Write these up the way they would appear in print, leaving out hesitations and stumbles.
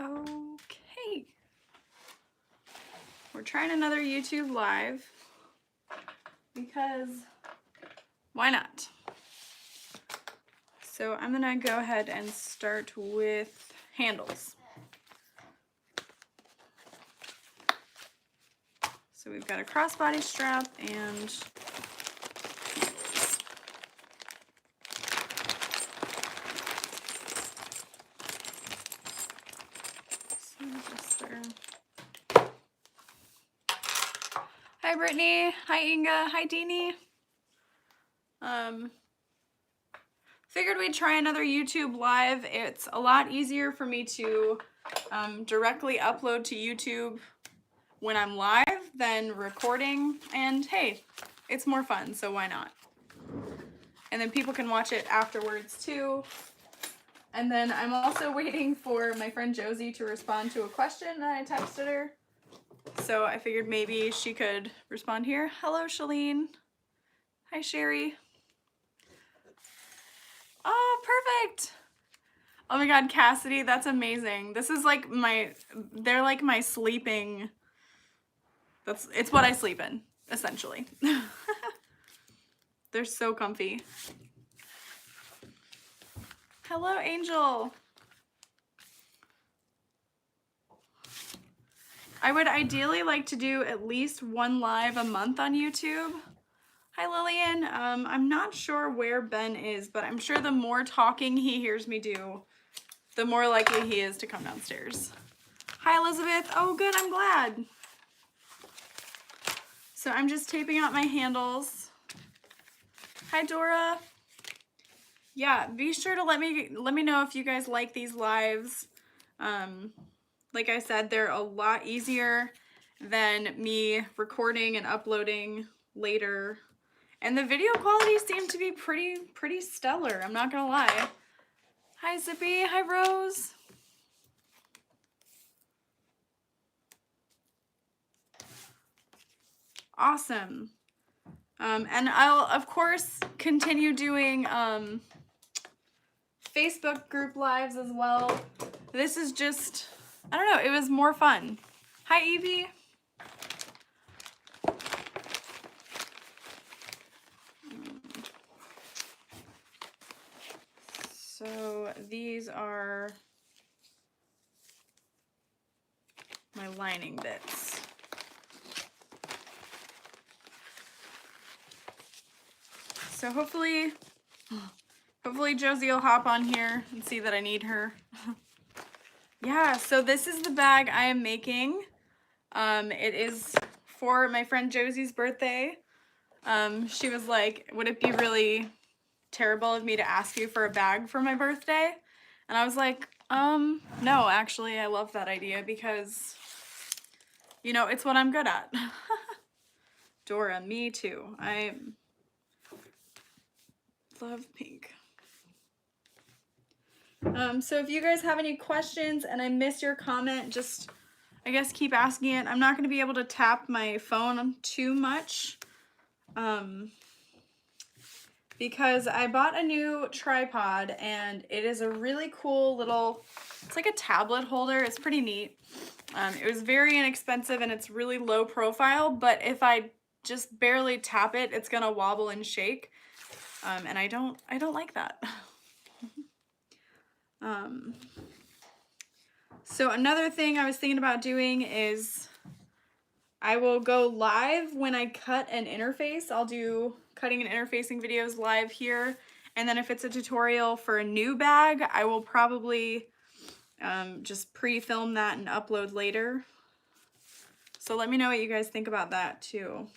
Okay. We're trying another YouTube live because why not? So I'm gonna go ahead and start with handles. So we've got a crossbody strap and hi Brittany, hi Inga, hi Deanie. Figured we'd try another YouTube live. It's a lot easier for me to directly upload to YouTube when I'm live than recording, and hey, it's more fun, so why not? And then people can watch it afterwards too. And then I'm also waiting for my friend Josie to respond to a question that I texted her. So I figured maybe she could respond here. Hello, Shalene. Hi, Sherry. Oh, perfect. Oh my God, Cassidy, that's amazing. This is like they're like my sleeping, it's what I sleep in, essentially. They're so comfy. Hello, Angel. I would ideally like to do at least one live a month on YouTube. Hi, Lillian. I'm not sure where Ben is, but I'm sure the more talking he hears me do, the more likely he is to come downstairs. Hi, Elizabeth. Oh, good. I'm glad. So I'm just taping out my handles. Hi, Dora. Yeah, be sure to let me know if you guys like these lives. Like I said, they're a lot easier than me recording and uploading later. And the video quality seemed to be pretty stellar, I'm not gonna lie. Hi Zippy, hi Rose. Awesome. And I'll of course continue doing Facebook group lives as well. This is just, I don't know, it was more fun. Hi Evie. So these are my lining bits. So hopefully Josie will hop on here and see that I need her. Yeah, so this is the bag I am making. It is for my friend Josie's birthday. She was like, would it be really terrible of me to ask you for a bag for my birthday? And I was like, no, actually, I love that idea because, you know, it's what I'm good at. Dora, me too. I love pink. So if you guys have any questions and I miss your comment, just, I guess, keep asking it. I'm not going to be able to tap my phone too much because I bought a new tripod and it is a really cool little, it's like a tablet holder. It's pretty neat. It was very inexpensive and it's really low profile, but if I just barely tap it, it's going to wobble and shake. And I don't like that. So another thing I was thinking about doing is I will go live when I cut an interface. I'll do cutting and interfacing videos live here. And then if it's a tutorial for a new bag, I will probably just pre-film that and upload later. So let me know what you guys think about that too.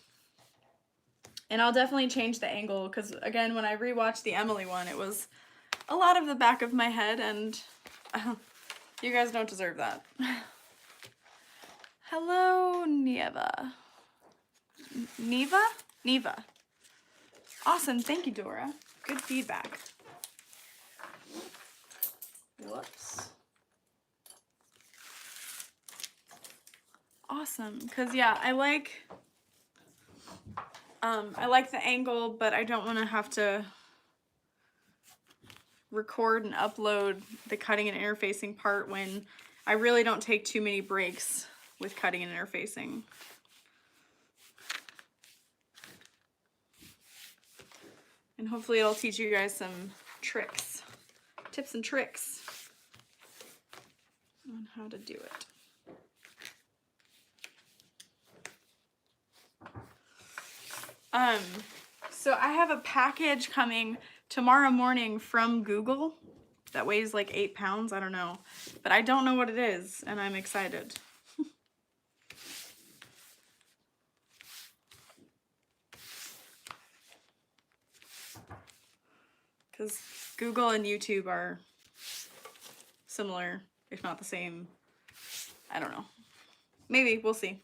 And I'll definitely change the angle because again, when I rewatched the Emily one, it was a lot of the back of my head and you guys don't deserve that. Hello, Neva. Neva. Awesome, thank you, Dora. Good feedback. Whoops. Awesome, because yeah, I like the angle, but I don't want to have to record and upload the cutting and interfacing part when I really don't take too many breaks with cutting and interfacing. And hopefully it'll teach you guys some tricks, tips and tricks on how to do it. So I have a package coming tomorrow morning from Google that weighs like 8 pounds, I don't know, but I don't know what it is, and I'm excited. Because Google and YouTube are similar, if not the same. I don't know. Maybe, we'll see.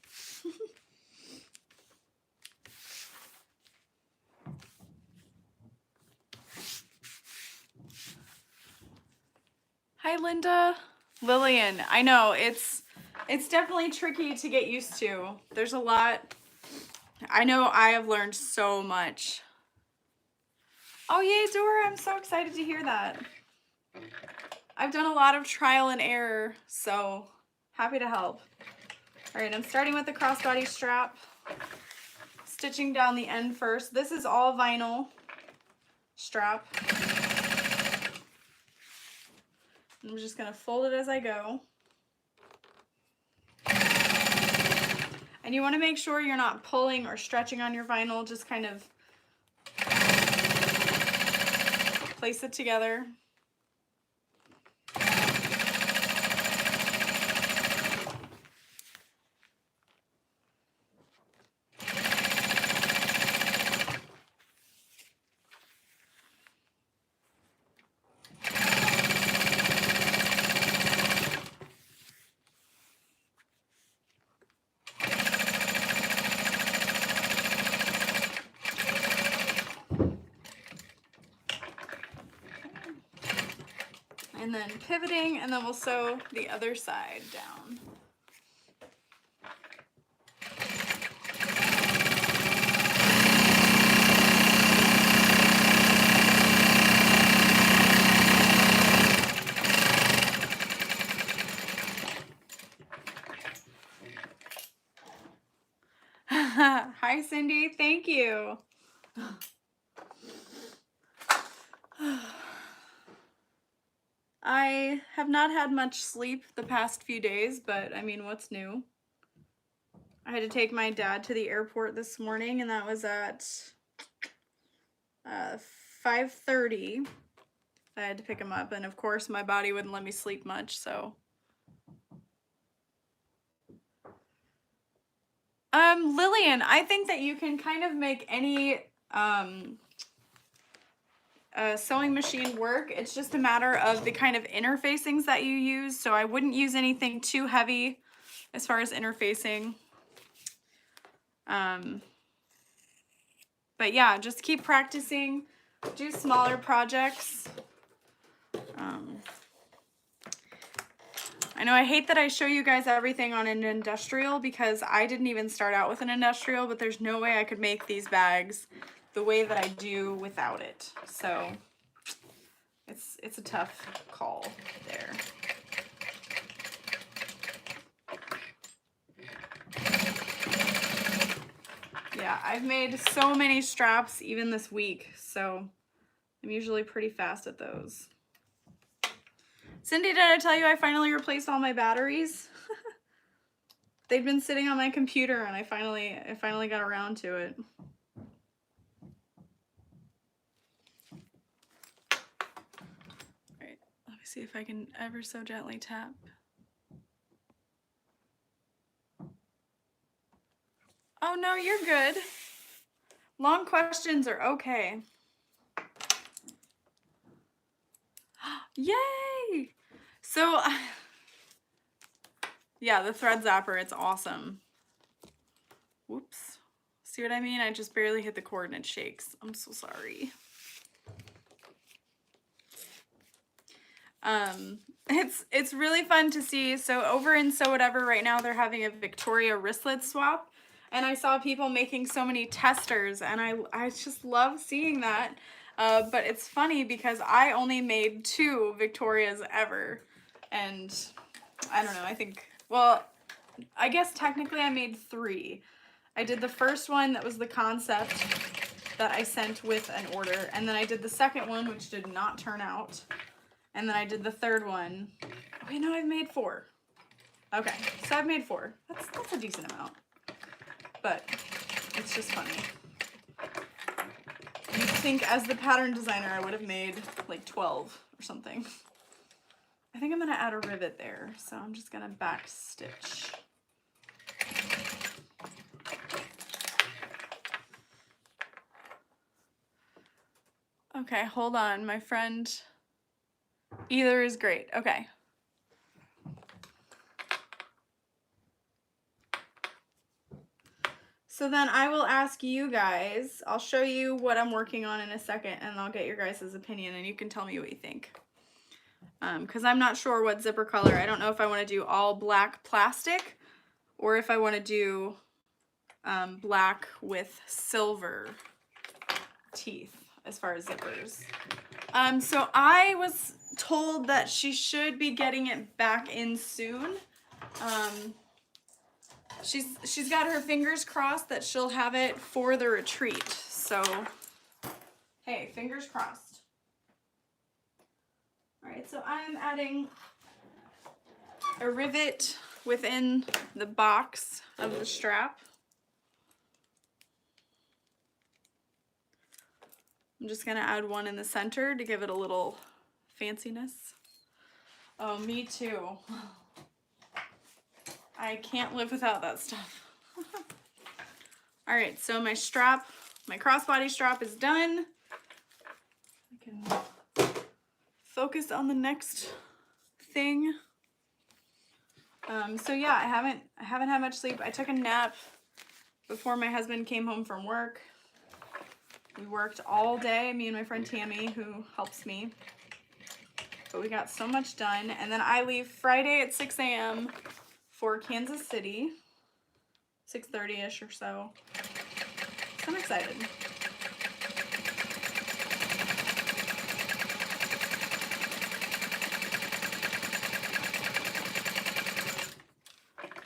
Hi, Linda. Lillian, I know, it's definitely tricky to get used to. There's a lot. I know I have learned so much. Oh, yay, Dora, I'm so excited to hear that. I've done a lot of trial and error, so happy to help. All right, I'm starting with the crossbody strap, stitching down the end first. This is all vinyl strap. I'm just gonna fold it as I go. And you wanna make sure you're not pulling or stretching on your vinyl, just kind of place it together. And then pivoting, and then we'll sew the other side down. Hi, Cindy. Thank you. I have not had much sleep the past few days, but I mean, what's new? I had to take my dad to the airport this morning, and that was at 5:30. I had to pick him up, and of course my body wouldn't let me sleep much, so. Lillian, I think that you can kind of make any sewing machine work. It's just a matter of the kind of interfacings that you use, so I wouldn't use anything too heavy as far as interfacing. But yeah, just keep practicing, do smaller projects. I know I hate that I show you guys everything on an industrial because I didn't even start out with an industrial, but there's no way I could make these bags the way that I do without it. So it's a tough call there. Yeah, I've made so many straps even this week, so I'm usually pretty fast at those. Cindy, did I tell you I finally replaced all my batteries? They've been sitting on my computer and I finally got around to it. All right, let me see if I can ever so gently tap. Oh no, you're good. Long questions are okay. Yay! So, yeah, the thread zapper, it's awesome. Whoops. See what I mean? I just barely hit the cord and it shakes. I'm so sorry. It's really fun to see. So over in Sew Whatever right now, they're having a Victoria wristlet swap. And I saw people making so many testers, and I just love seeing that. But it's funny because I only made 2 Victorias ever. And I don't know, I think, well, I guess technically I made 3. I did the first one that was the concept that I sent with an order, and then I did the second one, which did not turn out, and then I did the third one. Okay, no, I've made 4. Okay, so I've made 4. That's a decent amount, but it's just funny. You'd think as the pattern designer I would have made like 12 or something. I think I'm gonna add a rivet there, so I'm just gonna back stitch. Okay, hold on, my friend. Either is great. Okay. So then I will ask you guys, I'll show you what I'm working on in a second, and I'll get your guys' opinion, and you can tell me what you think. Because I'm not sure what zipper color. I don't know if I want to do all black plastic or if I want to do black with silver teeth as far as zippers. So I was told that she should be getting it back in soon. She's got her fingers crossed that she'll have it for the retreat. So, hey, fingers crossed. All right, so I'm adding a rivet within the box of the strap. I'm just gonna add one in the center to give it a little fanciness. Oh, me too. I can't live without that stuff. All right, so my strap, my crossbody strap is done. I can focus on the next thing. So yeah, I haven't had much sleep. I took a nap before my husband came home from work. We worked all day, me and my friend Tammy, who helps me. But we got so much done. And then I leave Friday at 6 a.m. for Kansas City, 6:30-ish or so. So I'm excited.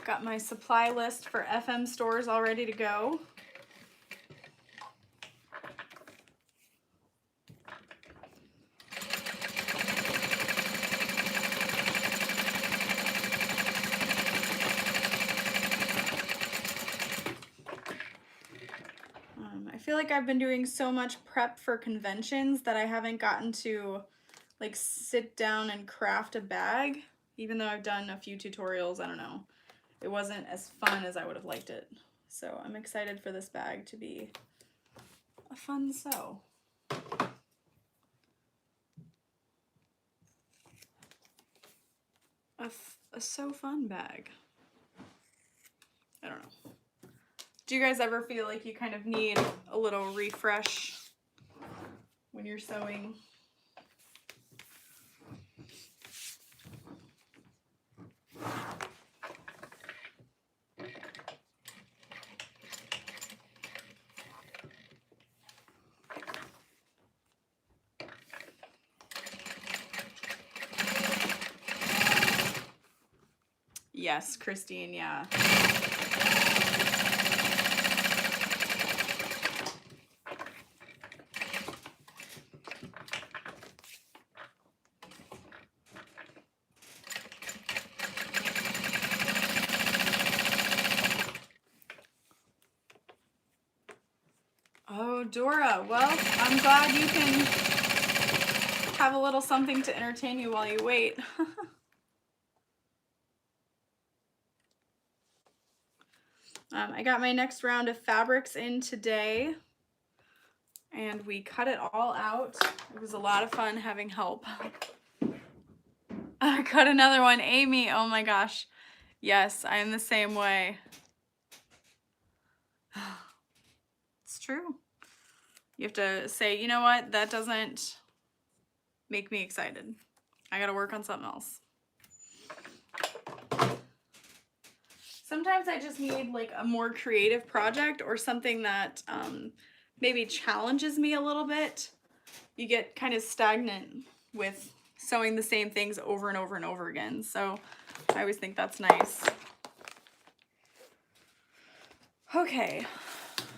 Got my supply list for FM stores all ready to go. I feel like I've been doing so much prep for conventions that I haven't gotten to like sit down and craft a bag, even though I've done a few tutorials. I don't know. It wasn't as fun as I would have liked it. So I'm excited for this bag to be a fun sew. A so fun bag. I don't know. Do you guys ever feel like you kind of need a little refresh when you're sewing? Yes, Christine, yeah. Oh, Dora, well, I'm glad you can have a little something to entertain you while you wait. I got my next round of fabrics in today, and we cut it all out. It was a lot of fun having help. I cut another one. Amy, oh my gosh. Yes, I am the same way. It's true. You have to say, you know what, that doesn't make me excited. I gotta work on something else. Sometimes I just need like a more creative project or something that maybe challenges me a little bit. You get kind of stagnant with sewing the same things over and over and over again. So I always think that's nice. Okay,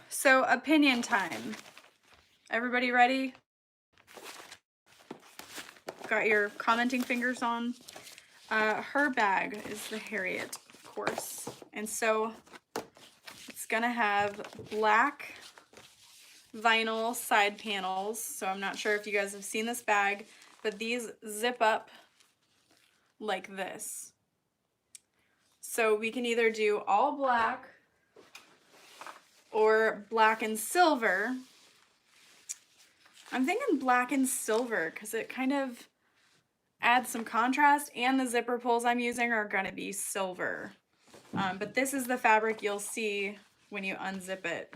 so opinion time. Everybody ready? Got your commenting fingers on? Her bag is the Harriet, of course. And so it's gonna have black vinyl side panels. So I'm not sure if you guys have seen this bag, but these zip up like this. So we can either do all black or black and silver. I'm thinking black and silver because it kind of adds some contrast, and the zipper pulls I'm using are gonna be silver. But this is the fabric you'll see when you unzip it.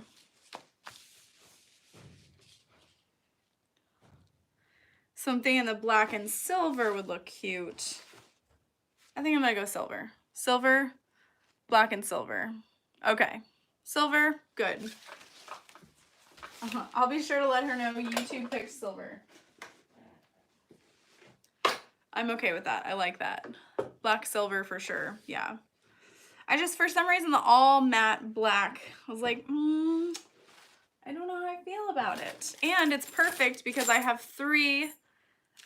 So I'm thinking the black and silver would look cute. I think I'm gonna go silver. Silver, black and silver. Okay, silver, good. I'll be sure to let her know YouTube picked silver. I'm okay with that. I like that. Black, silver for sure. Yeah. I just, for some reason, the all matte black, I was like, I don't know how I feel about it. And it's perfect because I have 3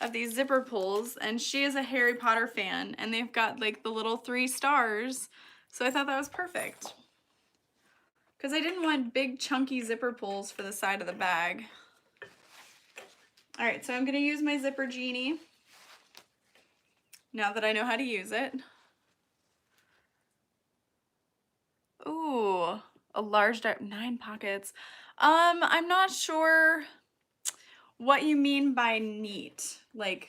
of these zipper pulls, and she is a Harry Potter fan, and they've got like the little 3 stars. So I thought that was perfect. Because I didn't want big chunky zipper pulls for the side of the bag. All right, so I'm gonna use my zipper genie now that I know how to use it. Ooh, a large 9 pockets. I'm not sure what you mean by neat. Like,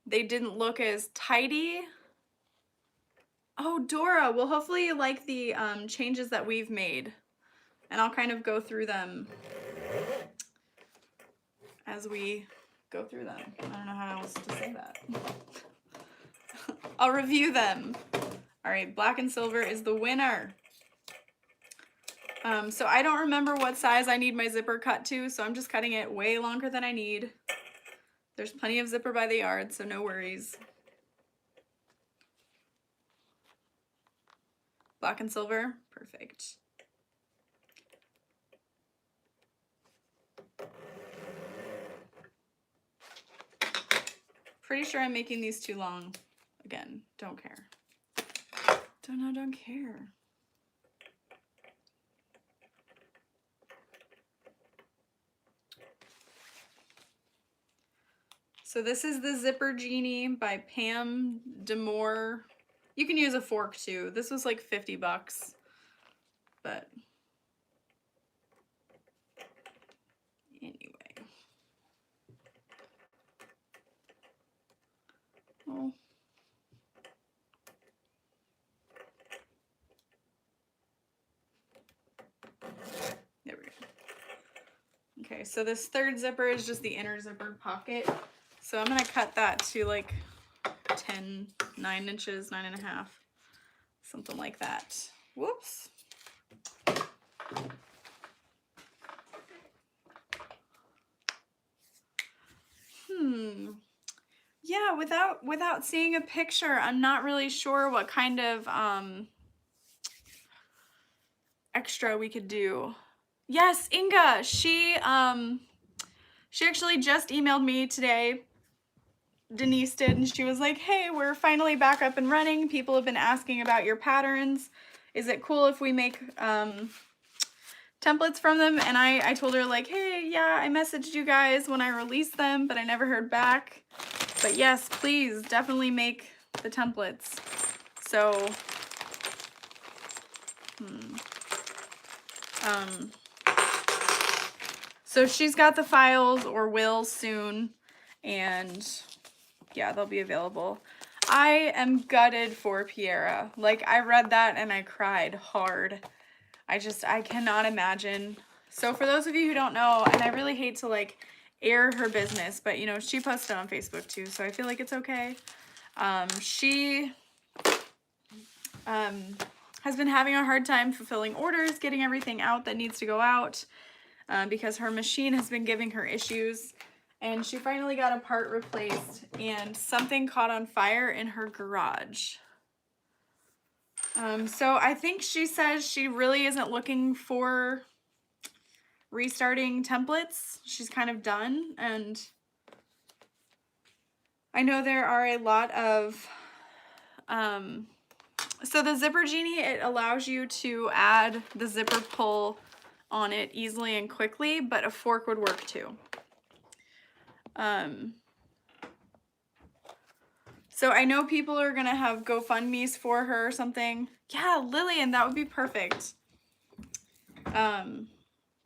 they didn't look as tidy. Oh, Dora, well, hopefully you like the changes that we've made. And I'll kind of go through them as we go through them. I don't know how else to say that. I'll review them. All right, black and silver is the winner. So I don't remember what size I need my zipper cut to, so I'm just cutting it way longer than I need. There's plenty of zipper by the yard, so no worries. Black and silver, perfect. Pretty sure I'm making these too long. Again, don't care. Don't care. So this is the Zipper Genie by Pam Demore. You can use a fork too. This was like 50 bucks, but anyway. Oh. There we go. Okay, so this third zipper is just the inner zipper pocket. So I'm gonna cut that to like 9 inches, 9.5, something like that. Whoops. Yeah, without seeing a picture, I'm not really sure what kind of extra we could do. Yes, Inga, she actually just emailed me today. Denise did, and she was like, hey, we're finally back up and running. People have been asking about your patterns. Is it cool if we make templates from them? And I told her like, hey, yeah, I messaged you guys when I released them, but I never heard back. But yes, please definitely make the templates. So, so she's got the files, or will soon, and yeah, they'll be available. I am gutted for Piera. Like, I read that and I cried hard. I cannot imagine. So for those of you who don't know, and I really hate to like air her business, but you know, she posted on Facebook too, so I feel like it's okay. She has been having a hard time fulfilling orders, getting everything out that needs to go out, because her machine has been giving her issues. And she finally got a part replaced, and something caught on fire in her garage. So I think she says she really isn't looking for restarting templates. She's kind of done, and I know there are a lot of, so the Zipper Genie, it allows you to add the zipper pull on it easily and quickly, but a fork would work too. So I know people are gonna have GoFundMe's for her or something. Yeah, Lillian, that would be perfect.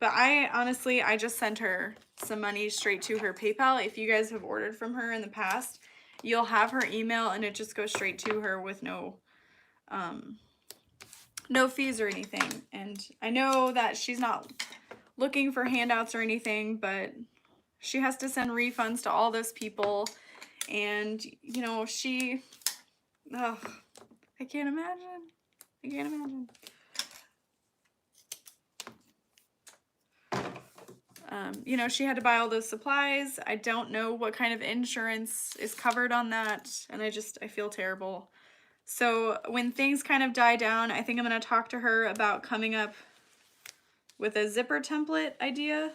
But I honestly, I just sent her some money straight to her PayPal. If you guys have ordered from her in the past, you'll have her email and it just goes straight to her with no fees or anything. And I know that she's not looking for handouts or anything, but she has to send refunds to all those people. And, you know, I can't imagine. I can't imagine. You know, she had to buy all those supplies. I don't know what kind of insurance is covered on that, and I feel terrible. So when things kind of die down, I think I'm going to talk to her about coming up with a zipper template idea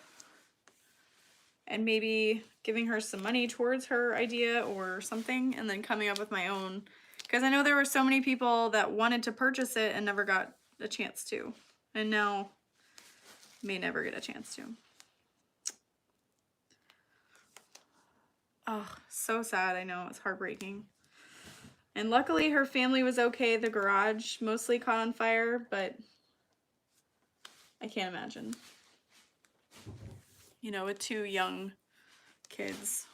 and maybe giving her some money towards her idea or something, and then coming up with my own. Because I know there were so many people that wanted to purchase it and never got a chance to, and now may never get a chance to. Oh, so sad. I know, it's heartbreaking. And luckily her family was okay. The garage mostly caught on fire, but I can't imagine. You know, with 2 young kids.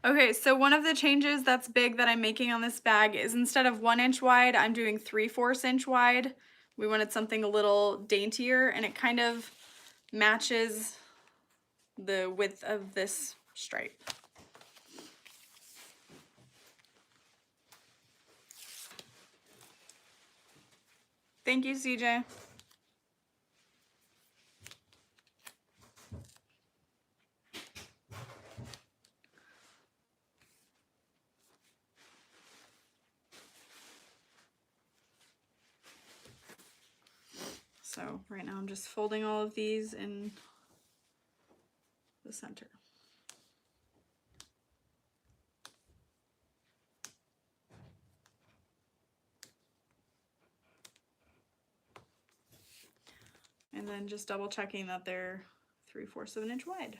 Okay, so one of the changes that's big that I'm making on this bag is instead of 1 inch wide, I'm doing 3/4 inch wide. We wanted something a little daintier, and it kind of matches the width of this stripe. Thank you, CJ. So right now I'm just folding all of these in the center. And then just double checking that they're 3/4 of an inch wide.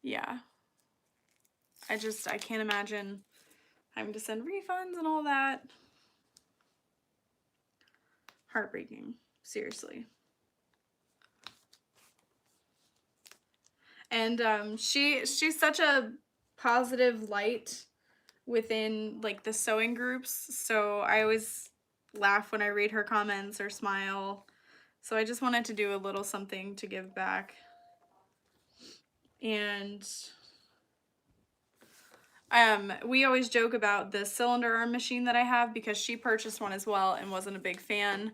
Yeah. I can't imagine having to send refunds and all that. Heartbreaking, seriously. And she's such a positive light within like the sewing groups, so I always laugh when I read her comments or smile. So I just wanted to do a little something to give back. And we always joke about the cylinder arm machine that I have because she purchased one as well and wasn't a big fan.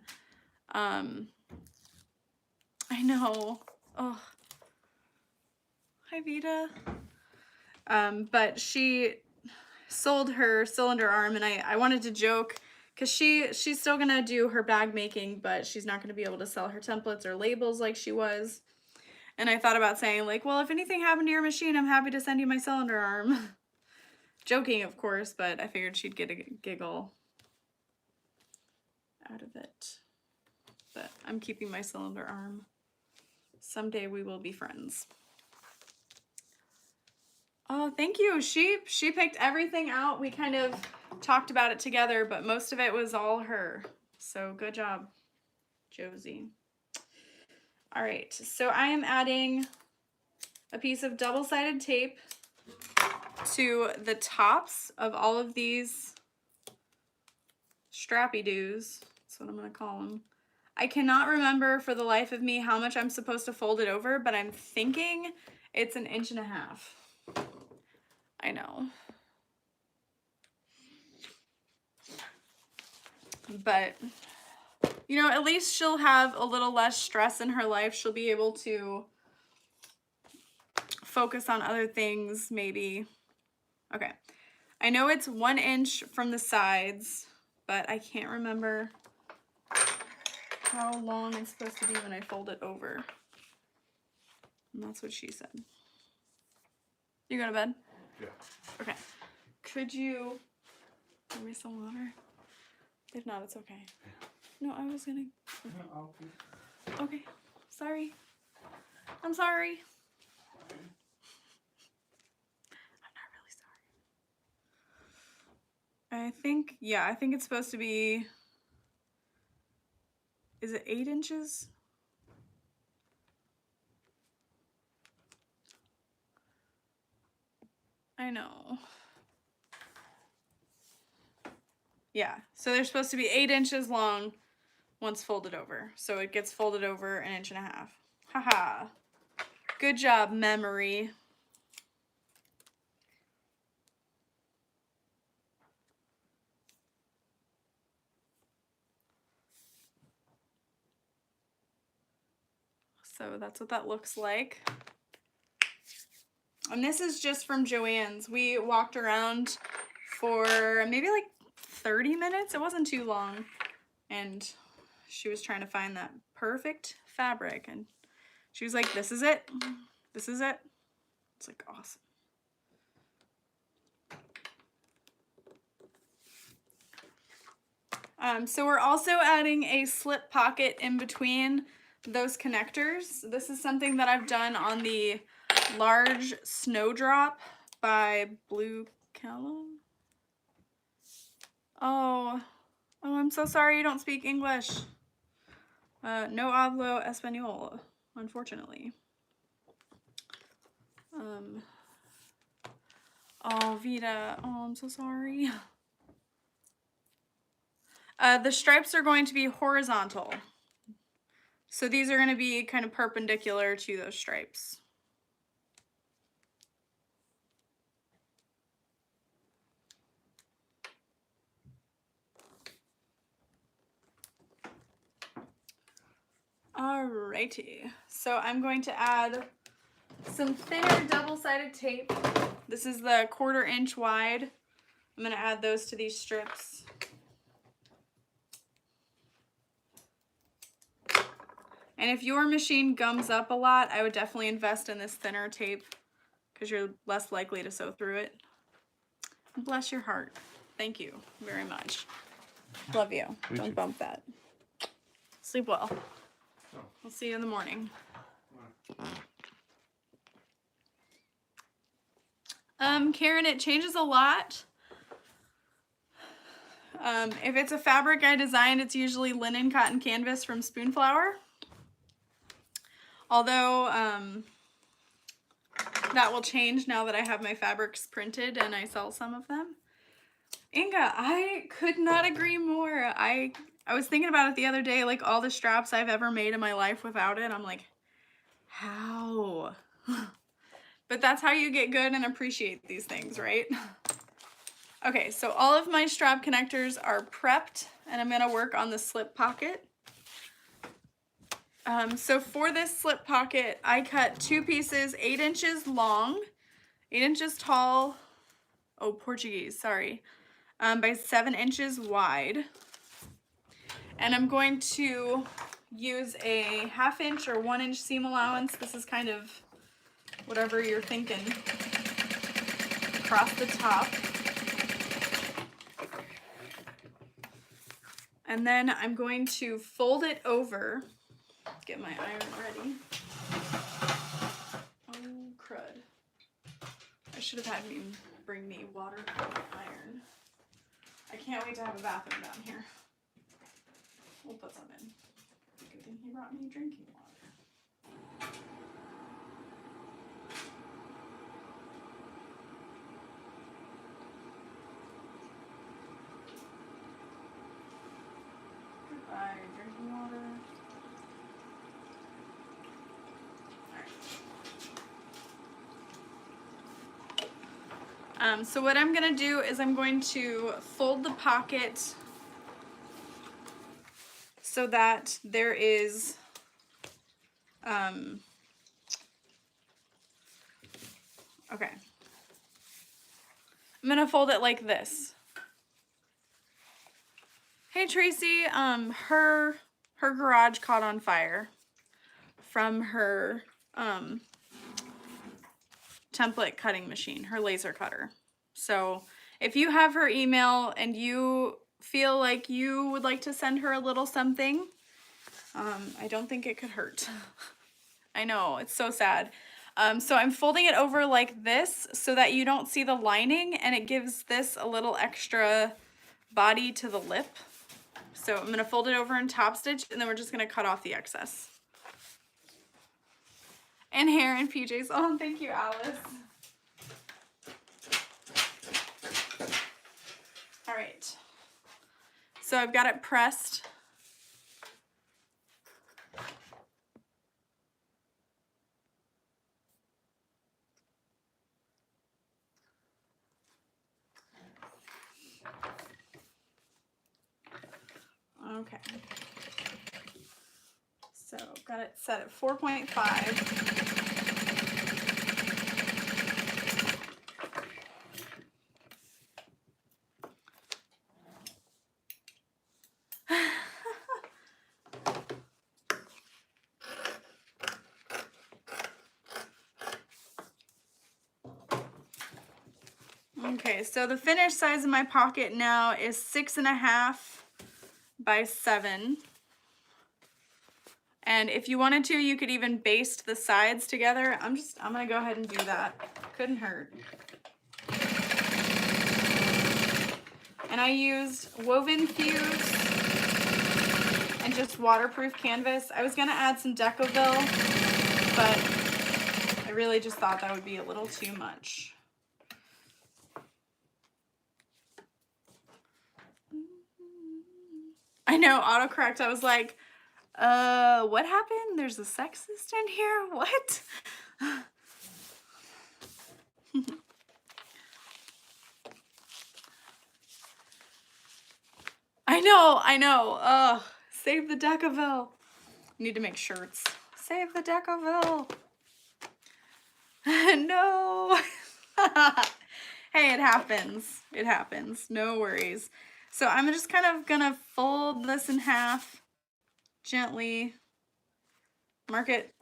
I know. Oh. Hi, Vita. But she sold her cylinder arm, and I wanted to joke because she's still gonna do her bag making, but she's not gonna be able to sell her templates or labels like she was. And I thought about saying like, well, if anything happened to your machine, I'm happy to send you my cylinder arm. Joking, of course, but I figured she'd get a giggle out of it. But I'm keeping my cylinder arm. Someday we will be friends. Oh, thank you. She picked everything out. We kind of talked about it together, but most of it was all her. So good job, Josie. All right, so I am adding a piece of double-sided tape to the tops of all of these strappy-doos. That's what I'm gonna call them. I cannot remember for the life of me how much I'm supposed to fold it over, but I'm thinking it's 1.5 inches. I know. But, you know, at least she'll have a little less stress in her life. She'll be able to focus on other things, maybe. Okay. I know it's 1 inch from the sides, but I can't remember how long it's supposed to be when I fold it over. And that's what she said. You go to bed? Yeah. Okay. Could you give me some water? If not, it's okay. No, I was gonna. Okay. Sorry. I'm sorry. I'm not really sorry. I think it's supposed to be. Is it 8 inches? I know. Yeah, so they're supposed to be 8 inches long once folded over. So it gets folded over 1.5 inches. Haha. Good job, memory. So that's what that looks like. And this is just from Joann's. We walked around for maybe like 30 minutes. It wasn't too long. And she was trying to find that perfect fabric. And she was like, this is it. This is it. It's like awesome. So we're also adding a slip pocket in between those connectors. This is something that I've done on the large Snowdrop by Blue Callum. Oh, I'm so sorry you don't speak English. No hablo español, unfortunately. Oh, Vita, oh, I'm so sorry. The stripes are going to be horizontal. So these are going to be kind of perpendicular to those stripes. Alrighty, so I'm going to add some thinner double-sided tape. This is the 1/4 inch wide. I'm going to add those to these strips. And if your machine gums up a lot, I would definitely invest in this thinner tape because you're less likely to sew through it. Bless your heart. Thank you very much. Love you. Don't bump that. Sleep well. I'll see you in the morning. Karen, it changes a lot. If it's a fabric I designed, it's usually linen cotton canvas from Spoonflower. Although, that will change now that I have my fabrics printed and I sell some of them. Inga, I could not agree more. I was thinking about it the other day, like all the straps I've ever made in my life without it. I'm like, how? But that's how you get good and appreciate these things, right? Okay, so all of my strap connectors are prepped and I'm gonna work on the slip pocket. So for this slip pocket, I cut 2 pieces 8 inches long, 8 inches tall, oh, Portuguese, sorry, by 7 inches wide. And I'm going to use a 1/2 inch or 1 inch seam allowance. This is kind of whatever you're thinking. Across the top. And then I'm going to fold it over. Get my iron ready. Oh, crud. I should have had me bring me water for my iron. I can't wait to have a bathroom down here. We'll put some in. Good thing he brought me drinking water. Goodbye, drinking water. So what I'm gonna do is I'm going to fold the pocket so that there is okay. I'm gonna fold it like this. Hey Tracy, her garage caught on fire from her template cutting machine, her laser cutter. So if you have her email and you feel like you would like to send her a little something, I don't think it could hurt. I know, it's so sad. So I'm folding it over like this so that you don't see the lining, and it gives this a little extra body to the lip. So I'm gonna fold it over and top stitch, and then we're just gonna cut off the excess. And hair and PJs. Oh, thank you, Alice. All right. So I've got it pressed. Okay. So got it set at 4.5. Okay, so the finished size of my pocket now is 6.5 by 7. And if you wanted to, you could even baste the sides together. I'm gonna go ahead and do that. Couldn't hurt. And I used Woven Fuse and just waterproof canvas. I was gonna add some Decoville, but I really just thought that would be a little too much. I know, autocorrect. I was like, what happened? There's a sexist in here? What? I know. Save the Decoville. Need to make shirts. Save the Decoville. No. Hey, it happens. It happens. No worries. So I'm just kind of gonna fold this in half gently. Mark it,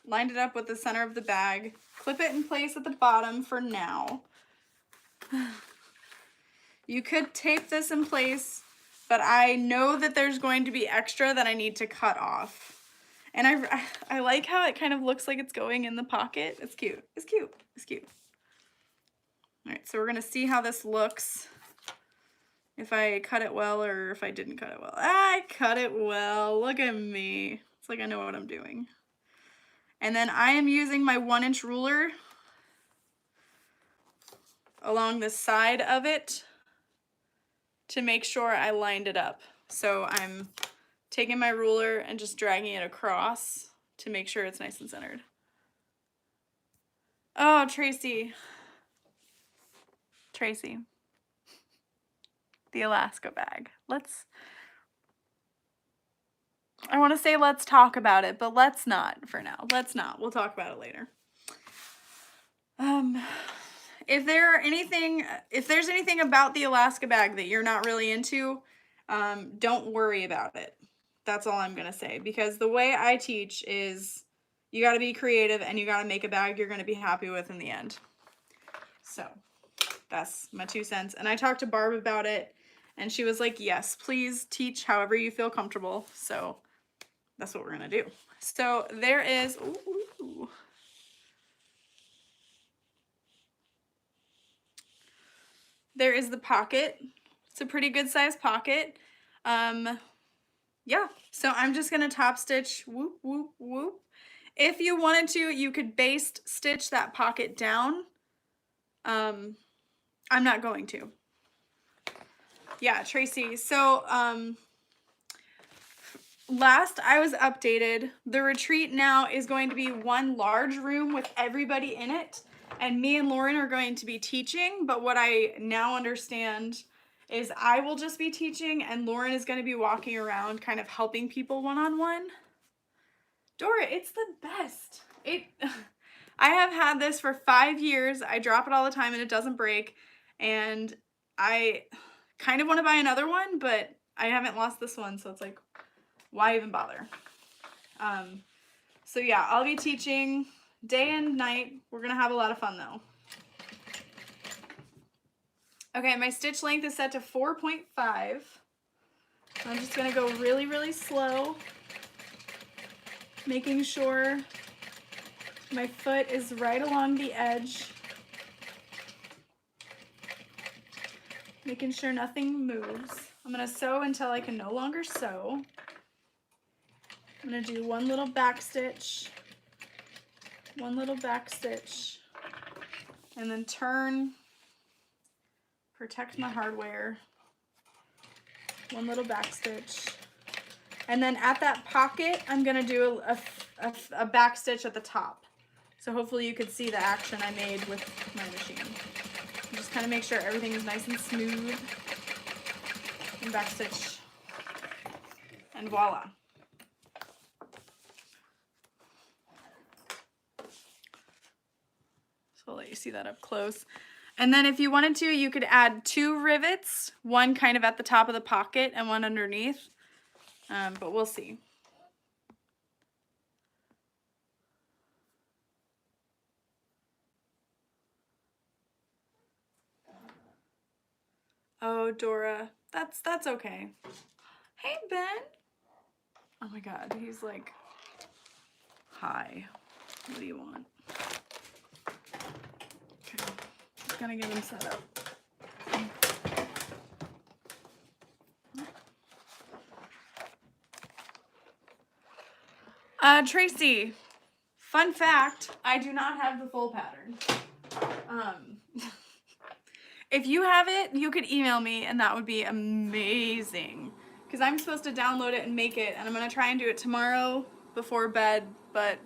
lined it up with the center of the bag. Clip it in place at the bottom for now. You could tape this in place, but I know that there's going to be extra that I need to cut off. And I like how it kind of looks like it's going in the pocket. It's cute. It's cute. It's cute. All right, so we're gonna see how this looks. If I cut it well or if I didn't cut it well. I cut it well. Look at me. It's like I know what I'm doing. And then I am using my 1-inch ruler along the side of it to make sure I lined it up. So I'm taking my ruler and just dragging it across to make sure it's nice and centered. Oh, Tracy. The Alaska bag. I want to say let's talk about it, but let's not for now. Let's not. We'll talk about it later. If there's anything about the Alaska bag that you're not really into, don't worry about it. That's all I'm gonna say, because the way I teach is you got to be creative and you got to make a bag you're going to be happy with in the end. So that's my 2 cents. And I talked to Barb about it and she was like, yes, please teach however you feel comfortable. So that's what we're going to do. So there is, ooh, there is the pocket. It's a pretty good size pocket. Yeah, so I'm just going to top stitch, whoop, whoop, whoop. If you wanted to, you could baste stitch that pocket down. I'm not going to. Yeah, Tracy. So, last I was updated, the retreat now is going to be one large room with everybody in it. And me and Lauren are going to be teaching. But what I now understand is I will just be teaching and Lauren is going to be walking around kind of helping people one-on-one. Dora, it's the best. I have had this for 5 years. I drop it all the time and it doesn't break. and I kind of want to buy another one, but I haven't lost this one, so it's like, why even bother? So yeah, I'll be teaching day and night. We're gonna have a lot of fun though. Okay, my stitch length is set to 4.5. I'm just gonna go really, really slow, making sure my foot is right along the edge, making sure nothing moves. I'm gonna sew until I can no longer sew. I'm gonna do one little back stitch, one little back stitch, and then turn, protect my hardware, one little back stitch. And then at that pocket, I'm gonna do a back stitch at the top. So hopefully you could see the action I made with my machine. Just kind of make sure everything is nice and smooth. And back stitch. And voila. So I'll let you see that up close. And then if you wanted to, you could add 2 rivets, one kind of at the top of the pocket and one underneath. But we'll see. Oh, Dora, that's okay. Hey, Ben. Oh my God, he's like, hi, what do you want? Okay, just gonna get him set up. Tracy, fun fact, I do not have the full pattern. If you have it, you could email me and that would be amazing. Because I'm supposed to download it and make it, and I'm going to try and do it tomorrow before bed, but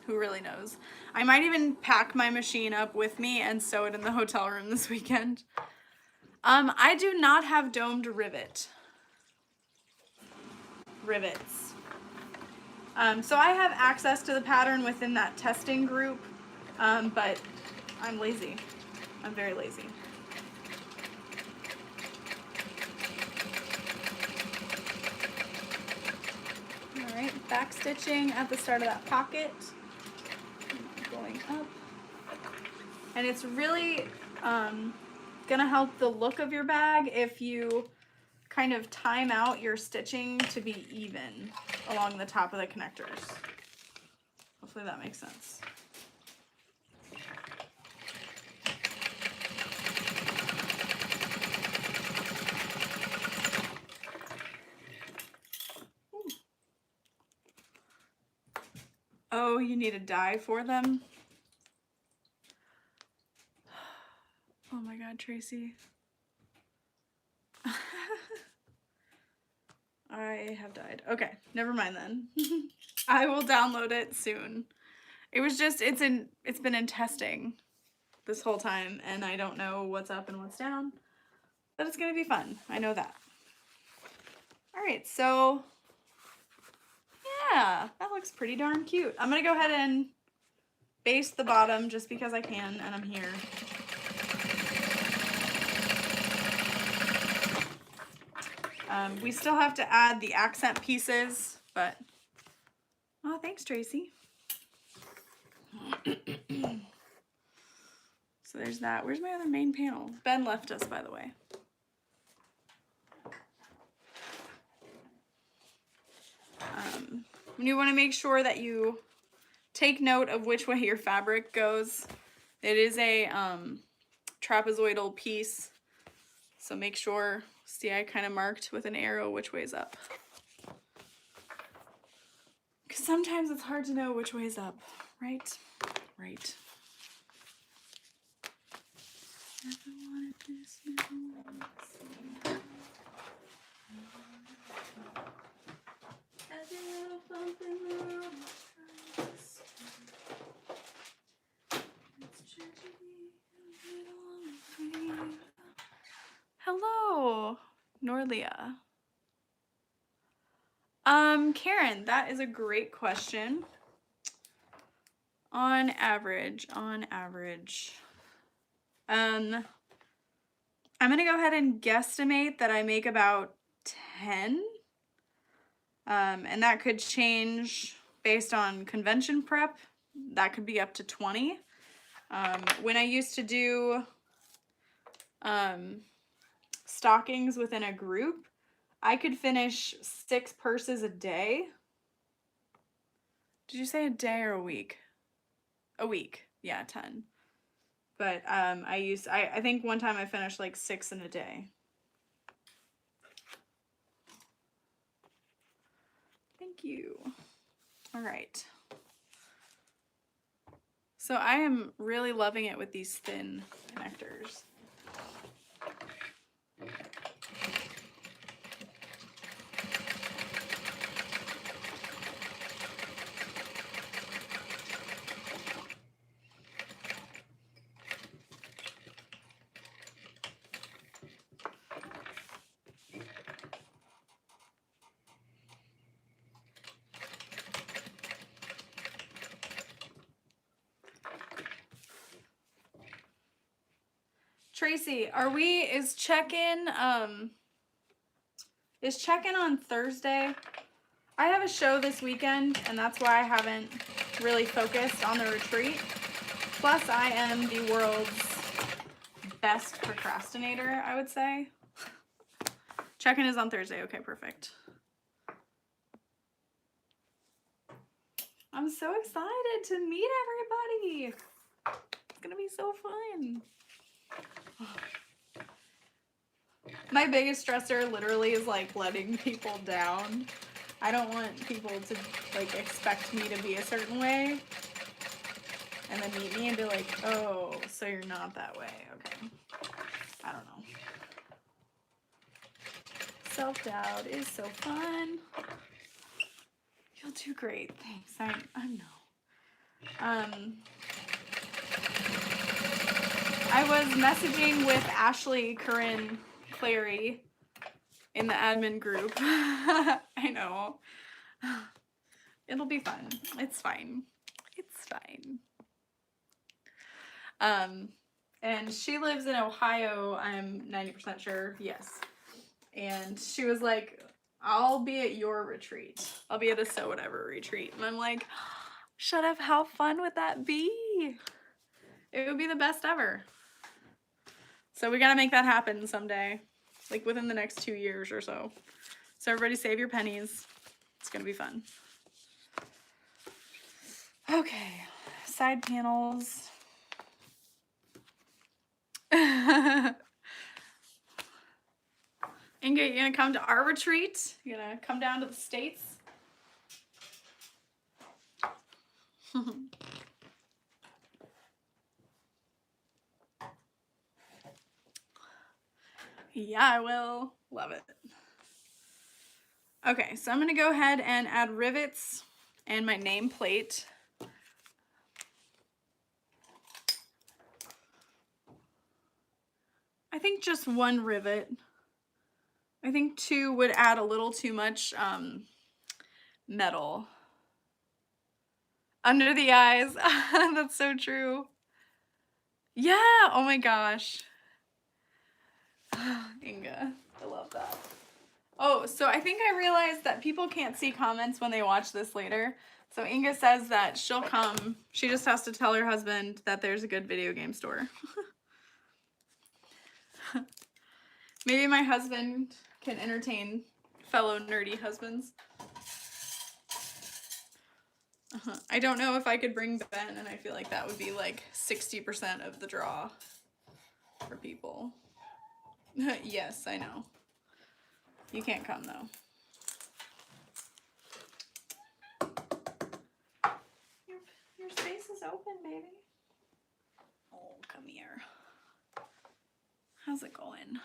who really knows. I might even pack my machine up with me and sew it in the hotel room this weekend. I do not have domed rivets. So I have access to the pattern within that testing group, but I'm lazy. I'm very lazy. All right, back stitching at the start of that pocket, going up. And it's really gonna help the look of your bag if you kind of time out your stitching to be even along the top of the connectors. Hopefully that makes sense. Ooh. Oh, you need a die for them? Oh my God, Tracy. I have died. Okay, never mind then. I will download it soon. It was just, it's been in testing this whole time, and I don't know what's up and what's down, but it's gonna be fun. I know that. All right, so yeah, that looks pretty darn cute. I'm gonna go ahead and baste the bottom just because I can, and I'm here. We still have to add the accent pieces, but, oh, thanks, Tracy. So there's that. Where's my other main panel? Ben left us, by the way. You want to make sure that you take note of which way your fabric goes. It is a trapezoidal piece, so make sure, see, I kind of marked with an arrow which way's up. Because sometimes it's hard to know which way's up, right? Right. Hello, Norlia. Karen, that is a great question. On average, I'm going to go ahead and guesstimate that I make about 10. And that could change based on convention prep. That could be up to 20. When I used to do stockings within a group, I could finish 6 purses a day. Did you say a day or a week? A week. Yeah, 10. But I think one time I finished like 6 in a day. Thank you. All right. So I am really loving it with these thin connectors. Tracy, is check-in on Thursday? I have a show this weekend, and that's why I haven't really focused on the retreat. Plus, I am the world's best procrastinator, I would say. Check-in is on Thursday. Okay, perfect. I'm so excited to meet everybody. It's gonna be so fun. My biggest stressor literally is like letting people down. I don't want people to like expect me to be a certain way and then meet me and be like, oh, so you're not that way. Okay. I don't know. Self-doubt is so fun. You'll do great. Thanks. I know. I was messaging with Ashley, Corinne, Clary in the admin group. I know. It'll be fun. It's fine. It's fine. And she lives in Ohio, I'm 90% sure. Yes. And she was like, I'll be at your retreat. I'll be at a so whatever retreat. And I'm like, shut up, how fun would that be? It would be the best ever. So we gotta make that happen someday. Like within the next 2 years or so. So everybody save your pennies. It's gonna be fun. Okay, side panels. Inga, you gonna come to our retreat? You gonna come down to the States? Yeah, I will. Love it. Okay, so I'm gonna go ahead and add rivets and my nameplate. I think just 1 rivet. I think 2 would add a little too much metal. Under the eyes. That's so true. Yeah, oh my gosh. Inga, I love that. Oh, so I think I realized that people can't see comments when they watch this later. So Inga says that she'll come. She just has to tell her husband that there's a good video game store. Maybe my husband can entertain fellow nerdy husbands. I don't know if I could bring Ben, and I feel like that would be like 60% of the draw for people. Yes, I know. You can't come though. Your space is open, baby. Oh, come here. How's it going?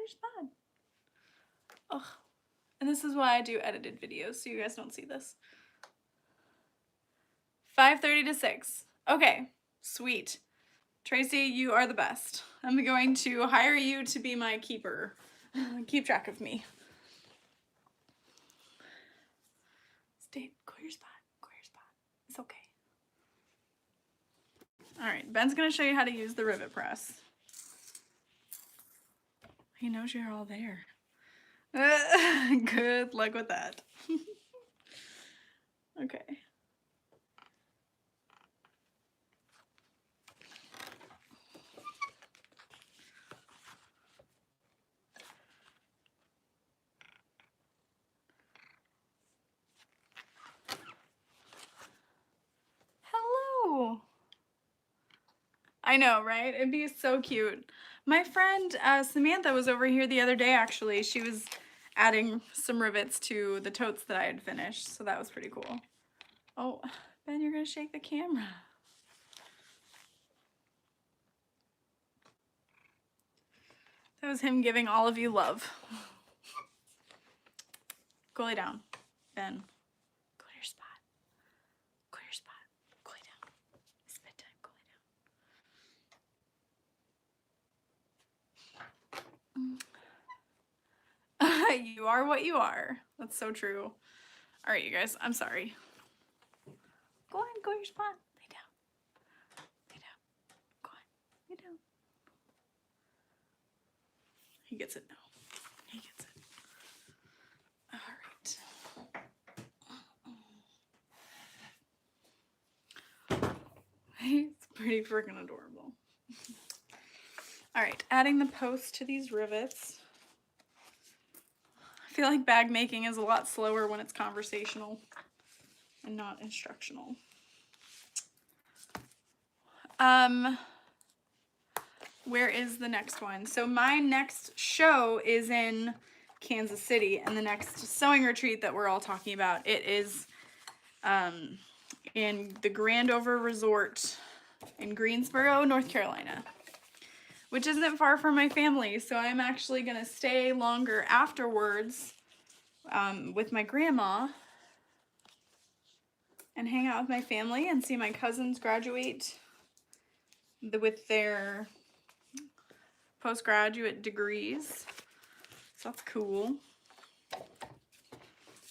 Spot. Ugh. And this is why I do edited videos, so you guys don't see this. 5:30 to 6. Okay, sweet. Tracy, you are the best. I'm going to hire you to be my keeper. Keep track of me. Stay, go your spot, go your spot. It's okay. All right, Ben's gonna show you how to use the rivet press. He knows you're all there. Good luck with that. Okay. Hello. I know, right? It'd be so cute. My friend Samantha was over here the other day, actually. She was adding some rivets to the totes that I had finished, so that was pretty cool. Oh, Ben, you're gonna shake the camera. That was him giving all of you love. Go lay down, Ben. Go to your spot. Go to your spot. Go lay down. It's bedtime. Go lay down. You are what you are. That's so true. All right, you guys. I'm sorry. Go on. Go to your spot. Lay down. Lay down. Go on. Lay down. He gets it now. He gets it. All right. He's pretty freaking adorable. All right, adding the post to these rivets. I feel like bag making is a lot slower when it's conversational and not instructional. Where is the next one? So my next show is in Kansas City, and the next sewing retreat that we're all talking about, it is in the Grandover Resort in Greensboro, North Carolina, which isn't far from my family, so I'm actually gonna stay longer afterwards with my grandma and hang out with my family and see my cousins graduate with their postgraduate degrees. So that's cool.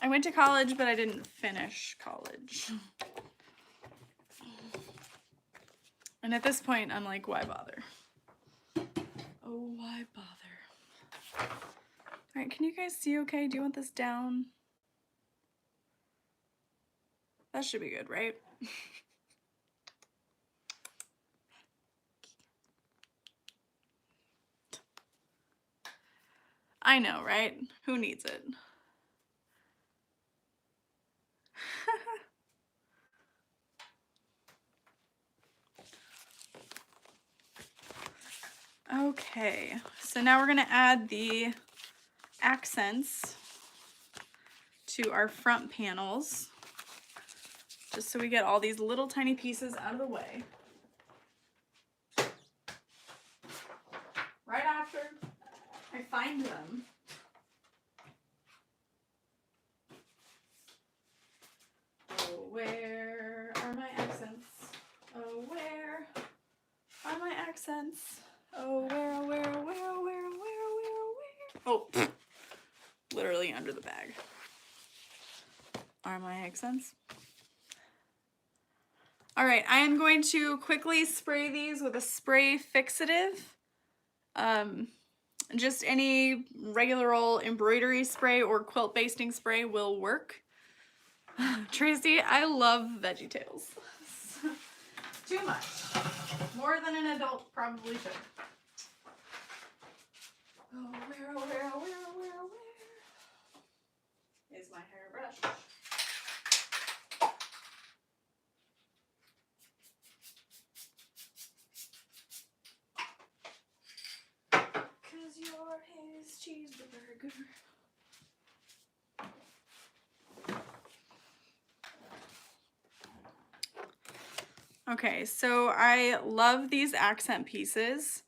I went to college, but I didn't finish college. And at this point, I'm like, why bother? Oh, why bother? All right, can you guys see okay? Do you want this down? That should be good, right? I know, right? Who needs it? Okay, so now we're gonna add the accents to our front panels, just so we get all these little tiny pieces out of the way. Right after I find them, oh, where are my accents? Oh, where are my accents? Oh, where? Oh, literally under the bag. Are my accents? All right, I am going to quickly spray these with a spray fixative. Just any regular old embroidery spray or quilt basting spray will work. Tracy, I love VeggieTales. Too much. More than an adult probably should. Oh, where is my hairbrush? Cause you're his cheeseburger. Okay, so I love these accent pieces.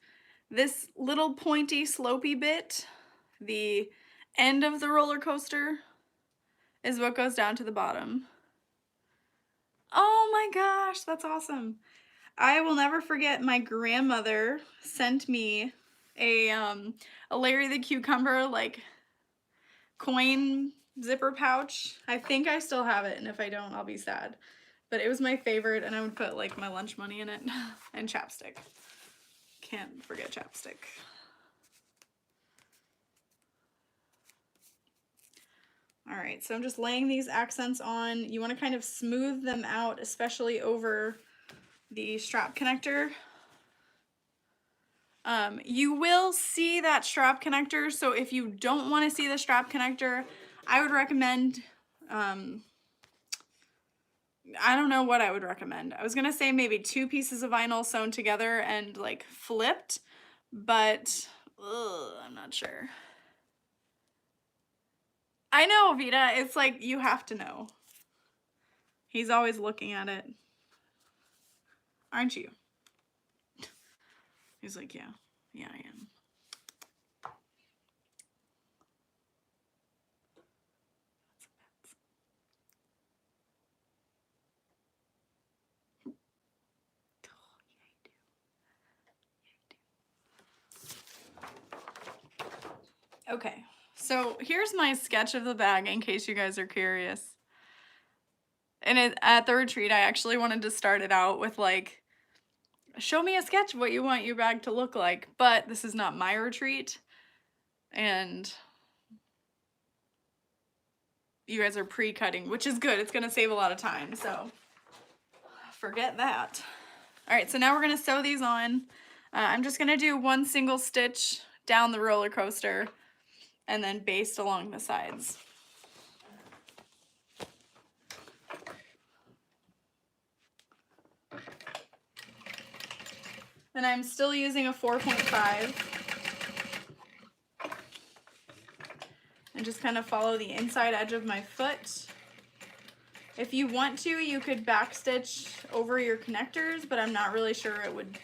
This little pointy slopey bit, the end of the roller coaster is what goes down to the bottom. Oh my gosh, that's awesome. I will never forget my grandmother sent me a Larry the Cucumber like coin zipper pouch. I think I still have it, and if I don't, I'll be sad. But it was my favorite, and I would put like my lunch money in it and chapstick. Can't forget chapstick. All right, so I'm just laying these accents on. You want to kind of smooth them out, especially over the strap connector. You will see that strap connector, so if you don't want to see the strap connector, I would recommend, I don't know what I would recommend. I was going to say maybe 2 pieces of vinyl sewn together and like flipped, but I'm not sure. I know, Vita, it's like you have to know. He's always looking at it. Aren't you? He's like, yeah, I am. Okay, so here's my sketch of the bag in case you guys are curious. And at the retreat, I actually wanted to start it out with like, show me a sketch of what you want your bag to look like. But this is not my retreat. And you guys are pre-cutting, which is good. It's going to save a lot of time. So forget that. All right, so now we're going to sew these on. I'm just going to do 1 single stitch down the roller coaster and then baste along the sides. And I'm still using a 4.5. And just kind of follow the inside edge of my foot. If you want to, you could backstitch over your connectors, but I'm not really sure it would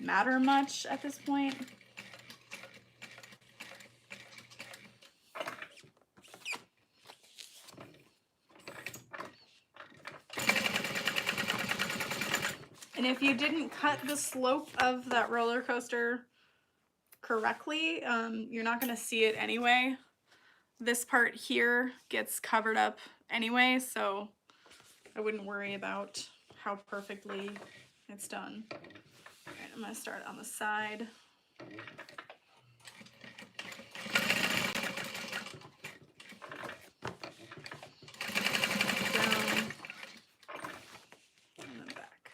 matter much at this point. And if you didn't cut the slope of that roller coaster correctly, you're not going to see it anyway. This part here gets covered up anyway, so I wouldn't worry about how perfectly it's done. All right, I'm going to start on the side. Down. And then back.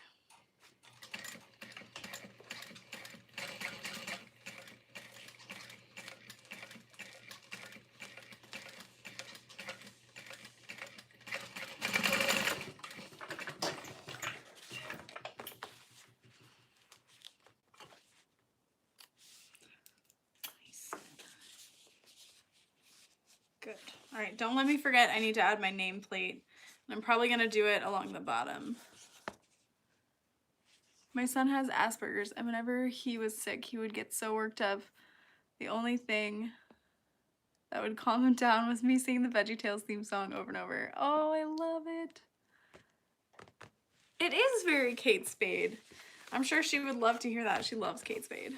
Good. All right, don't let me forget I need to add my nameplate. I'm probably going to do it along the bottom. My son has Asperger's, and whenever he was sick, he would get so worked up. The only thing that would calm him down was me singing the VeggieTales theme song over and over. Oh, I love it. It is very Kate Spade. I'm sure she would love to hear that. She loves Kate Spade.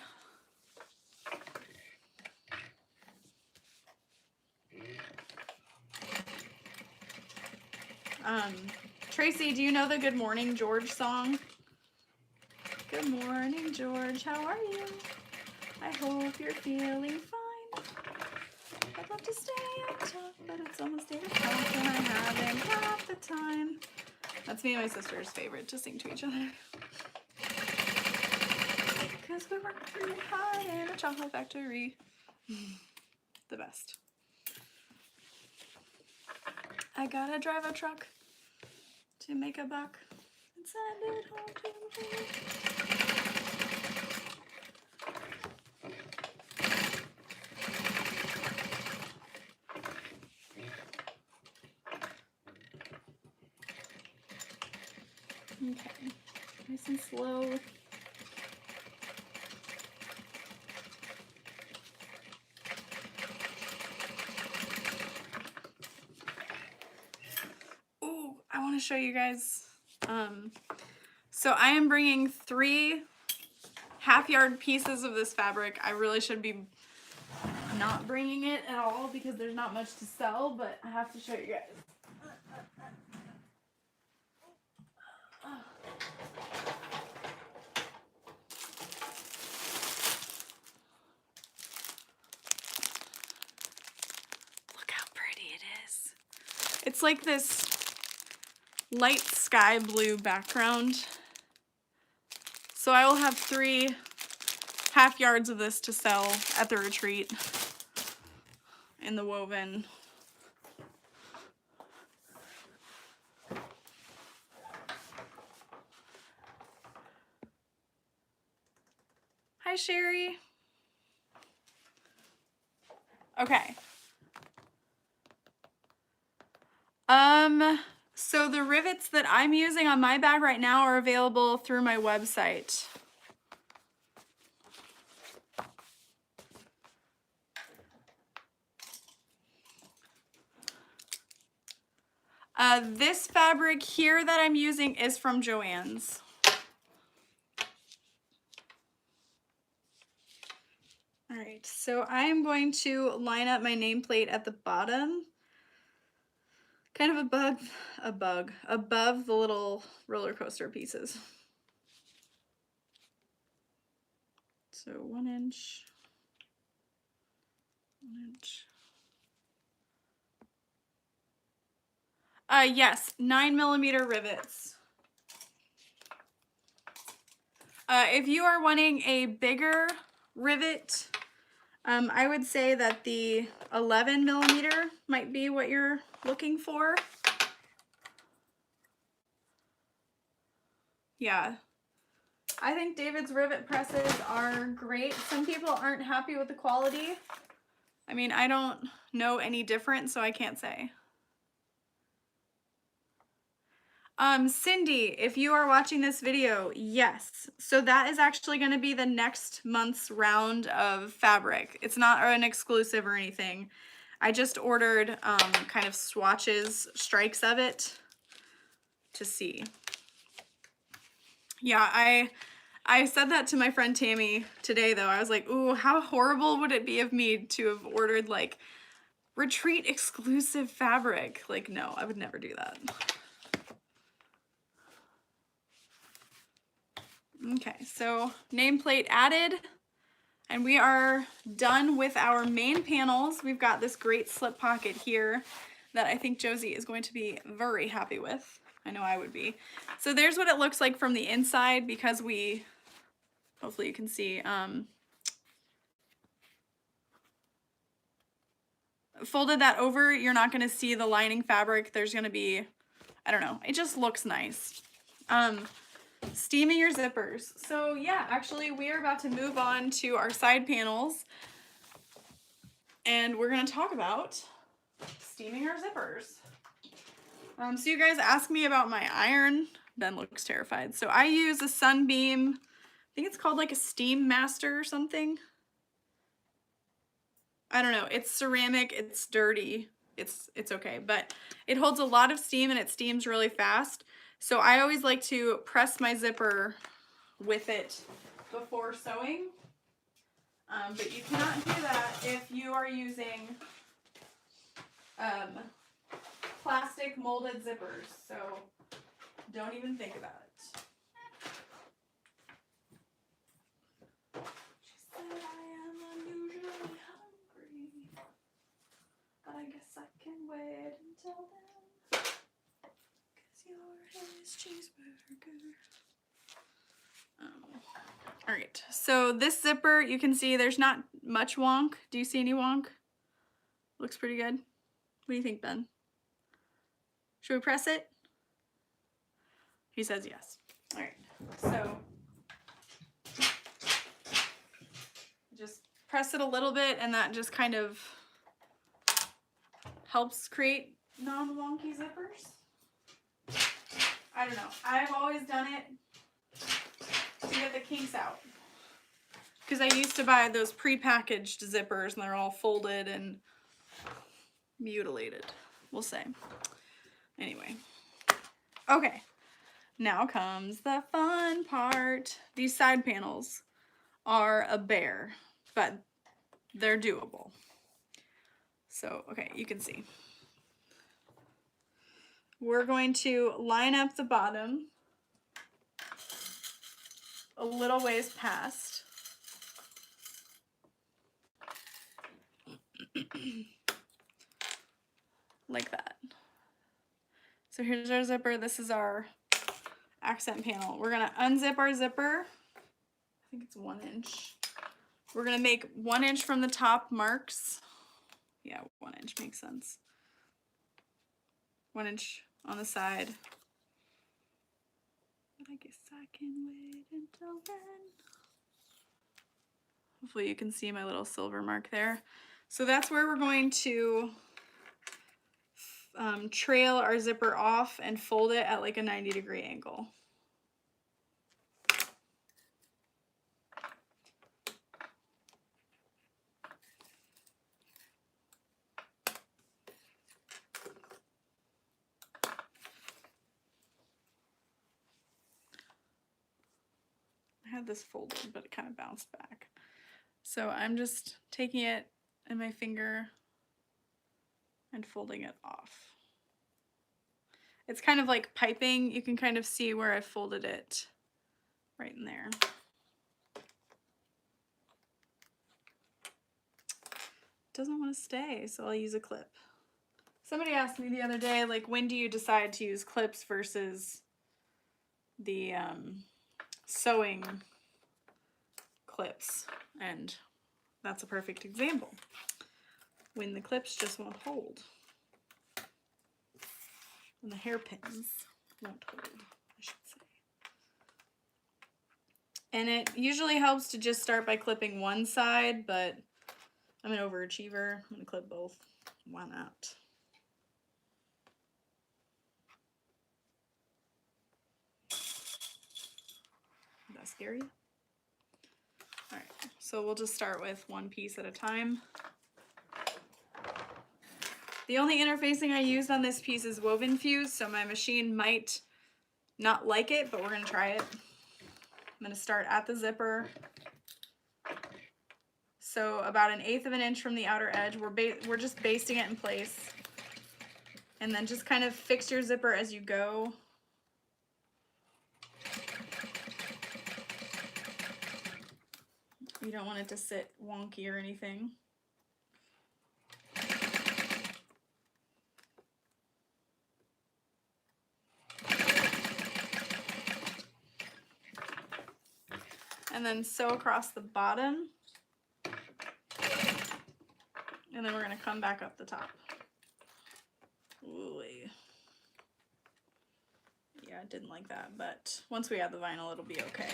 Tracy, do you know the Good Morning George song? Good morning, George. How are you? I hope you're feeling fine. I'd love to stay and talk, but it's almost 8 o'clock and I'm having half the time. That's me and my sister's favorite to sing to each other. Because we work pretty hard in a chocolate factory. The best. I gotta drive a truck to make a buck and send it home to me. Okay, nice and slow. show you guys. So I am bringing 3 half-yard pieces of this fabric. I really should be not bringing it at all because there's not much to sell, but I have to show you guys. Look how pretty it is. It's like this light sky blue background. So I will have 3 half yards of this to sell at the retreat in the woven. Hi, Sherry. Okay. So the rivets that I'm using on my bag right now are available through my website. This fabric here that I'm using is from Joann's. All right, so I am going to line up my nameplate at the bottom, kind of above the little roller coaster pieces. So 1 inch, 1 inch. Yes, 9mm rivets. If you are wanting a bigger rivet, I would say that the 11mm might be what you're looking for. Yeah, I think David's rivet presses are great. Some people aren't happy with the quality. I mean, I don't know any different, so I can't say. Cindy, if you are watching this video, yes. So that is actually going to be the next month's round of fabric. It's not an exclusive or anything. I just ordered kind of swatches, strikes of it to see. Yeah, I said that to my friend Tammy today though. I was like, ooh, how horrible would it be of me to have ordered like retreat exclusive fabric? Like, no, I would never do that. Okay, so nameplate added, and we are done with our main panels. We've got this great slip pocket here that I think Josie is going to be very happy with. I know I would be. So there's what it looks like from the inside because we, hopefully you can see, folded that over. You're not going to see the lining fabric. There's going to be, I don't know, it just looks nice. Steaming your zippers. So yeah, actually we are about to move on to our side panels and we're going to talk about steaming our zippers. So you guys asked me about my iron. Ben looks terrified. So I use a Sunbeam, I think it's called like a Steam Master or something. I don't know, it's ceramic, it's dirty, it's okay, but it holds a lot of steam and it steams really fast. So I always like to press my zipper with it before sewing, but you cannot do that if you are using plastic molded zippers, so don't even think about it. She said I am unusually hungry, but I guess I can wait until then. Your his cheeseburger. All right, so this zipper, you can see there's not much wonk. Do you see any wonk? Looks pretty good. What do you think, Ben? Should we press it? He says yes. All right, so just press it a little bit and that just kind of helps create non-wonky zippers. I don't know. I've always done it to get the kinks out. Because I used to buy those pre-packaged zippers and they're all folded and mutilated, we'll say. Anyway. Okay, now comes the fun part. These side panels are a bear, but they're doable. So, okay, you can see. We're going to line up the bottom a little ways past. Like that. So here's our zipper. This is our accent panel. We're gonna unzip our zipper. I think it's 1 inch. We're gonna make 1 inch from the top marks. Yeah, 1 inch makes sense. 1 inch on the side. But I guess I can wait until then. Hopefully you can see my little silver mark there. So that's where we're going to trail our zipper off and fold it at like a 90-degree angle. I had this folded, but it kind of bounced back. So I'm just taking it in my finger and folding it off. It's kind of like piping. You can kind of see where I folded it right in there. It doesn't want to stay, so I'll use a clip. Somebody asked me the other day, like, when do you decide to use clips versus the sewing clips? And that's a perfect example. When the clips just won't hold. And the hairpins won't hold, I should say. And it usually helps to just start by clipping one side, but I'm an overachiever. I'm gonna clip both. Why not? Did that scare you? All right, so we'll just start with one piece at a time. The only interfacing I used on this piece is woven fuse, so my machine might not like it, but we're gonna try it. I'm gonna start at the zipper. So about 1/8 of an inch from the outer edge, we're just basting it in place. And then just kind of fix your zipper as you go. You don't want it to sit wonky or anything. And then sew across the bottom. And then we're gonna come back up the top. Ooh. Yeah, I didn't like that, but once we add the vinyl, it'll be okay.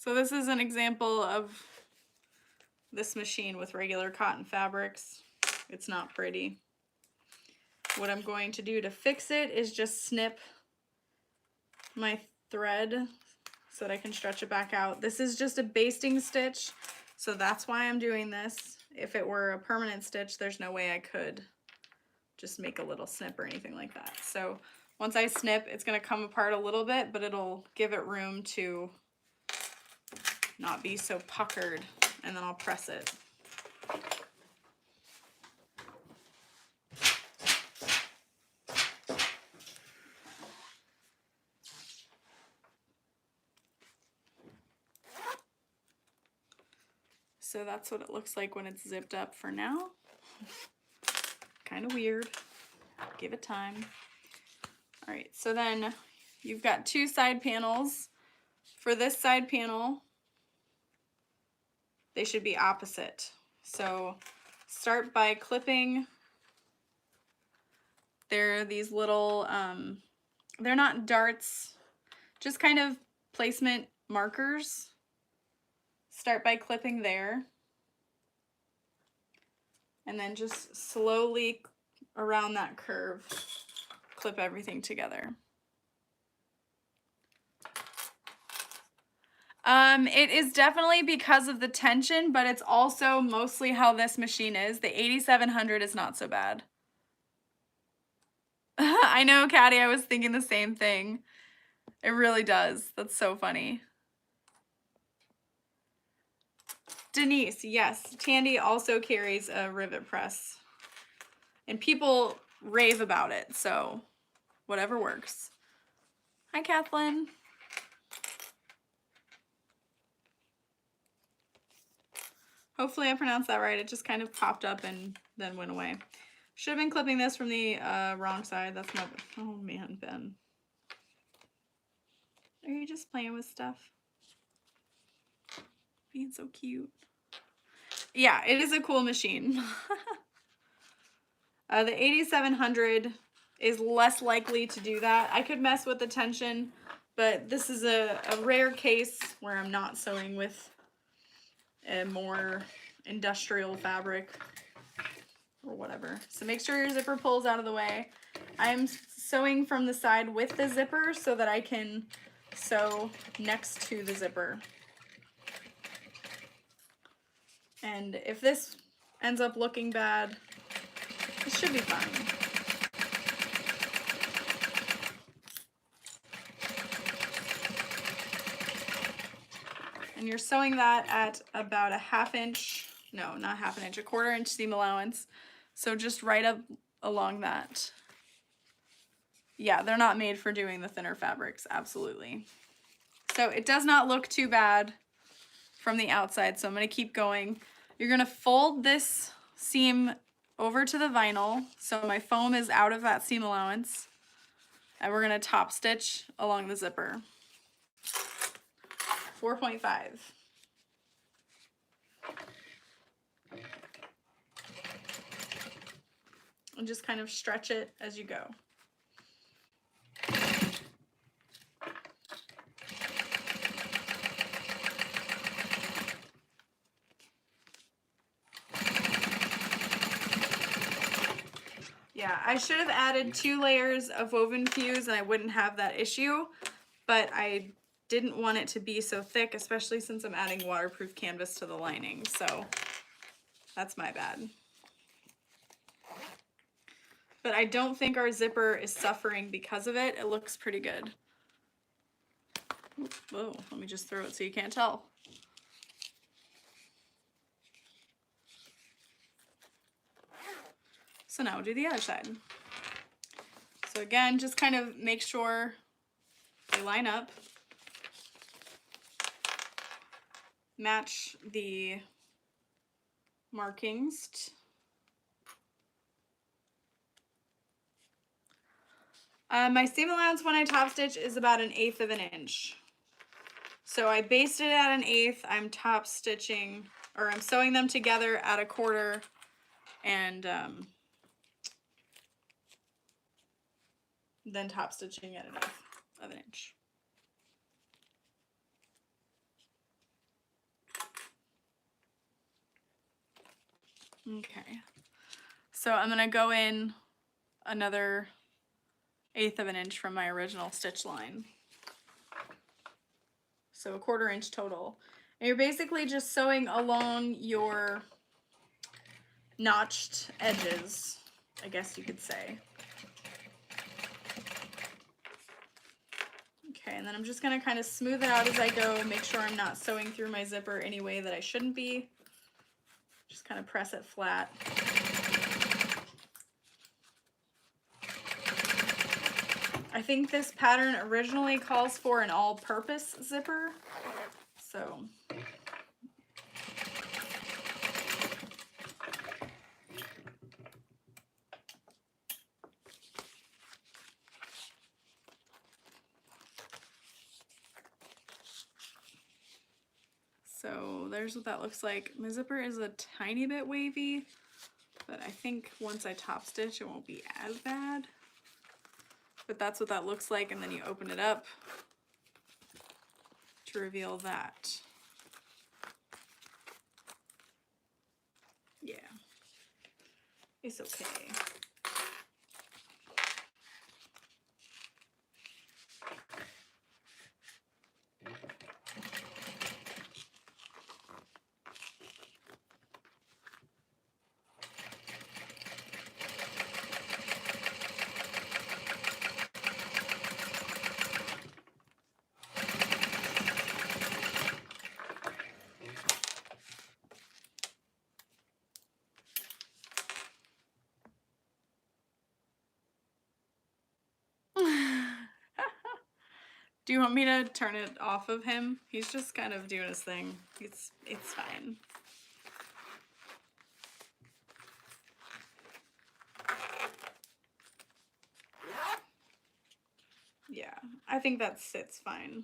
So this is an example of this machine with regular cotton fabrics. It's not pretty. What I'm going to do to fix it is just snip my thread so that I can stretch it back out. This is just a basting stitch, so that's why I'm doing this. If it were a permanent stitch, there's no way I could just make a little snip or anything like that. So once I snip, it's gonna come apart a little bit, but it'll give it room to not be so puckered, and then I'll press it. So that's what it looks like when it's zipped up for now. Kind of weird. Give it time. All right, so then you've got two side panels. For this side panel, they should be opposite. So start by clipping. They're these little, they're not darts, just kind of placement markers. Start by clipping there. And then just slowly around that curve, clip everything together. It is definitely because of the tension, but it's also mostly how this machine is. The 8700 is not so bad. I know, Caddy, I was thinking the same thing. It really does. That's so funny. Denise, yes, Tandy also carries a rivet press. And people rave about it, so whatever works. Hi, Kathleen. Hopefully I pronounced that right. It just kind of popped up and then went away. Should have been clipping this from the wrong side. That's my, oh man, Ben. Are you just playing with stuff? Being so cute. Yeah, it is a cool machine. The 8700 is less likely to do that. I could mess with the tension, but this is a rare case where I'm not sewing with a more industrial fabric or whatever. So make sure your zipper pulls out of the way. I'm sewing from the side with the zipper so that I can sew next to the zipper. And if this ends up looking bad, it should be fine. And you're sewing that at about a ½ inch, no, not ½ inch, a ¼ inch seam allowance. So just right up along that. Yeah, they're not made for doing the thinner fabrics, absolutely. So it does not look too bad from the outside, so I'm gonna keep going. You're gonna fold this seam over to the vinyl, so my foam is out of that seam allowance, and we're gonna top stitch along the zipper. 4.5. And just kind of stretch it as you go. Yeah, I should have added 2 layers of woven fuse and I wouldn't have that issue, but I didn't want it to be so thick, especially since I'm adding waterproof canvas to the lining, so that's my bad. But I don't think our zipper is suffering because of it. It looks pretty good. Whoa, let me just throw it so you can't tell. So now we'll do the other side. So again, just kind of make sure they line up. Match the markings. My seam allowance when I top stitch is about 1/8 of an inch. So I basted it at 1/8. I'm top stitching, or I'm sewing them together at 1/4, and then top stitching at 1/8 of an inch. Okay, so I'm gonna go in another 1/8 of an inch from my original stitch line. So 1/4 inch total. And you're basically just sewing along your notched edges, I guess you could say. Okay, and then I'm just gonna kind of smooth it out as I go, make sure I'm not sewing through my zipper any way that I shouldn't be. Just kind of press it flat. I think this pattern originally calls for an all-purpose zipper, so. So there's what that looks like. My zipper is a tiny bit wavy, but I think once I top stitch it won't be as bad. But that's what that looks like, and then you open it up to reveal that. Yeah. It's okay. Do you want me to turn it off of him? He's just kind of doing his thing. It's fine. Yeah, I think that sits fine.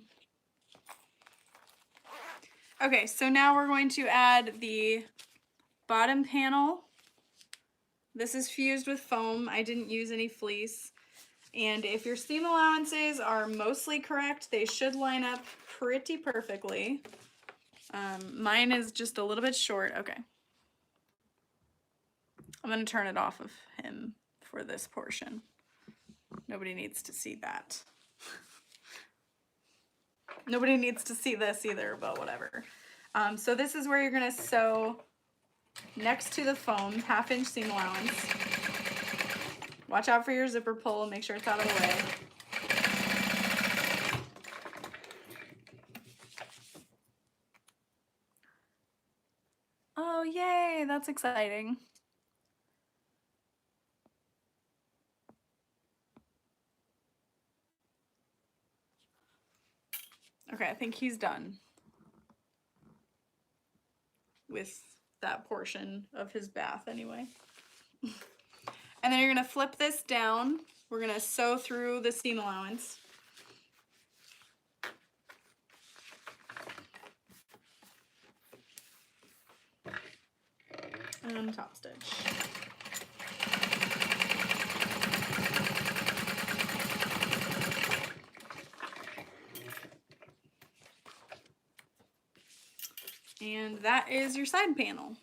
Okay, so now we're going to add the bottom panel. This is fused with foam. I didn't use any fleece. And if your seam allowances are mostly correct, they should line up pretty perfectly. Mine is just a little bit short. Okay. I'm going to turn it off of him for this portion. Nobody needs to see that. Nobody needs to see this either, but whatever. So this is where you're going to sew next to the foam, 1/2 inch seam allowance. Watch out for your zipper pull, make sure it's out of the way. Oh, yay, that's exciting. Okay, I think he's done with that portion of his bath anyway. And then you're gonna flip this down. We're gonna sew through the seam allowance. And top stitch. And that is your side panel.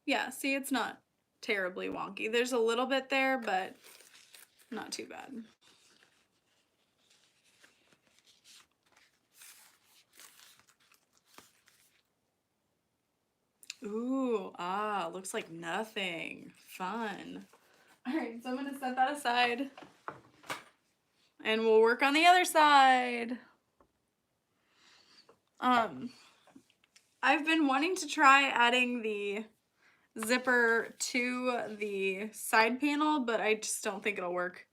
Yeah, see, it's not terribly wonky. There's a little bit there, but not too bad. Ooh, looks like nothing. Fun. All right, so I'm gonna set that aside and we'll work on the other side. I've been wanting to try adding the zipper to the side panel, but I just don't think it'll work.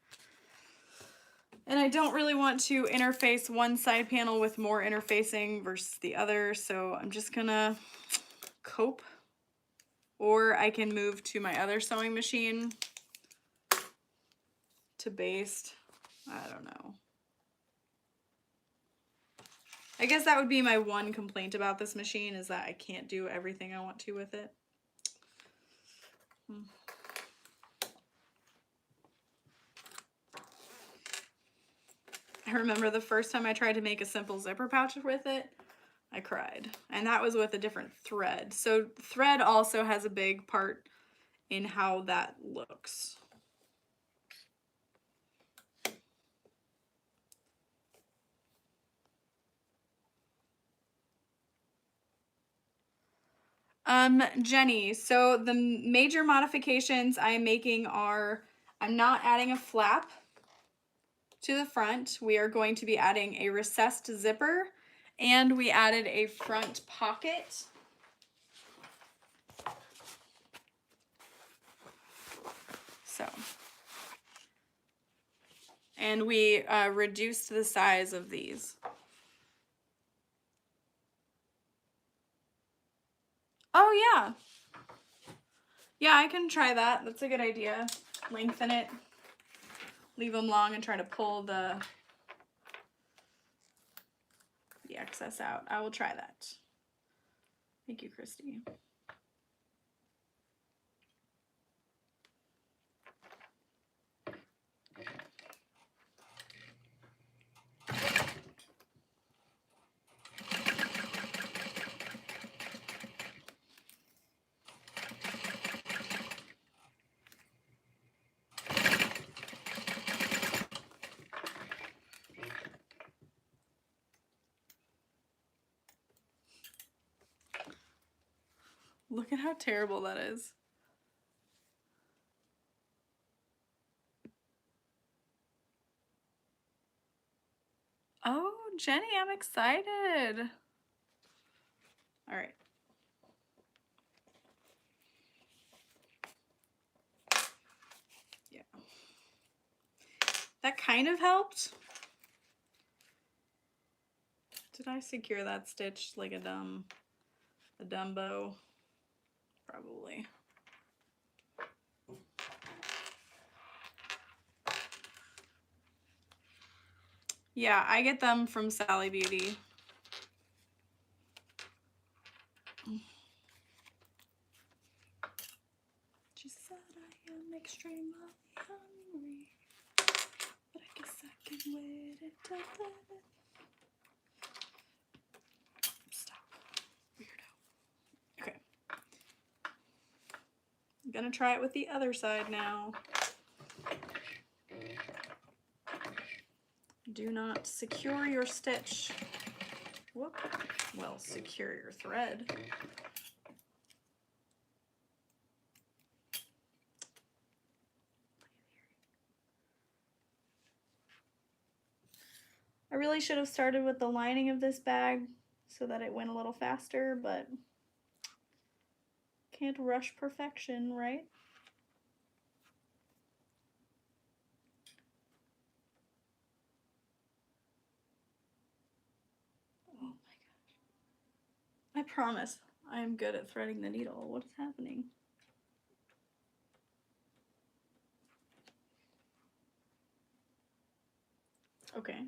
And I don't really want to interface one side panel with more interfacing versus the other, so I'm just gonna cope. Or I can move to my other sewing machine to baste. I don't know. I guess that would be my one complaint about this machine, is that I can't do everything I want to with it. I remember the first time I tried to make a simple zipper pouch with it, I cried. And that was with a different thread. So thread also has a big part in how that looks. Jenny, so the major modifications I'm making are, I'm not adding a flap to the front. We are going to be adding a recessed zipper, and we added a front pocket. So, and we reduced the size of these. Oh yeah. Yeah, I can try that. That's a good idea. Lengthen it, leave them long, and try to pull the excess out. I will try that. Thank you, Christy. Look at how terrible that is. Oh, Jenny, I'm excited. All right. Yeah. That kind of helped. Did I secure that stitch like a Dumbo? Probably. Yeah, I get them from Sally Beauty. She said I am extremely hungry, but I guess I can wait until then. Stop, weirdo. Okay. I'm gonna try it with the other side now. Do not secure your stitch. Whoop. Well, secure your thread. I really should have started with the lining of this bag so that it went a little faster, but can't rush perfection, right? Oh my gosh. I promise I am good at threading the needle. What is happening? Okay.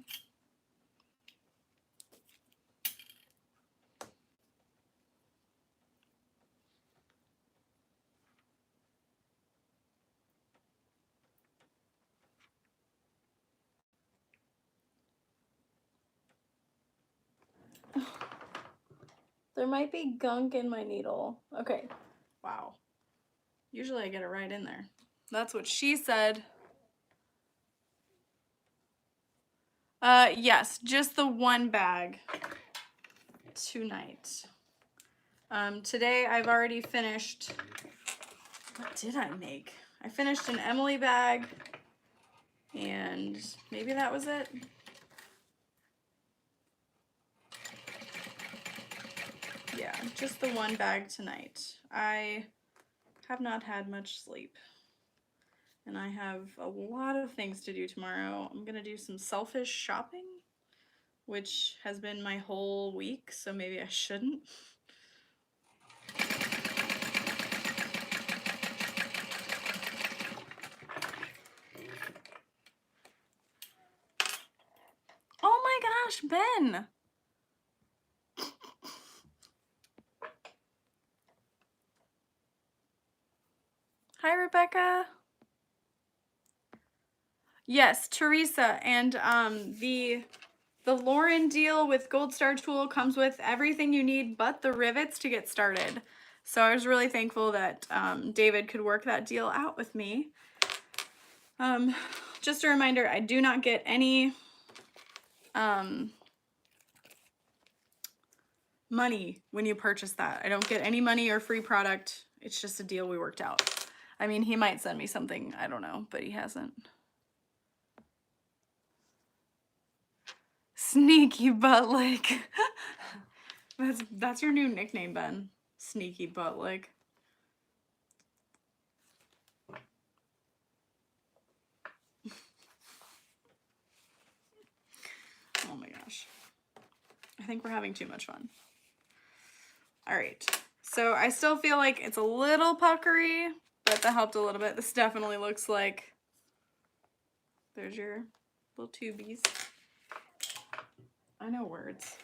There might be gunk in my needle. Okay. Wow. Usually I get it right in there. That's what she said. Yes, just the one bag tonight. Today I've already finished. What did I make? I finished an Emily bag, and maybe that was it. Yeah, just the one bag tonight. I have not had much sleep, and I have a lot of things to do tomorrow. I'm gonna do some selfish shopping, which has been my whole week, so maybe I shouldn't. Oh my gosh, Ben! Hi, Rebecca. Yes, Teresa, and the Lauren deal with Gold Star Tool comes with everything you need but the rivets to get started. So I was really thankful that David could work that deal out with me. Just a reminder, I do not get any money when you purchase that. I don't get any money or free product. It's just a deal we worked out. I mean, he might send me something, I don't know, but he hasn't. Sneaky butt lick. That's your new nickname, Ben. Sneaky butt lick. Oh my gosh. I think we're having too much fun. All right. So I still feel like it's a little puckery, but that helped a little bit. This definitely looks like, there's your little tubies. I know words.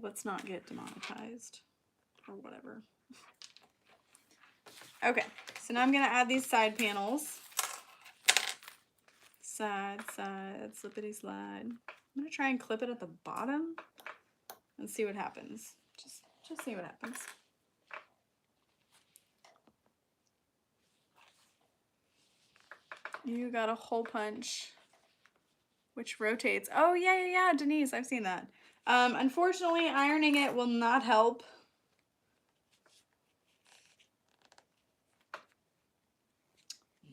Let's not get demonetized or whatever. Okay, so now I'm gonna add these side panels. Side, slippity slide. I'm gonna try and clip it at the bottom and see what happens. Just see what happens. You got a hole punch, which rotates. Oh, yeah, Denise, I've seen that. Unfortunately, ironing it will not help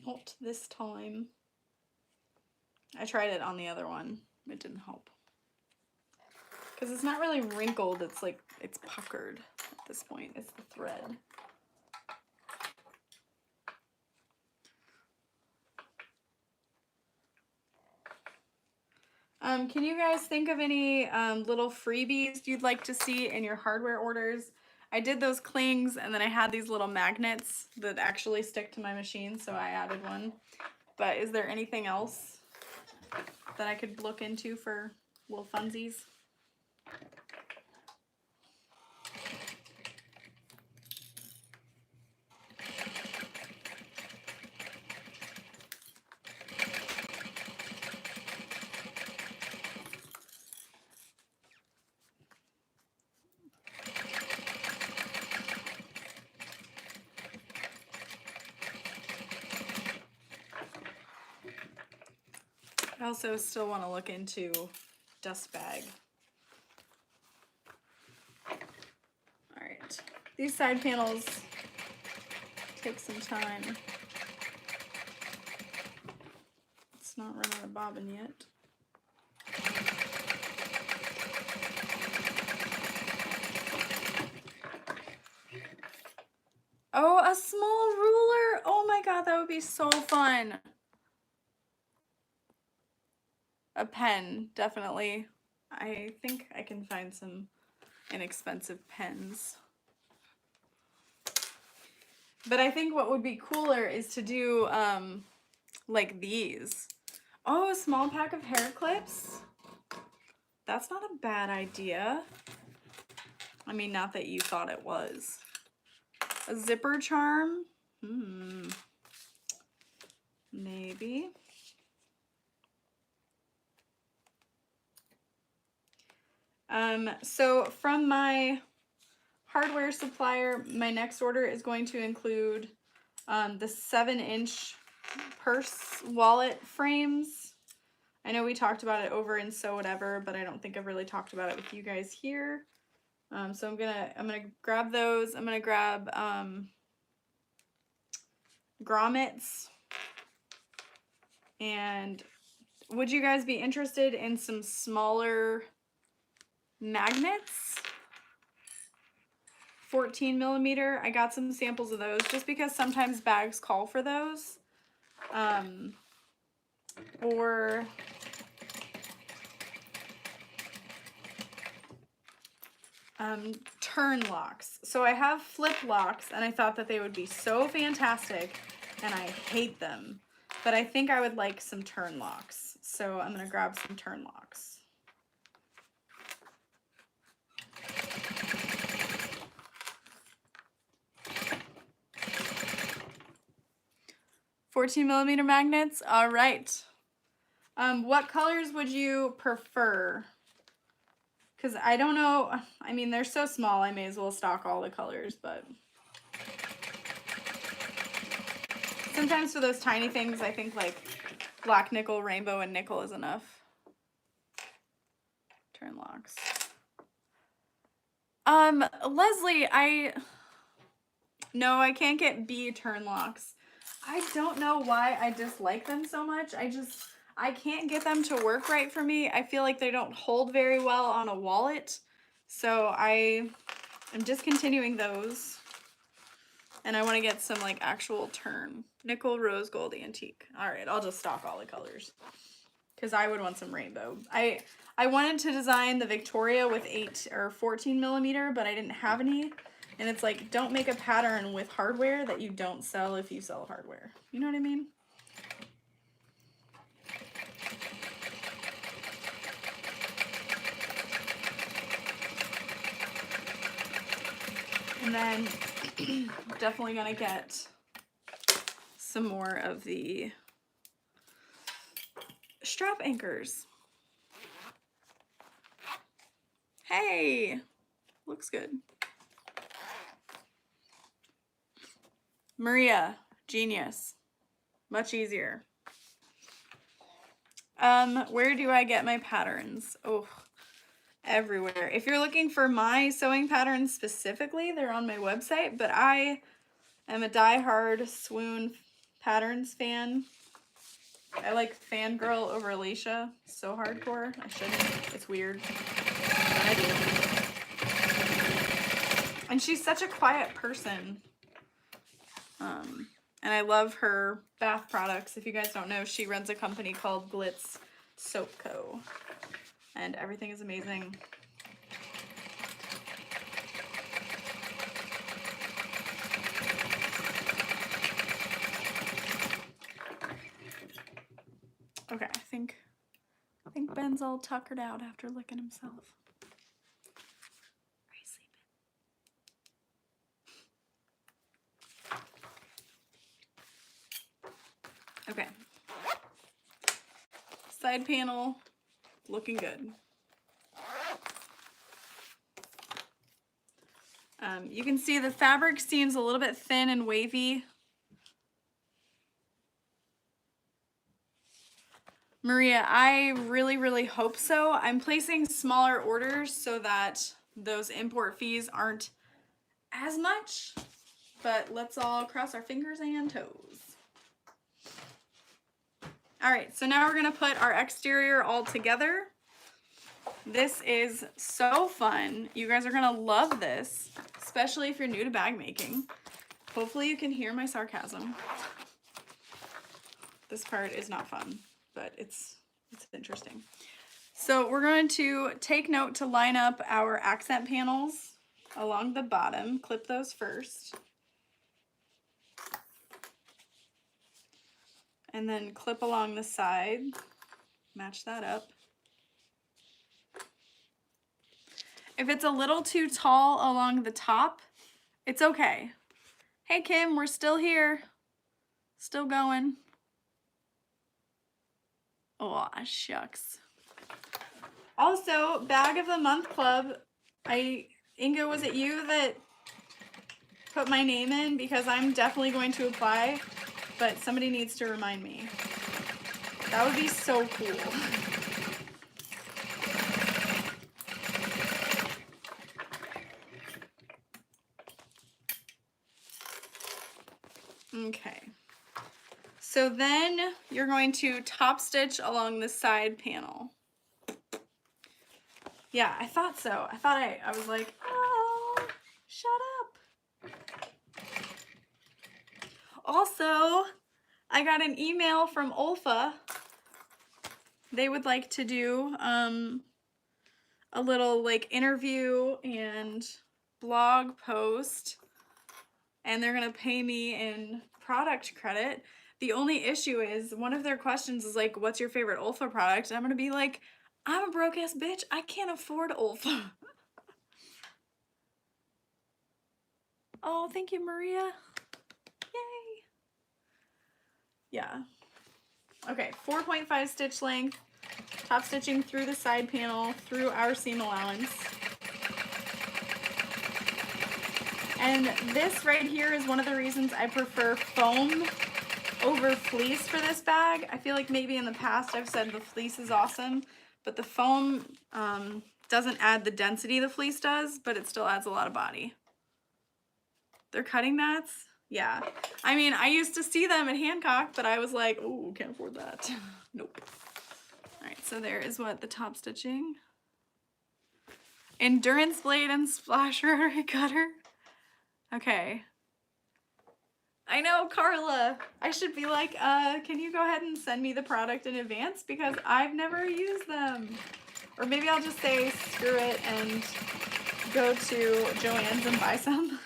Not this time. I tried it on the other one. It didn't help. Because it's not really wrinkled. It's like, it's puckered at this point. It's the thread. Can you guys think of any little freebies you'd like to see in your hardware orders? I did those clings, and then I had these little magnets that actually stick to my machine, so I added one. But is there anything else that I could look into for little funsies? I also still want to look into dust bag. Alright, these side panels take some time. It's not run out of bobbin yet. Oh, a small ruler! Oh my god, that would be so fun! A pen, definitely. I think I can find some inexpensive pens. But I think what would be cooler is to do like these. Oh, a small pack of hair clips? That's not a bad idea. I mean, not that you thought it was. A zipper charm? Maybe. So from my hardware supplier, my next order is going to include the 7-inch purse wallet frames. I know we talked about it over in So Whatever, but I don't think I've really talked about it with you guys here. So I'm gonna grab those. I'm gonna grab grommets. And would you guys be interested in some smaller magnets? 14 millimeter. I got some samples of those just because sometimes bags call for those. Or turn locks. So I have flip locks and I thought that they would be so fantastic, and I hate them. But I think I would like some turn locks. So I'm gonna grab some turn locks. $14 millimeter magnets. All right. What colors would you prefer? Because I don't know. I mean, they're so small, I may as well stock all the colors, but sometimes for those tiny things, I think like black, nickel, rainbow, and nickel is enough. Turn locks. Leslie, no, I can't get B turn locks. I don't know why I dislike them so much. I can't get them to work right for me. I feel like they don't hold very well on a wallet. So I am discontinuing those. And I want to get some like actual turn. Nickel, rose gold, antique. All right, I'll just stock all the colors. Because I would want some rainbow. I wanted to design the Victoria with 8 or 14 millimeter, but I didn't have any. And it's like, don't make a pattern with hardware that you don't sell if you sell hardware. You know what I mean? And then definitely gonna get some more of the strap anchors. Hey, looks good. Maria, genius. Much easier. Where do I get my patterns? Oh, everywhere. If you're looking for my sewing patterns specifically, they're on my website, but I am a die-hard Swoon patterns fan. I like fangirl over Alicia so hardcore. I shouldn't. It's weird. But I do. And she's such a quiet person. And I love her bath products. If you guys don't know, she runs a company called Glitz Soap Co. And everything is amazing. Okay, I think Ben's all tuckered out after licking himself. Are you sleeping? Okay. Side panel, looking good. You can see the fabric seems a little bit thin and wavy. Maria, I really hope so. I'm placing smaller orders so that those import fees aren't as much, but let's all cross our fingers and toes. All right, so now we're gonna put our exterior all together. This is so fun. You guys are gonna love this, especially if you're new to bag making. Hopefully you can hear my sarcasm. This part is not fun, but it's interesting. So we're going to take note to line up our accent panels along the bottom. Clip those first. And then clip along the side. Match that up. If it's a little too tall along the top, it's okay. Hey Kim, we're still here. Still going. Oh, shucks. Also, Bag of the Month Club. Inga, was it you that put my name in? Because I'm definitely going to apply, but somebody needs to remind me. That would be so cool. Okay. So then you're going to top stitch along the side panel. Yeah, I thought so. I was like, oh, shut up. Also, I got an email from Olfa. They would like to do a little like interview and blog post, and they're gonna pay me in product credit. The only issue is one of their questions is like, what's your favorite Olfa product? And I'm gonna be like, I'm a broke ass bitch. I can't afford Olfa. Oh, thank you, Maria. Yay. Yeah. Okay, 4.5 stitch length, top stitching through the side panel, through our seam allowance. And this right here is one of the reasons I prefer foam over fleece for this bag. I feel like maybe in the past I've said the fleece is awesome, but the foam doesn't add the density the fleece does, but it still adds a lot of body. They're cutting mats? Yeah. I mean, I used to see them at Hancock, but I was like, oh, can't afford that. Nope. All right, so there is what the top stitching. Endurance blade and splash rotary cutter. Okay. I know, Carla. I should be like, can you go ahead and send me the product in advance? Because I've never used them. Or maybe I'll just say, screw it, and go to Joann's and buy some.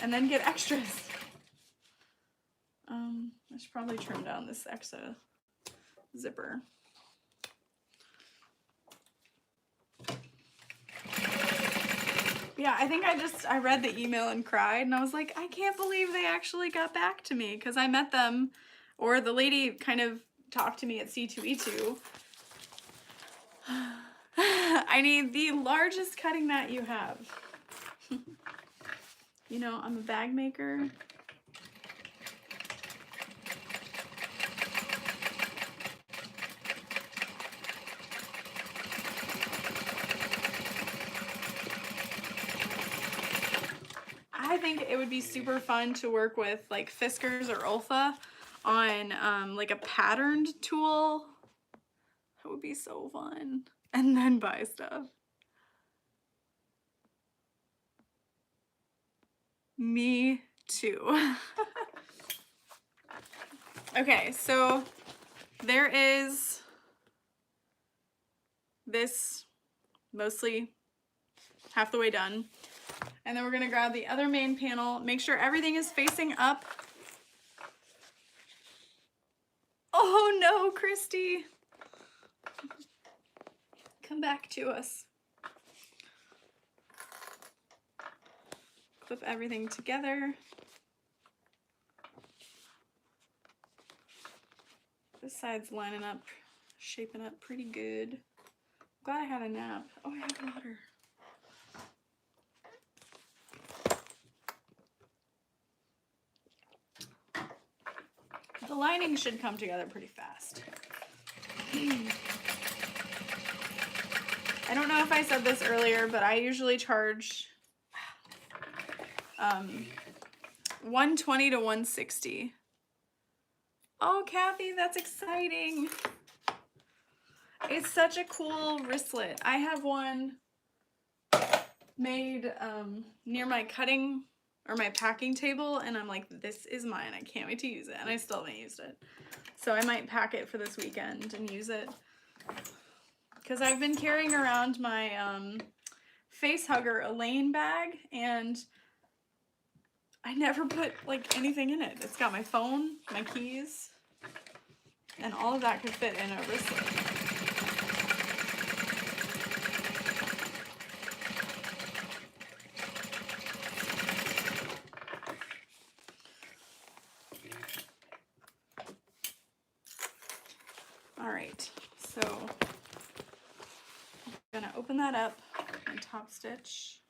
And then get extras. I should probably trim down this extra zipper. Yeah, I think I read the email and cried, and I was like, I can't believe they actually got back to me, because I met them, or the lady kind of talked to me at C2E2. I need the largest cutting mat you have. You know, I'm a bag maker. I think it would be super fun to work with like Fiskars or Olfa on like a patterned tool. That would be so fun. And then buy stuff. Me too. Okay, so there is this mostly half the way done. And then we're gonna grab the other main panel, make sure everything is facing up. Oh no, Christy. Come back to us. Clip everything together. This side's lining up, shaping up pretty good. Glad I had a nap. Oh, I have water. The lining should come together pretty fast. I don't know if I said this earlier, but I usually charge $120 to $160. Oh, Kathy, that's exciting. It's such a cool wristlet. I have one made near my cutting or my packing table, and I'm like, this is mine. I can't wait to use it, and I still haven't used it. So I might pack it for this weekend and use it. Because I've been carrying around my face hugger Elaine bag, and I never put like anything in it. It's got my phone, my keys, and all of that could fit in a wristlet. All right, so I'm gonna open that up and top stitch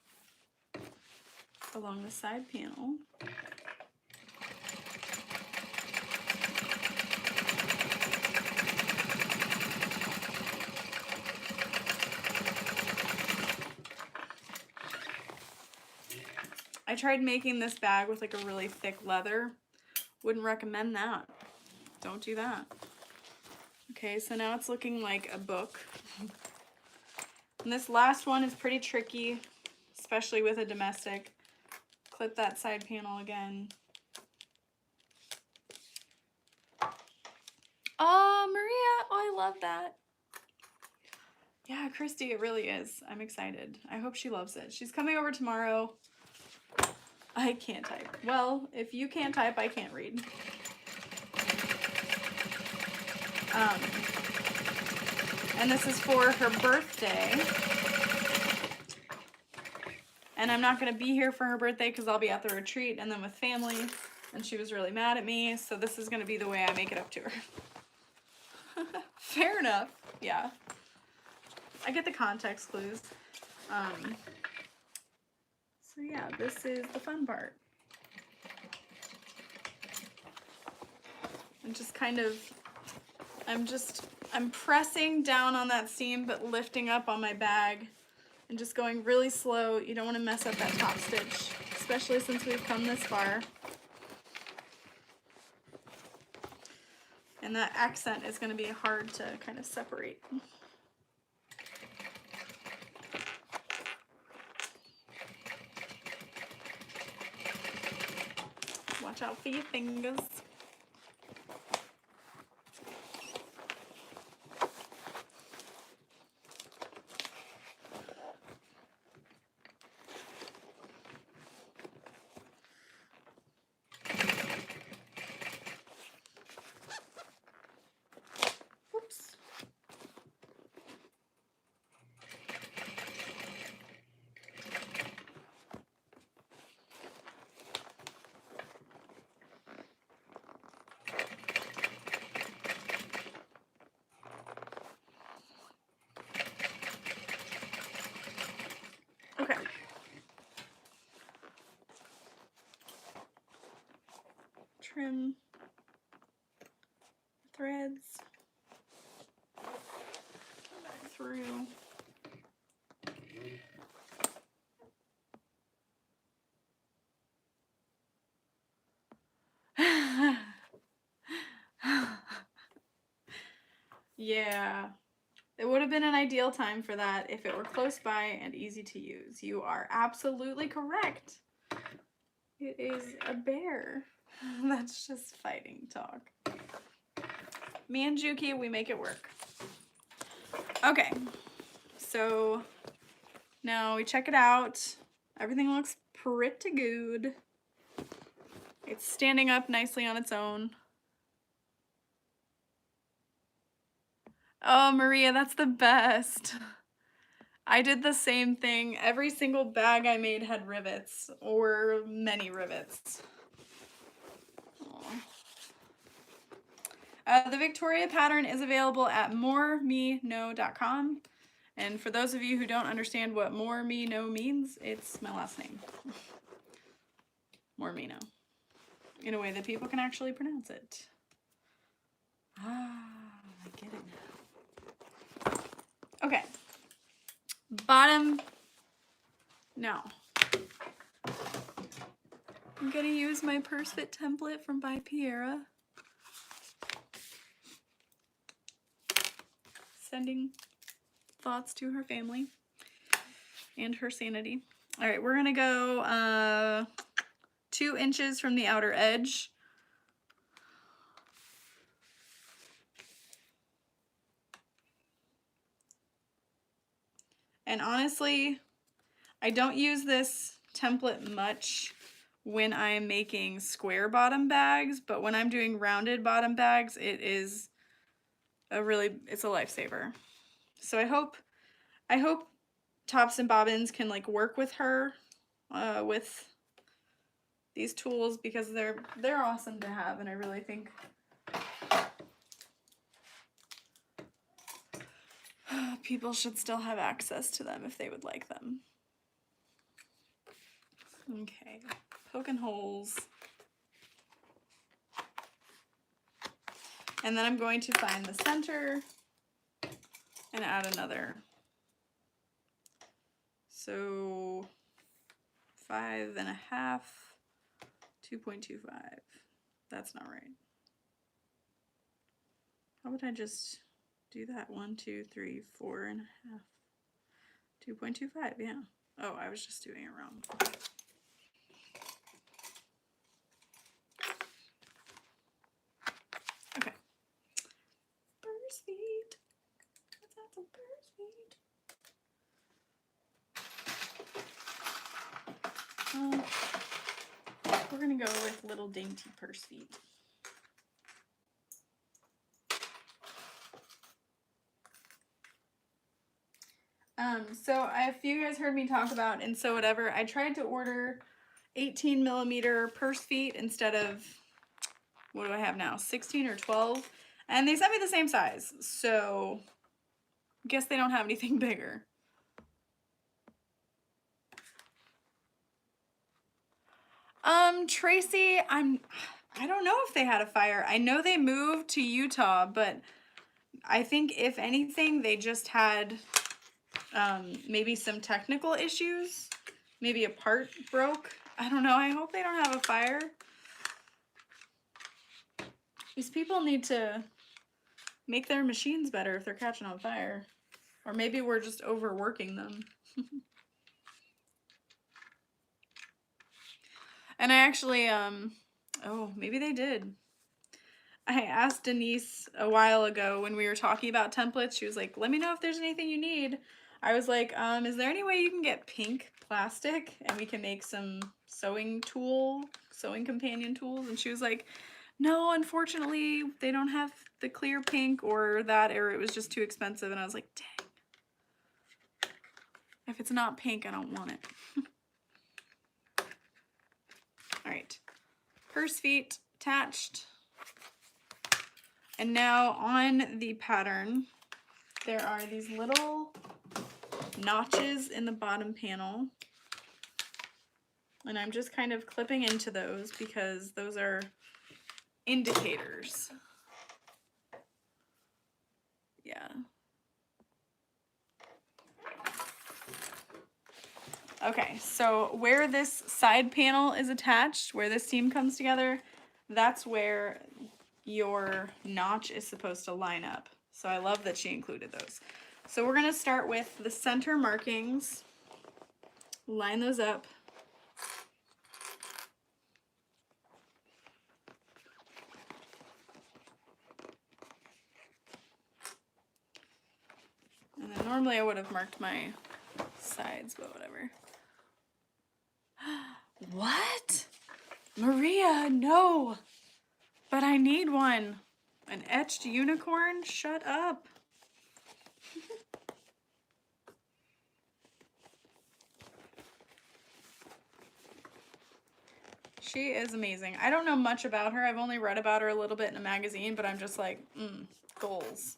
along the side panel. I tried making this bag with like a really thick leather. Wouldn't recommend that. Don't do that. Okay, so now it's looking like a book. And this last one is pretty tricky, especially with a domestic. Clip that side panel again. Oh, Maria, oh, I love that. Yeah, Christy, it really is. I'm excited. I hope she loves it. She's coming over tomorrow. I can't type. Well, if you can't type, I can't read. And this is for her birthday. And I'm not going to be here for her birthday because I'll be at the retreat and then with family. And she was really mad at me. So this is going to be the way I make it up to her. Fair enough. Yeah. I get the context clues. So yeah, this is the fun part. I'm just kind of, I'm pressing down on that seam but lifting up on my bag and just going really slow. You don't want to mess up that top stitch, especially since we've come this far. And that accent is going to be hard to kind of separate. Watch out for your fingers. Oops. Okay. Trim threads back through. Yeah. It would have been an ideal time for that if it were close by and easy to use. You are absolutely correct. It is a bear. That's just fighting talk. Me and Juki, we make it work. Okay, so now we check it out. Everything looks pretty good. It's standing up nicely on its own. Oh, Maria, that's the best. I did the same thing. Every single bag I made had rivets, or many rivets. The Victoria pattern is available at moremeknow.com. And for those of you who don't understand what more me know means, it's my last name. More me know. In a way that people can actually pronounce it. I get it now. Okay. Bottom. Now. I'm gonna use my purse fit template from By Piera. Sending thoughts to her family and her sanity. All right, we're gonna go 2 inches from the outer edge. And honestly, I don't use this template much when I'm making square bottom bags, but when I'm doing rounded bottom bags, it is it's a lifesaver. So I hope Tops and Bobbins can like work with her with these tools, because they're awesome to have, and I really think people should still have access to them if they would like them. Okay, poking holes. And then I'm going to find the center and add another. So 5.5, 2.25. That's not right. How would I just do that? 1, 2, 3, 4.5. 2.25, yeah. Oh, I was just doing it wrong. Okay. Purse feet. Let's add some purse feet. We're gonna go with little dainty purse feet. So if you guys heard me talk about and so whatever, I tried to order 18mm purse feet instead of, what do I have now, 16 or 12, and they sent me the same size, so I guess they don't have anything bigger. Tracy, I don't know if they had a fire. I know they moved to Utah, but I think if anything, they just had maybe some technical issues. Maybe a part broke. I don't know. I hope they don't have a fire. These people need to make their machines better if they're catching on fire. Or maybe we're just overworking them. And I actually, oh, maybe they did. I asked Denise a while ago when we were talking about templates. She was like, let me know if there's anything you need. I was like, is there any way you can get pink plastic and we can make some sewing companion tools? And she was like, no, unfortunately, they don't have the clear pink or it was just too expensive. And I was like, dang. If it's not pink, I don't want it. All right, purse feet attached. And now on the pattern, there are these little notches in the bottom panel. And I'm just kind of clipping into those because those are indicators. Yeah. Okay, so where this side panel is attached, where this seam comes together, that's where your notch is supposed to line up. So I love that she included those. So we're gonna start with the center markings. Line those up. And then normally I would have marked my sides, but whatever. What? Maria, no. But I need one. An etched unicorn? Shut up. She is amazing. I don't know much about her. I've only read about her a little bit in a magazine, but I'm just like, goals.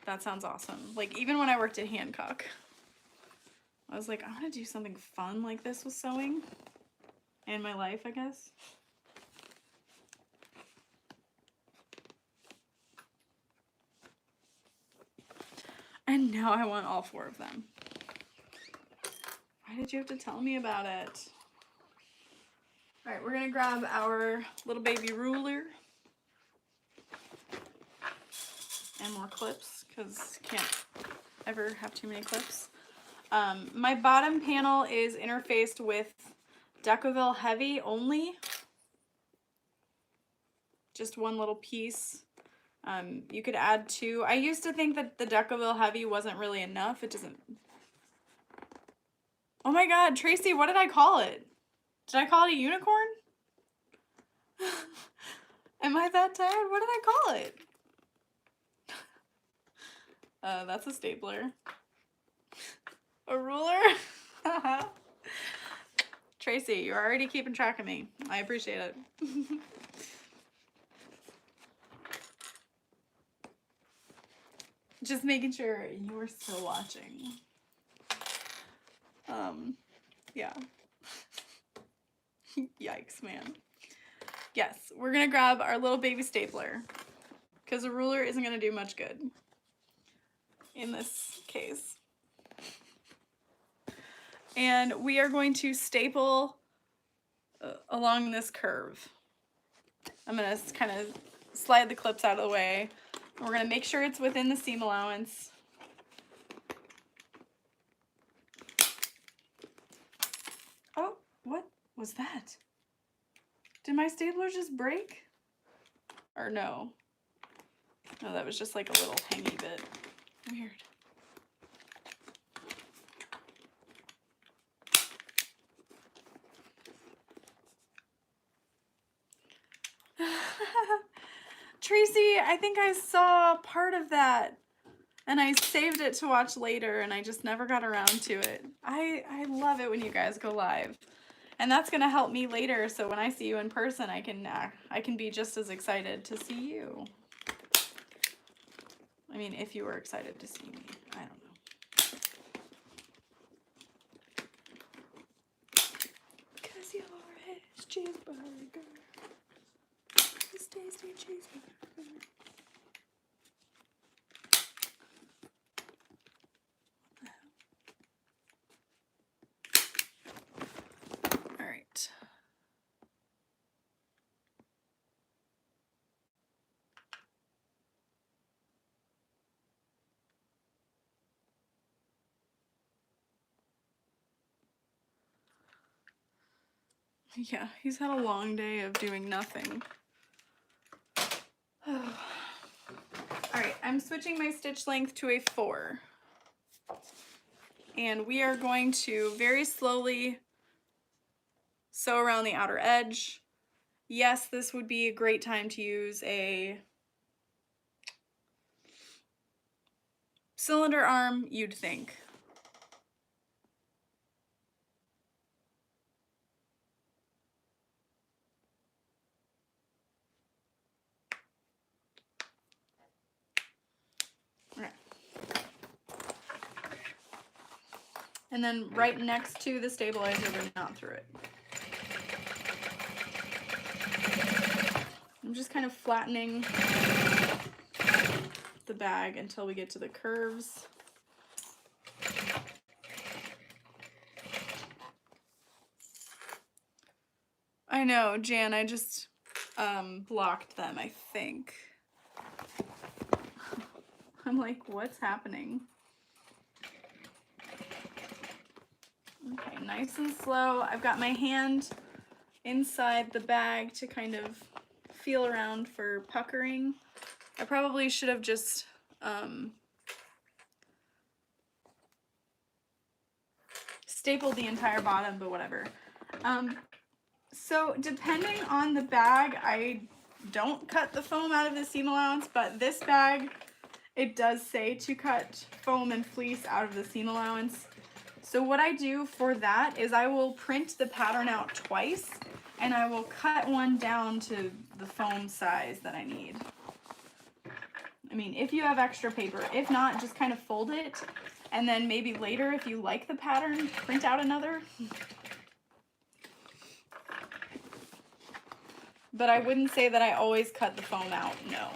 That sounds awesome. Like, even when I worked at Hancock, I was like, I want to do something fun like this with sewing in my life, I guess. And now I want all 4 of them. Why did you have to tell me about it? All right, we're gonna grab our little baby ruler and more clips because can't ever have too many clips. My bottom panel is interfaced with Decoville Heavy only. Just one little piece. You could add 2. I used to think that the Decoville Heavy wasn't really enough. It doesn't. Oh my God, Tracy, what did I call it? Did I call it a unicorn? Am I that tired? What did I call it? That's a stapler. A ruler? Tracy, you're already keeping track of me. I appreciate it. Just making sure you were still watching. Yeah. Yikes, man. Yes, we're gonna grab our little baby stapler because a ruler isn't gonna do much good in this case. And we are going to staple along this curve. I'm gonna kind of slide the clips out of the way. We're gonna make sure it's within the seam allowance. Oh, what was that? Did my stapler just break? Or no? No, that was just like a little hangy bit. Weird. Tracy, I think I saw part of that and I saved it to watch later and I just never got around to it. I love it when you guys go live. And that's gonna help me later, so when I see you in person, I can be just as excited to see you. I mean, if you were excited to see me, I don't know. 'Cause you're his cheeseburger, his tasty cheeseburger. All right. Yeah, he's had a long day of doing nothing. Alright, I'm switching my stitch length to a 4. And we are going to very slowly sew around the outer edge. Yes, this would be a great time to use a cylinder arm, you'd think. And then right next to the stabilizer, but not through it. I'm just kind of flattening the bag until we get to the curves. I know, Jan, I just blocked them, I think. I'm like, what's happening? Okay, nice and slow. I've got my hand inside the bag to kind of feel around for puckering. I probably should have just stapled the entire bottom, but whatever. So depending on the bag, I don't cut the foam out of the seam allowance, but this bag, it does say to cut foam and fleece out of the seam allowance. So what I do for that is I will print the pattern out twice, and I will cut one down to the foam size that I need. I mean, if you have extra paper. If not, just kind of fold it, and then maybe later, if you like the pattern, print out another. But I wouldn't say that I always cut the foam out, no.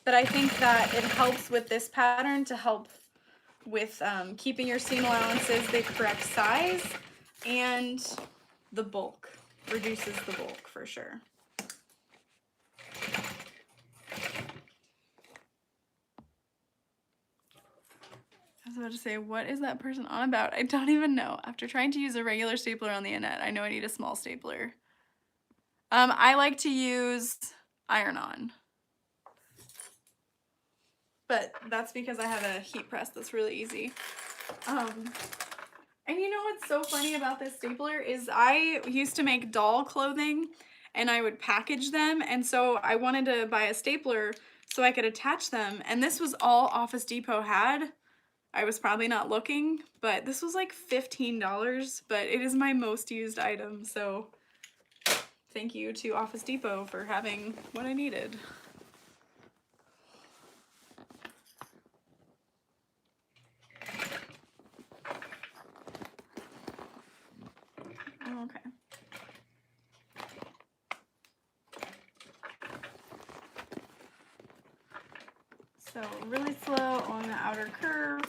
But I think that it helps with this pattern to help with keeping your seam allowances the correct size, and the bulk. Reduces the bulk for sure. I was about to say, what is that person on about? I don't even know. After trying to use a regular stapler on the internet, I know I need a small stapler. I like to use iron-on. But that's because I have a heat press that's really easy. And you know what's so funny about this stapler is I used to make doll clothing and I would package them, and so I wanted to buy a stapler so I could attach them, and this was all Office Depot had. I was probably not looking, but this was like $15, but it is my most used item, so thank you to Office Depot for having what I needed. Okay. So really slow on the outer curve.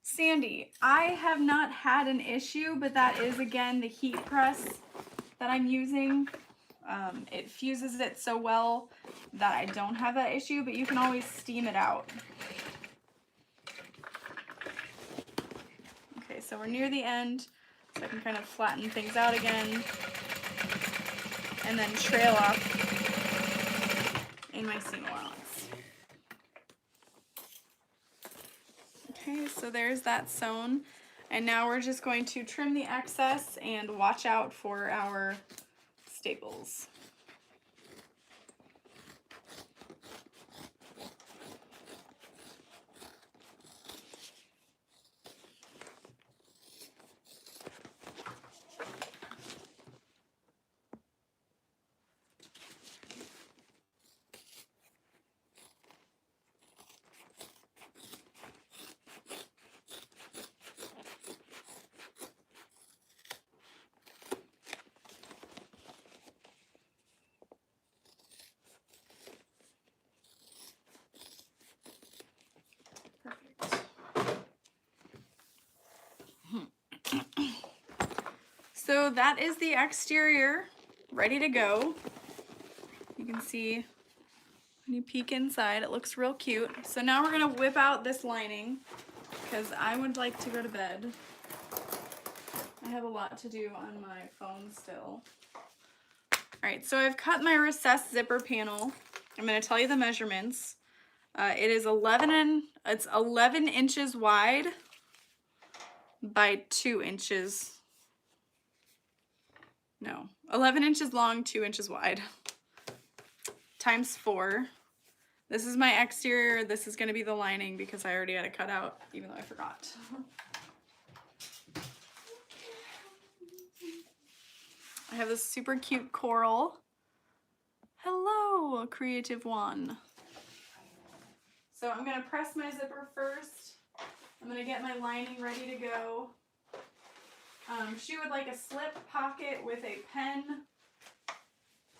Sandy, I have not had an issue, but that is again the heat press that I'm using. It fuses it so well that I don't have that issue, but you can always steam it out. Okay, so we're near the end, so I can kind of flatten things out again, and then trail off in my seam allowance. Okay, so there's that sewn, and now we're just going to trim the excess and watch out for our staples. So that is the exterior, ready to go. You can see when you peek inside, it looks real cute. So now we're gonna whip out this lining because I would like to go to bed. I have a lot to do on my phone still. All right, so I've cut my recessed zipper panel. I'm gonna tell you the measurements. It is 11 inches wide by 2 inches. No, 11 inches long, 2 inches wide, times 4. This is my exterior. This is gonna be the lining because I already had it cut out, even though I forgot. I have this super cute coral. Hello, creative one. So I'm gonna press my zipper first. I'm gonna get my lining ready to go. She would like a slip pocket with a pen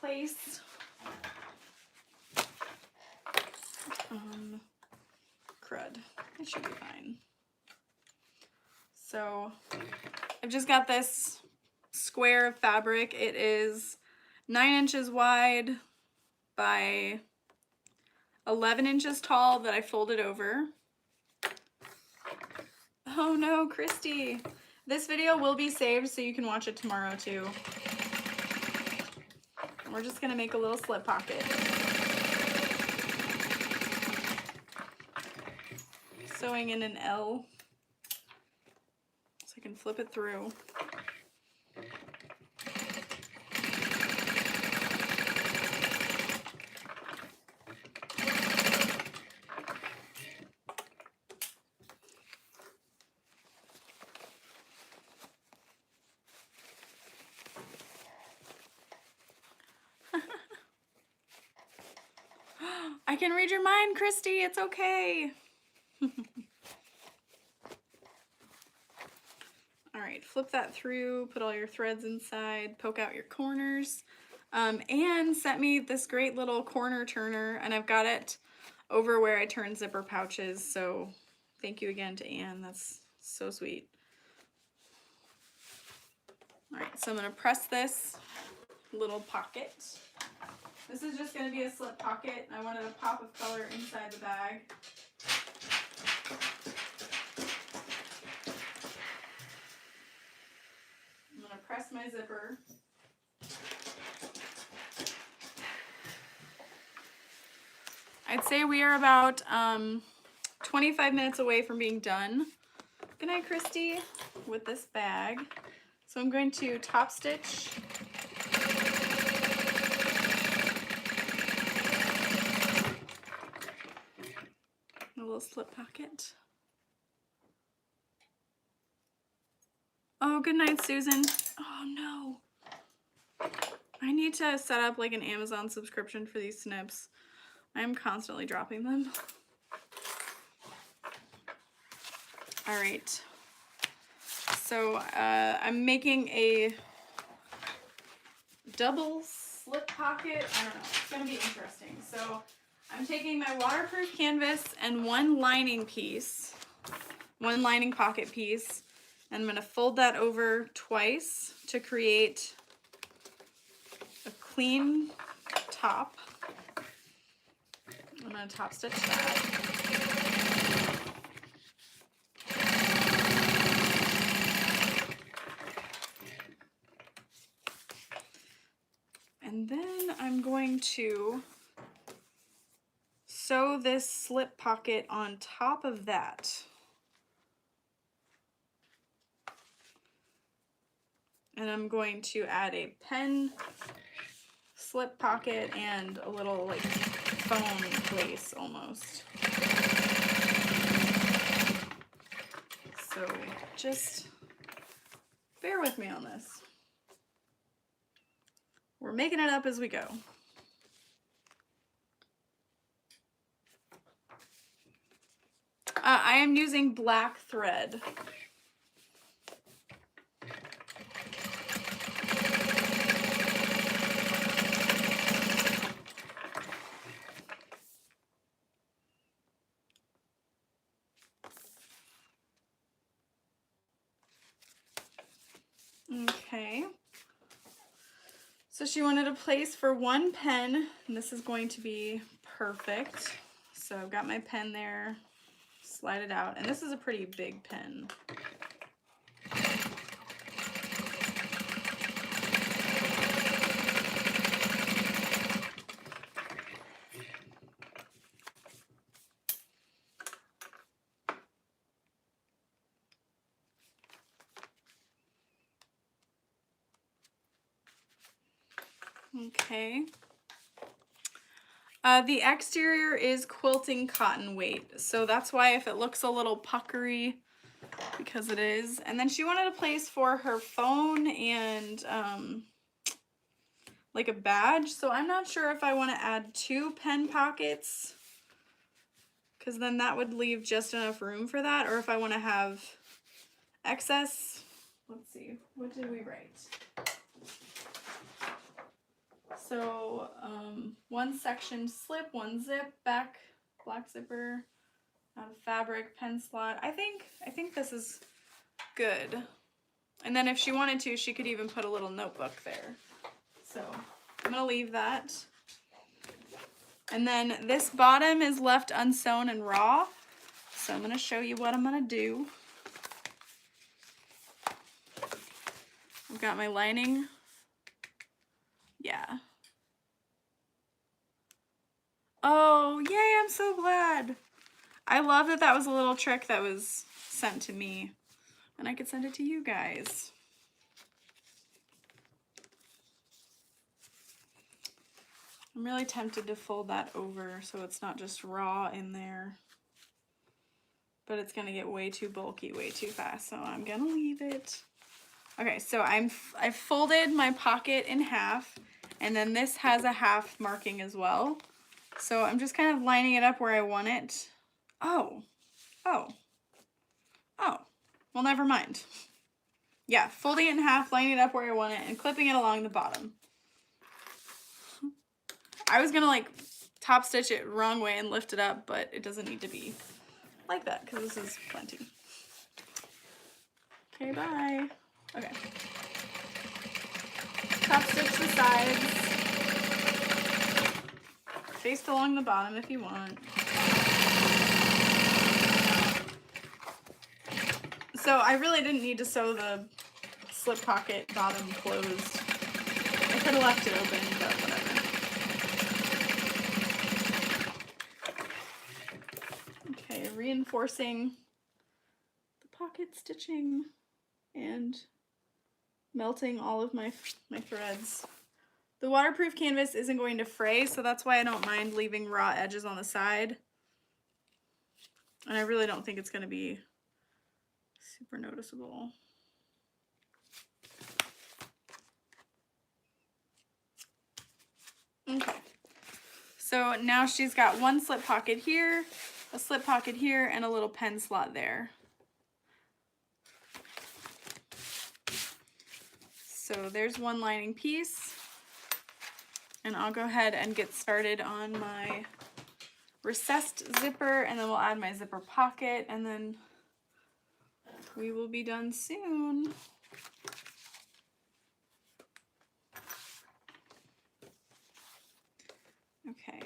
place. crud. It should be fine. So I've just got this square of fabric. It is 9 inches wide by 11 inches tall that I folded over. Oh no, Christy. This video will be saved so you can watch it tomorrow too. We're just gonna make a little slip pocket. Sewing in an L so I can flip it through. I can read your mind, Christy. It's okay. All right, flip that through, put all your threads inside, poke out your corners. Anne sent me this great little corner turner, and I've got it over where I turn zipper pouches, so thank you again to Anne. That's so sweet. All right, so I'm gonna press this little pocket. This is just gonna be a slip pocket. I wanted a pop of color inside the bag. I'm gonna press my zipper. I'd say we are about 25 minutes away from being done. Good night, Christy, with this bag. So I'm going to top stitch. A little slip pocket. Oh, good night, Susan. Oh no. I need to set up like an Amazon subscription for these snips. I'm constantly dropping them. All right. So I'm making a double slip pocket. I don't know. It's going to be interesting. So I'm taking my waterproof canvas and one lining piece, one lining pocket piece, and I'm going to fold that over twice to create a clean top. I'm going to top stitch that. And then I'm going to sew this slip pocket on top of that. And I'm going to add a pen slip pocket and a little like foam lace almost. So just bear with me on this. We're making it up as we go. I am using black thread. Okay. So she wanted a place for one pen, and this is going to be perfect. So I've got my pen there, slide it out, and this is a pretty big pen. Okay. The exterior is quilting cotton weight, so that's why if it looks a little puckery, because it is. And then she wanted a place for her phone and like a badge, so I'm not sure if I want to add 2 pen pockets, because then that would leave just enough room for that, or if I want to have excess. Let's see, what did we write? So 1 section slip, 1 zip, back black zipper, Out of fabric, pen slot. I think this is good. And then if she wanted to, she could even put a little notebook there. So I'm gonna leave that. And then this bottom is left unsewn and raw. So I'm gonna show you what I'm gonna do. I've got my lining. Yeah. Oh, yay, I'm so glad. I love that that was a little trick that was sent to me. And I could send it to you guys. I'm really tempted to fold that over so it's not just raw in there. But it's gonna get way too bulky way too fast, so I'm gonna leave it. Okay, so I've folded my pocket in half, and then this has a half marking as well. So I'm just kind of lining it up where I want it. Oh. Well, never mind. Yeah, folding it in half, lining it up where I want it, and clipping it along the bottom. I was gonna like top stitch it wrong way and lift it up, but it doesn't need to be like that because this is plenty. Okay, bye. Okay. Top stitch the sides. Faced along the bottom if you want. So I really didn't need to sew the slip pocket bottom closed. I could have left it open, but whatever. Okay, reinforcing the pocket stitching and melting all of my threads. The waterproof canvas isn't going to fray, so that's why I don't mind leaving raw edges on the side. And I really don't think it's going to be super noticeable. Okay. So now she's got one slip pocket here, a slip pocket here, and a little pen slot there. So there's one lining piece. And I'll go ahead and get started on my recessed zipper, and then we'll add my zipper pocket, and then we will be done soon. Okay.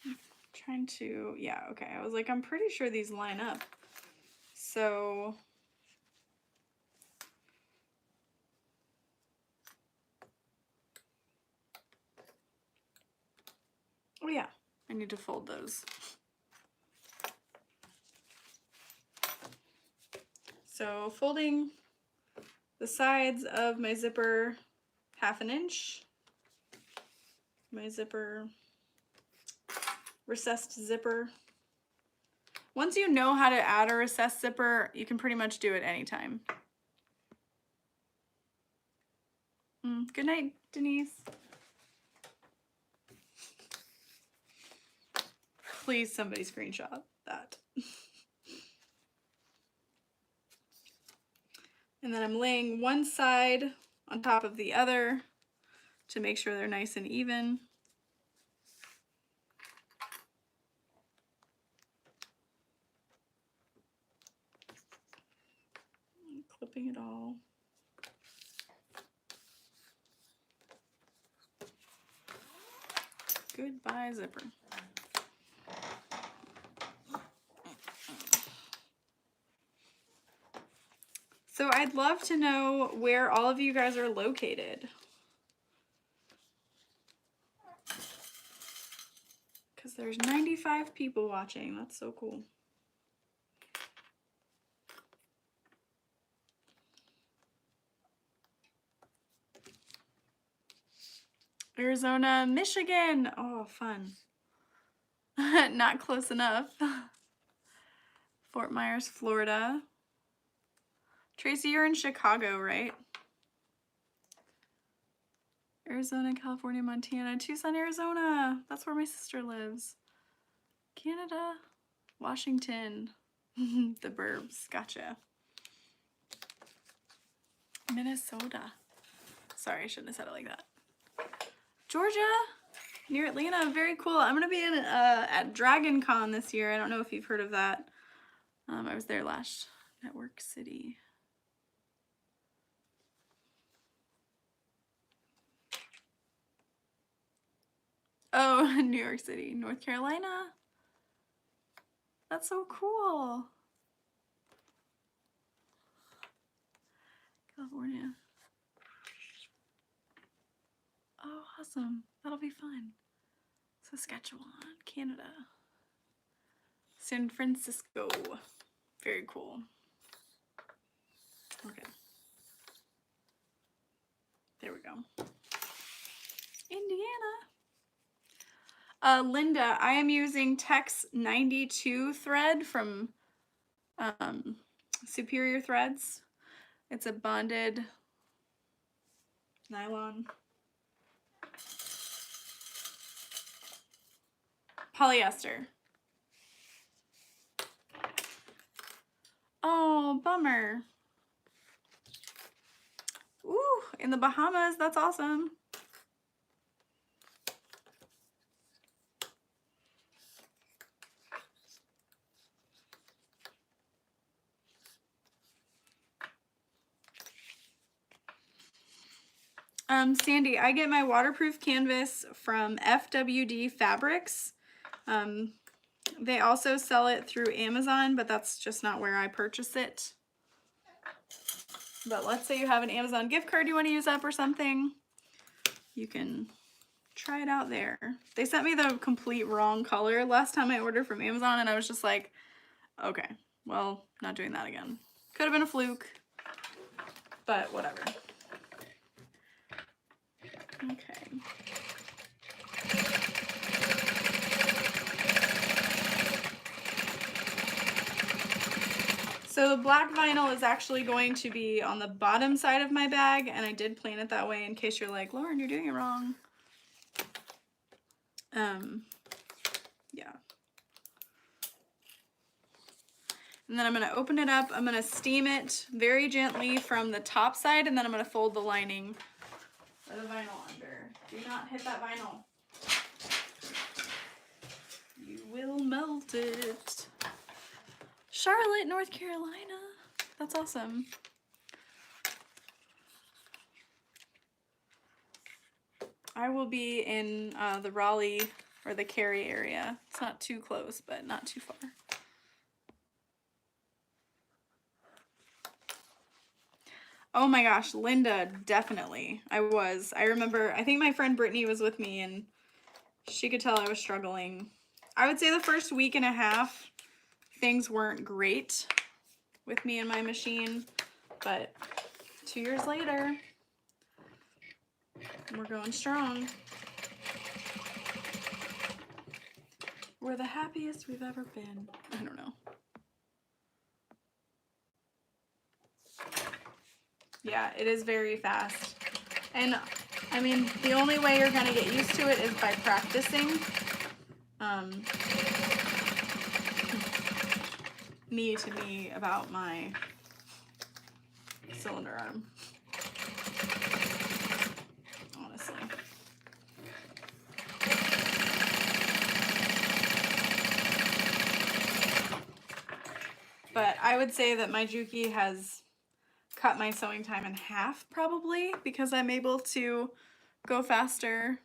I'm trying to, yeah, okay. I was like, I'm pretty sure these line up. So oh yeah, I need to fold those. So folding the sides of my zipper 1/2 inch, my zipper, recessed zipper. Once you know how to add a recessed zipper, you can pretty much do it anytime. Good night, Denise. Please, somebody screenshot that. And then I'm laying one side on top of the other to make sure they're nice and even. Clipping it all. Goodbye, zipper. So I'd love to know where all of you guys are located. Because there's 95 people watching. That's so cool. Arizona, Michigan. Oh, fun. Not close enough. Fort Myers, Florida. Tracy, you're in Chicago, right? Arizona, California, Montana, Tucson, Arizona. That's where my sister lives. Canada, Washington, the burbs. Gotcha. Minnesota. Sorry, I shouldn't have said it like that. Georgia, near Atlanta. Very cool. I'm gonna be in at Dragon Con this year. I don't know if you've heard of that. I was there last. Network City. Oh, New York City, North Carolina. That's so cool. California. Oh, awesome. That'll be fun. Saskatchewan, Canada. San Francisco. Very cool. Okay. There we go. Indiana. Linda, I am using Tex 92 thread from Superior Threads. It's a bonded nylon. Polyester. Oh, bummer. Ooh, in the Bahamas, that's awesome. Sandy, I get my waterproof canvas from FWD Fabrics. They also sell it through Amazon, but that's just not where I purchase it. But let's say you have an Amazon gift card you want to use up or something, you can try it out there. They sent me the complete wrong color last time I ordered from Amazon, and I was just like, okay, well, not doing that again. Could have been a fluke, but whatever. Okay. So the black vinyl is actually going to be on the bottom side of my bag, and I did plan it that way in case you're like, Lauren, you're doing it wrong. Yeah. And then I'm going to open it up. I'm going to steam it very gently from the top side, and then I'm going to fold the lining or the vinyl under. Do not hit that vinyl. You will melt it. Charlotte, North Carolina. That's awesome. I will be in the Raleigh or the Cary area. It's not too close, but not too far. Oh my gosh, Linda, definitely. I remember, I think my friend Brittany was with me and she could tell I was struggling. I would say the first week and a half, things weren't great with me and my machine, but 2 years later, we're going strong. We're the happiest we've ever been. I don't know. Yeah, it is very fast. And I mean, the only way you're gonna get used to it is by practicing. Me to me about my cylinder arm. Honestly. But I would say that my Juki has cut my sewing time in half probably because I'm able to go faster.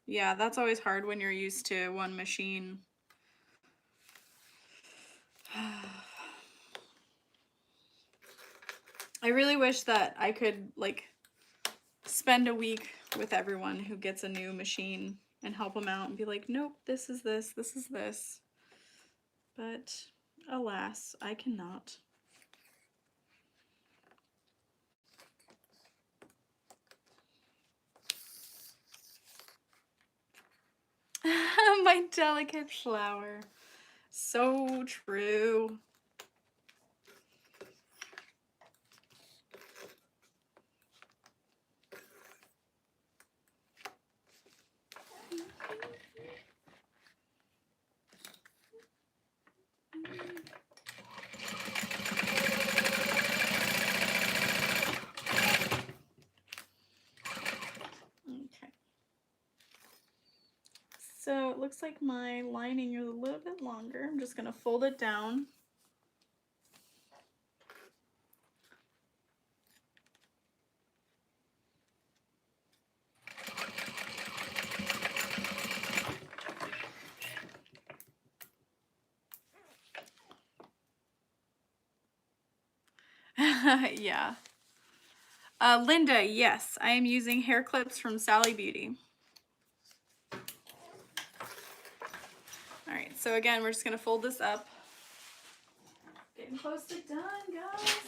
Yeah, that's always hard when you're used to one machine. I really wish that I could like spend a week with everyone who gets a new machine and help them out and be like, nope, this is this, this is this. But alas, I cannot. My delicate flower. So true. So it looks like my lining is a little bit longer. I'm just gonna fold it down. Yeah. Linda, yes, I am using hair clips from Sally Beauty. All right, so again, we're just gonna fold this up. Getting close to done, guys.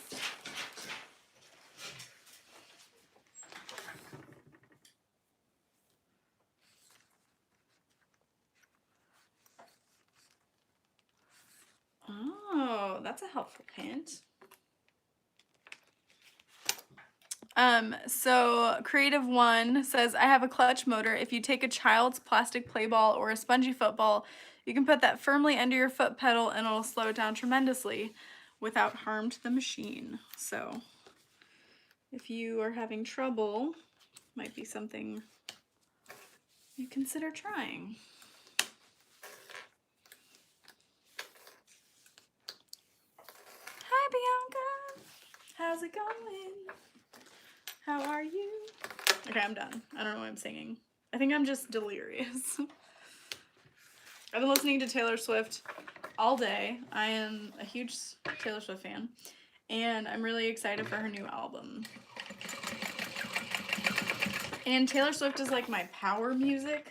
Oh, that's a helpful hint. So Creative One says, I have a clutch motor. If you take a child's plastic play ball or a spongy football, you can put that firmly under your foot pedal and it'll slow it down tremendously without harm to the machine. So if you are having trouble, might be something you consider trying. Hi, Bianca. How's it going? How are you? Okay, I'm done. I don't know what I'm singing. I think I'm just delirious. I've been listening to Taylor Swift all day. I am a huge Taylor Swift fan, and I'm really excited for her new album. And Taylor Swift is like my power music.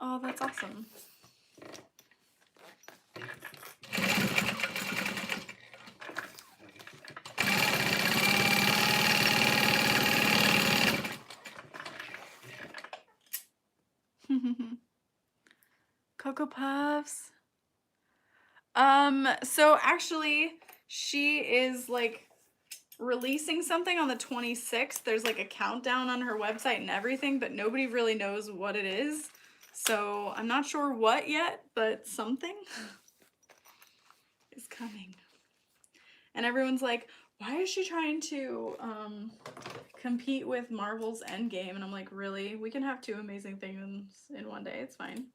Oh, that's awesome. Cocoa Puffs. So actually, she is like releasing something on the 26th. There's like a countdown on her website and everything, but nobody really knows what it is. So I'm not sure what yet, but something is coming. And everyone's like, why is she trying to compete with Marvel's Endgame? And I'm like, really? We can have two amazing things in one day. It's fine.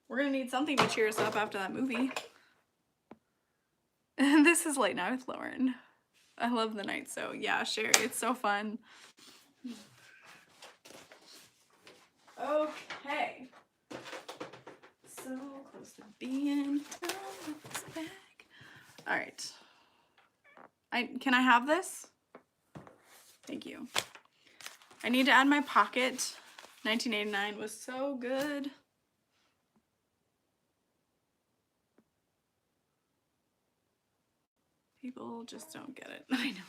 We're gonna need something to cheer us up after that movie. This is Late Night with Lauren. I love the night, so yeah, Sherry, it's so fun. Okay. So close to being done with this bag. All right. Can I have this? Thank you. I need to add my pocket. 1989 was so good. People just don't get it. I know.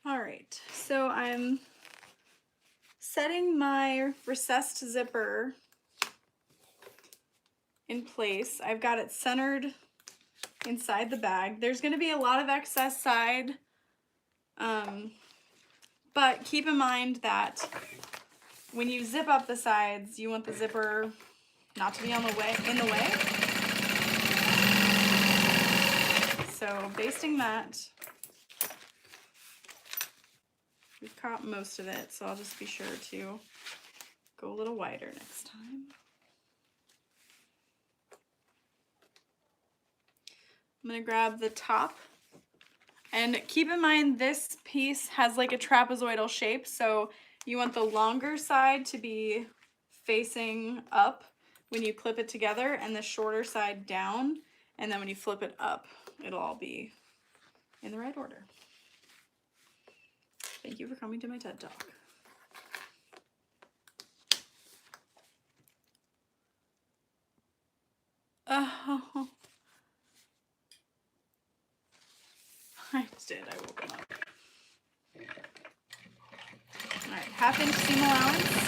All right, so I'm setting my recessed zipper in place. I've got it centered inside the bag. There's going to be a lot of excess side, but keep in mind that when you zip up the sides, you want the zipper not to be in the way. So basting that, we've caught most of it, so I'll just be sure to go a little wider next time. I'm gonna grab the top, and keep in mind this piece has like a trapezoidal shape, so you want the longer side to be facing up when you clip it together and the shorter side down, and then when you flip it up, it'll all be in the right order. Thank you for coming to my TED Talk. Oh, I did. I woke him up. All right, 1/2 inch seam allowance.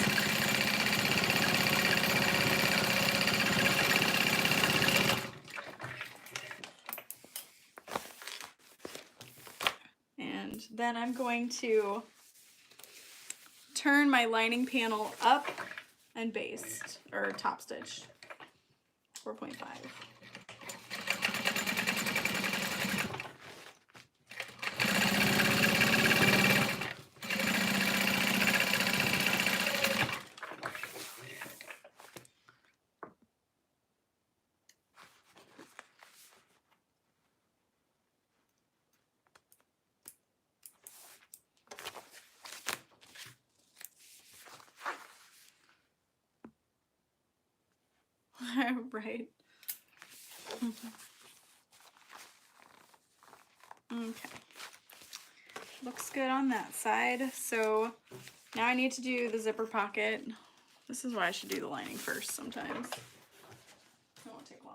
And then I'm going to turn my lining panel up and based, or top stitched. 4.5. Right. Okay. Looks good on that side. So now I need to do the zipper pocket. This is why I should do the lining first sometimes. It won't take long.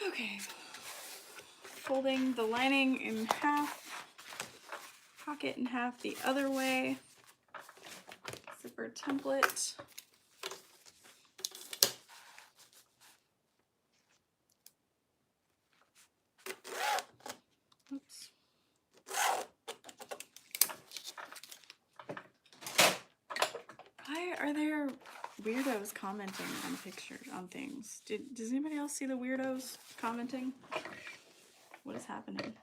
Okay, folding the lining in half, pocket in half the other way, zipper template. Oops. Why are there weirdos commenting on pictures, on things? Does anybody else see the weirdos commenting? What is happening?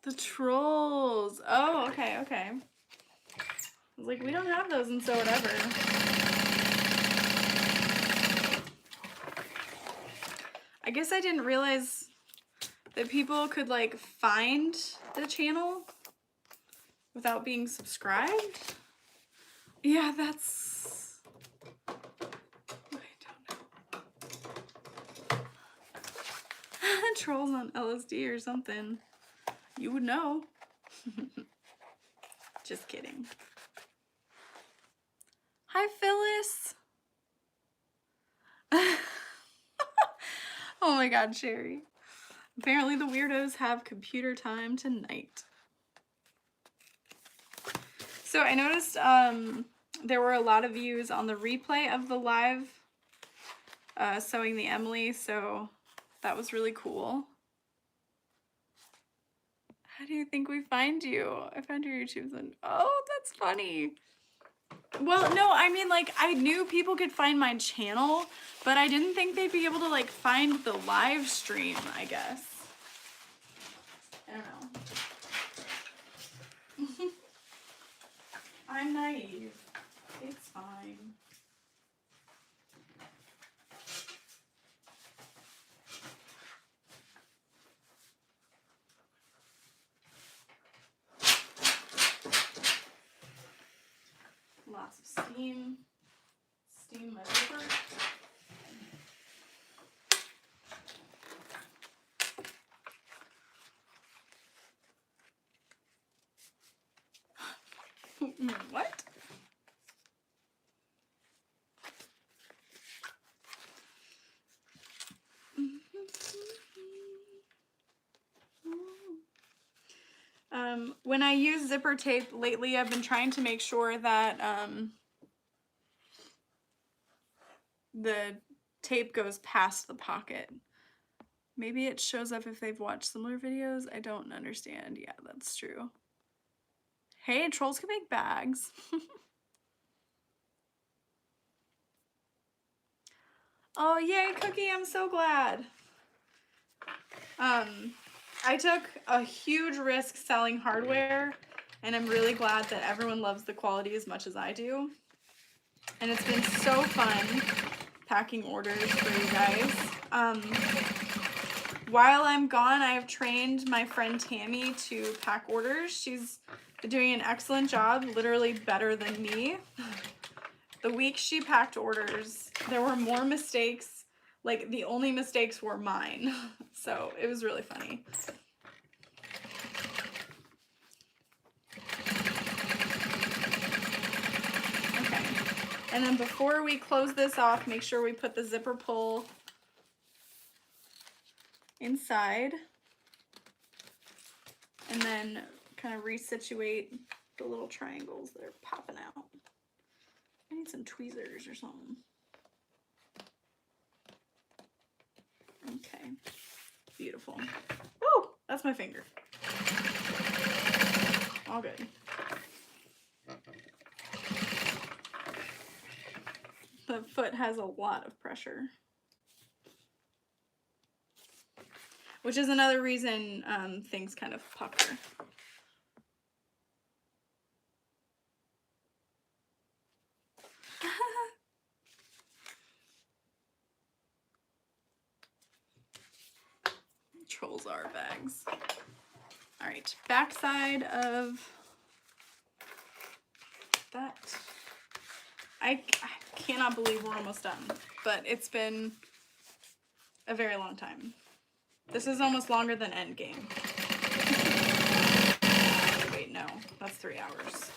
The trolls. Oh, okay, okay. I was like, we don't have those in So Whatever. I guess I didn't realize that people could like find the channel without being subscribed. Yeah, that's... I don't know. Trolls on LSD or something. You would know. Just kidding. Hi, Phyllis. Oh my god, Sherry. Apparently the weirdos have computer time tonight. So I noticed there were a lot of views on the replay of the live sewing the Emily, so that was really cool. How do you think we find you? I found your YouTube then. Oh, that's funny. Well, no, I mean, like, I knew people could find my channel, but I didn't think they'd be able to, like, find the live stream, I guess. I don't know. I'm naive. It's fine. Lots of steam. Steam my zipper. What? When I use zipper tape lately, I've been trying to make sure that the tape goes past the pocket. Maybe it shows up if they've watched similar videos. I don't understand. Yeah, that's true. Hey, trolls can make bags. Oh, yay, Cookie, I'm so glad. I took a huge risk selling hardware, and I'm really glad that everyone loves the quality as much as I do. And it's been so fun packing orders for you guys. While I'm gone, I have trained my friend Tammy to pack orders. She's been doing an excellent job, literally better than me. The week she packed orders, there were more mistakes. Like, the only mistakes were mine. So it was really funny. And then before we close this off, make sure we put the zipper pull inside. And then kind of resituate the little triangles that are popping out. I need some tweezers or something. Okay, beautiful. Oh, that's my finger. All good. The foot has a lot of pressure. Which is another reason things kind of pucker. Trolls are bags. All right, back side of that. I cannot believe we're almost done, but it's been a very long time. This is almost longer than Endgame. Wait, no, that's 3 hours.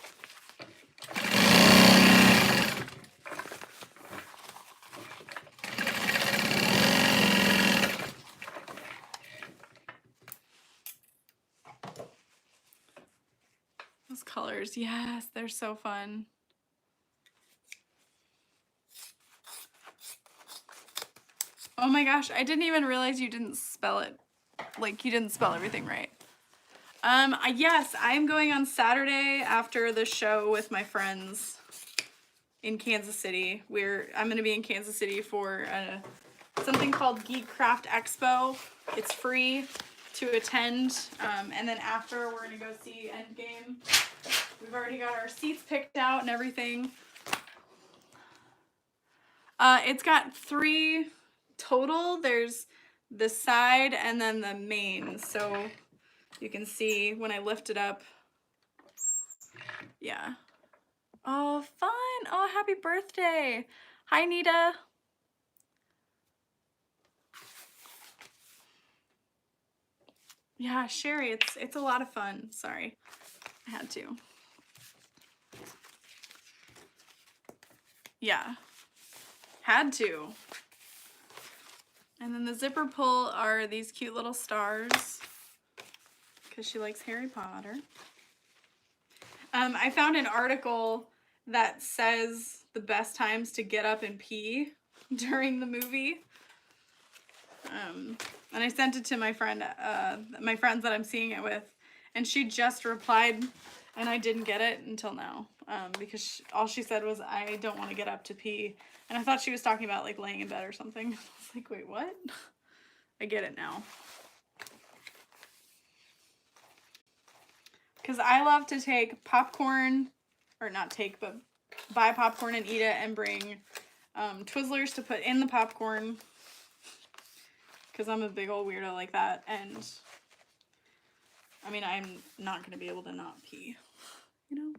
Those colors, yes, they're so fun. Oh my gosh, I didn't even realize you didn't spell it. Like, you didn't spell everything right. Yes, I'm going on Saturday after the show with my friends in Kansas City. I'm going to be in Kansas City for something called Geek Craft Expo. It's free to attend, and then after we're going to go see Endgame. We've already got our seats picked out and everything. It's got 3 total. There's the side and then the main, so you can see when I lift it up. Yeah. Oh, fun. Oh, happy birthday. Hi, Nita. Yeah, Sherry, it's a lot of fun. Sorry, I had to. Yeah, had to. And then the zipper pull are these cute little stars because she likes Harry Potter. I found an article that says the best times to get up and pee during the movie. And I sent it to my friend, my friends that I'm seeing it with, and she just replied, and I didn't get it until now, because all she said was, I don't want to get up to pee, and I thought she was talking about, like, laying in bed or something. I was like, wait, what? I get it now. Because I love to take popcorn, or not take, but buy popcorn and eat it, and bring Twizzlers to put in the popcorn, because I'm a big old weirdo like that, and I mean, I'm not going to be able to not pee, you know?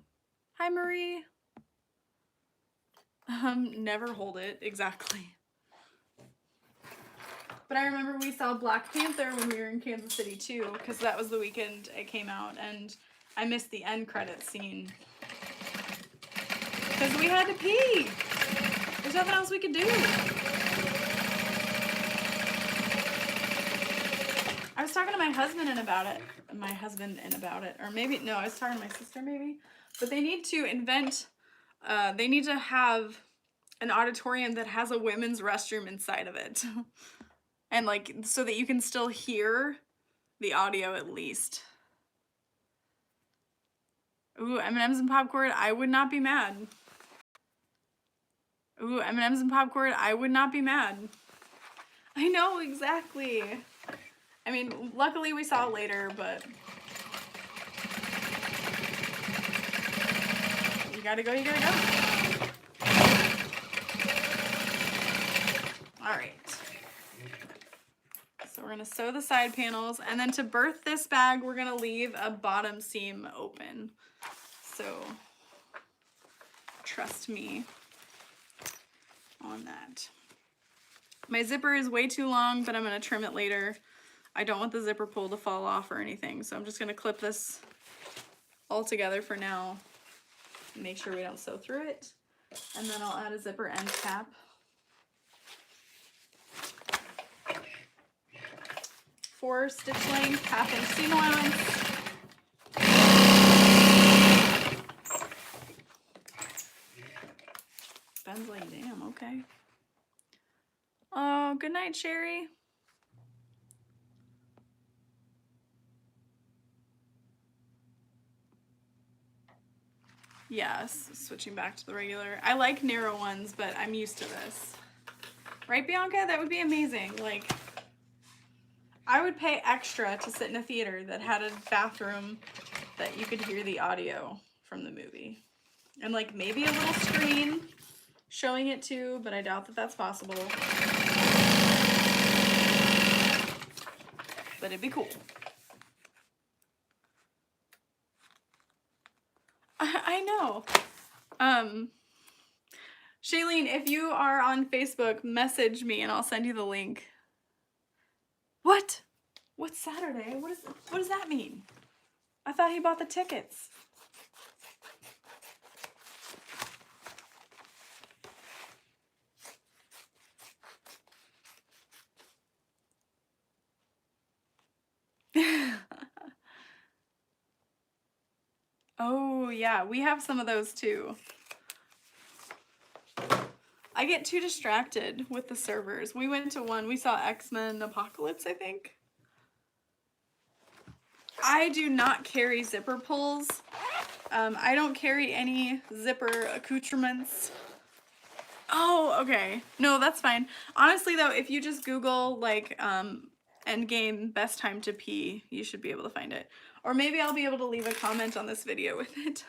Hi, Marie. Never hold it, exactly. But I remember we saw Black Panther when we were in Kansas City too, because that was the weekend it came out, and I missed the end credits scene. Because we had to pee. There's nothing else we could do. I was talking to my husband about it. Or maybe, no, I was talking to my sister maybe. But they need to invent, they need to have an auditorium that has a women's restroom inside of it. And like, so that you can still hear the audio at least. Ooh, M&M's and popcorn, I would not be mad. Ooh, M&M's and popcorn, I would not be mad. I know, exactly. I mean, luckily we saw it later, but you gotta go, you gotta go. All right. So we're gonna sew the side panels, and then to birth this bag, we're gonna leave a bottom seam open. So trust me on that. My zipper is way too long, but I'm gonna trim it later. I don't want the zipper pull to fall off or anything, so I'm just gonna clip this all together for now and make sure we don't sew through it. And then I'll add a zipper end cap. Four stitch length, 1/2 inch seam allowance. Ben's like, damn, okay. Oh, good night, Sherry. Yes, switching back to the regular. I like narrow ones, but I'm used to this. Right, Bianca? That would be amazing. Like, I would pay extra to sit in a theater that had a bathroom that you could hear the audio from the movie. And like maybe a little screen showing it too, but I doubt that that's possible. But it'd be cool. I know. Shailene, if you are on Facebook, message me and I'll send you the link. What? What's Saturday? What does that mean? I thought he bought the tickets. Oh, yeah, we have some of those too. I get too distracted with the servers. We went to one, we saw X-Men Apocalypse, I think. I do not carry zipper pulls. I don't carry any zipper accoutrements. Oh, okay. No, that's fine. Honestly though, if you just Google like Endgame best time to pee, you should be able to find it. Or maybe I'll be able to leave a comment on this video with it.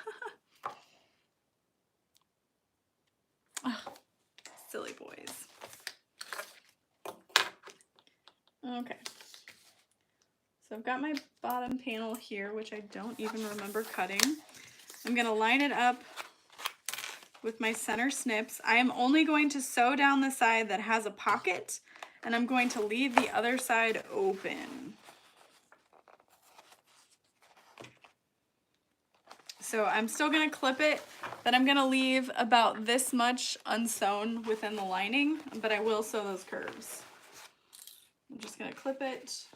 Oh, silly boys. Okay. So I've got my bottom panel here, which I don't even remember cutting. I'm gonna line it up with my center snips. I am only going to sew down the side that has a pocket, and I'm going to leave the other side open. So I'm still gonna clip it, but I'm gonna leave about this much unsewn within the lining, but I will sew those curves. I'm just gonna clip it.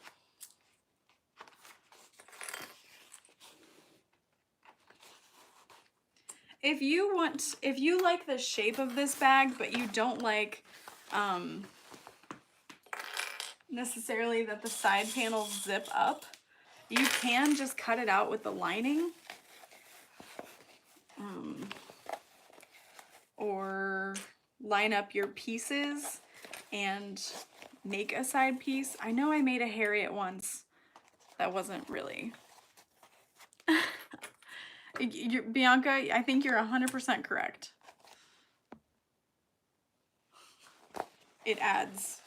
If you like the shape of this bag, but you don't like necessarily that the side panels zip up, you can just cut it out with the lining. Or line up your pieces and make a side piece. I know I made a Harriet once. That wasn't really. Bianca, I think you're 100% correct. It adds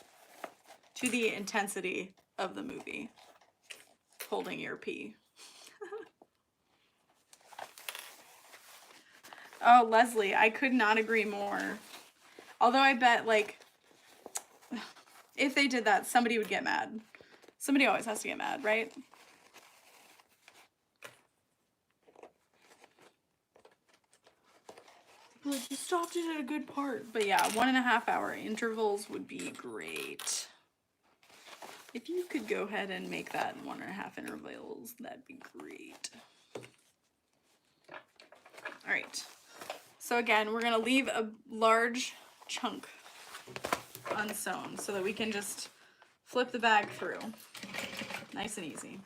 to the intensity of the movie, holding your pee. Oh, Leslie, I could not agree more. Although I bet, like, if they did that, somebody would get mad. Somebody always has to get mad, right? Like, you stopped it at a good part. But yeah, 1.5 hour intervals would be great. If you could go ahead and make that in 1.5 intervals, that'd be great. All right. So again, we're gonna leave a large chunk unsewn so that we can just flip the bag through. Nice and easy.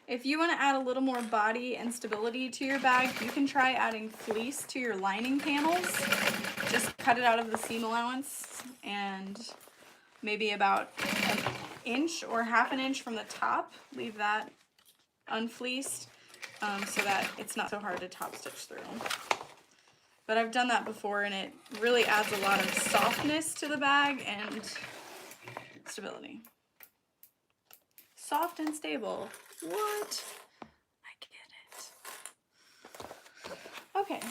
If you want to add a little more body and stability to your bag, you can try adding fleece to your lining panels. Just cut it out of the seam allowance and maybe about an inch or 1/2 inch from the top. Leave that unfleeced so that it's not so hard to top stitch through. But I've done that before and it really adds a lot of softness to the bag and stability. Soft and stable. What? I get it. Okay,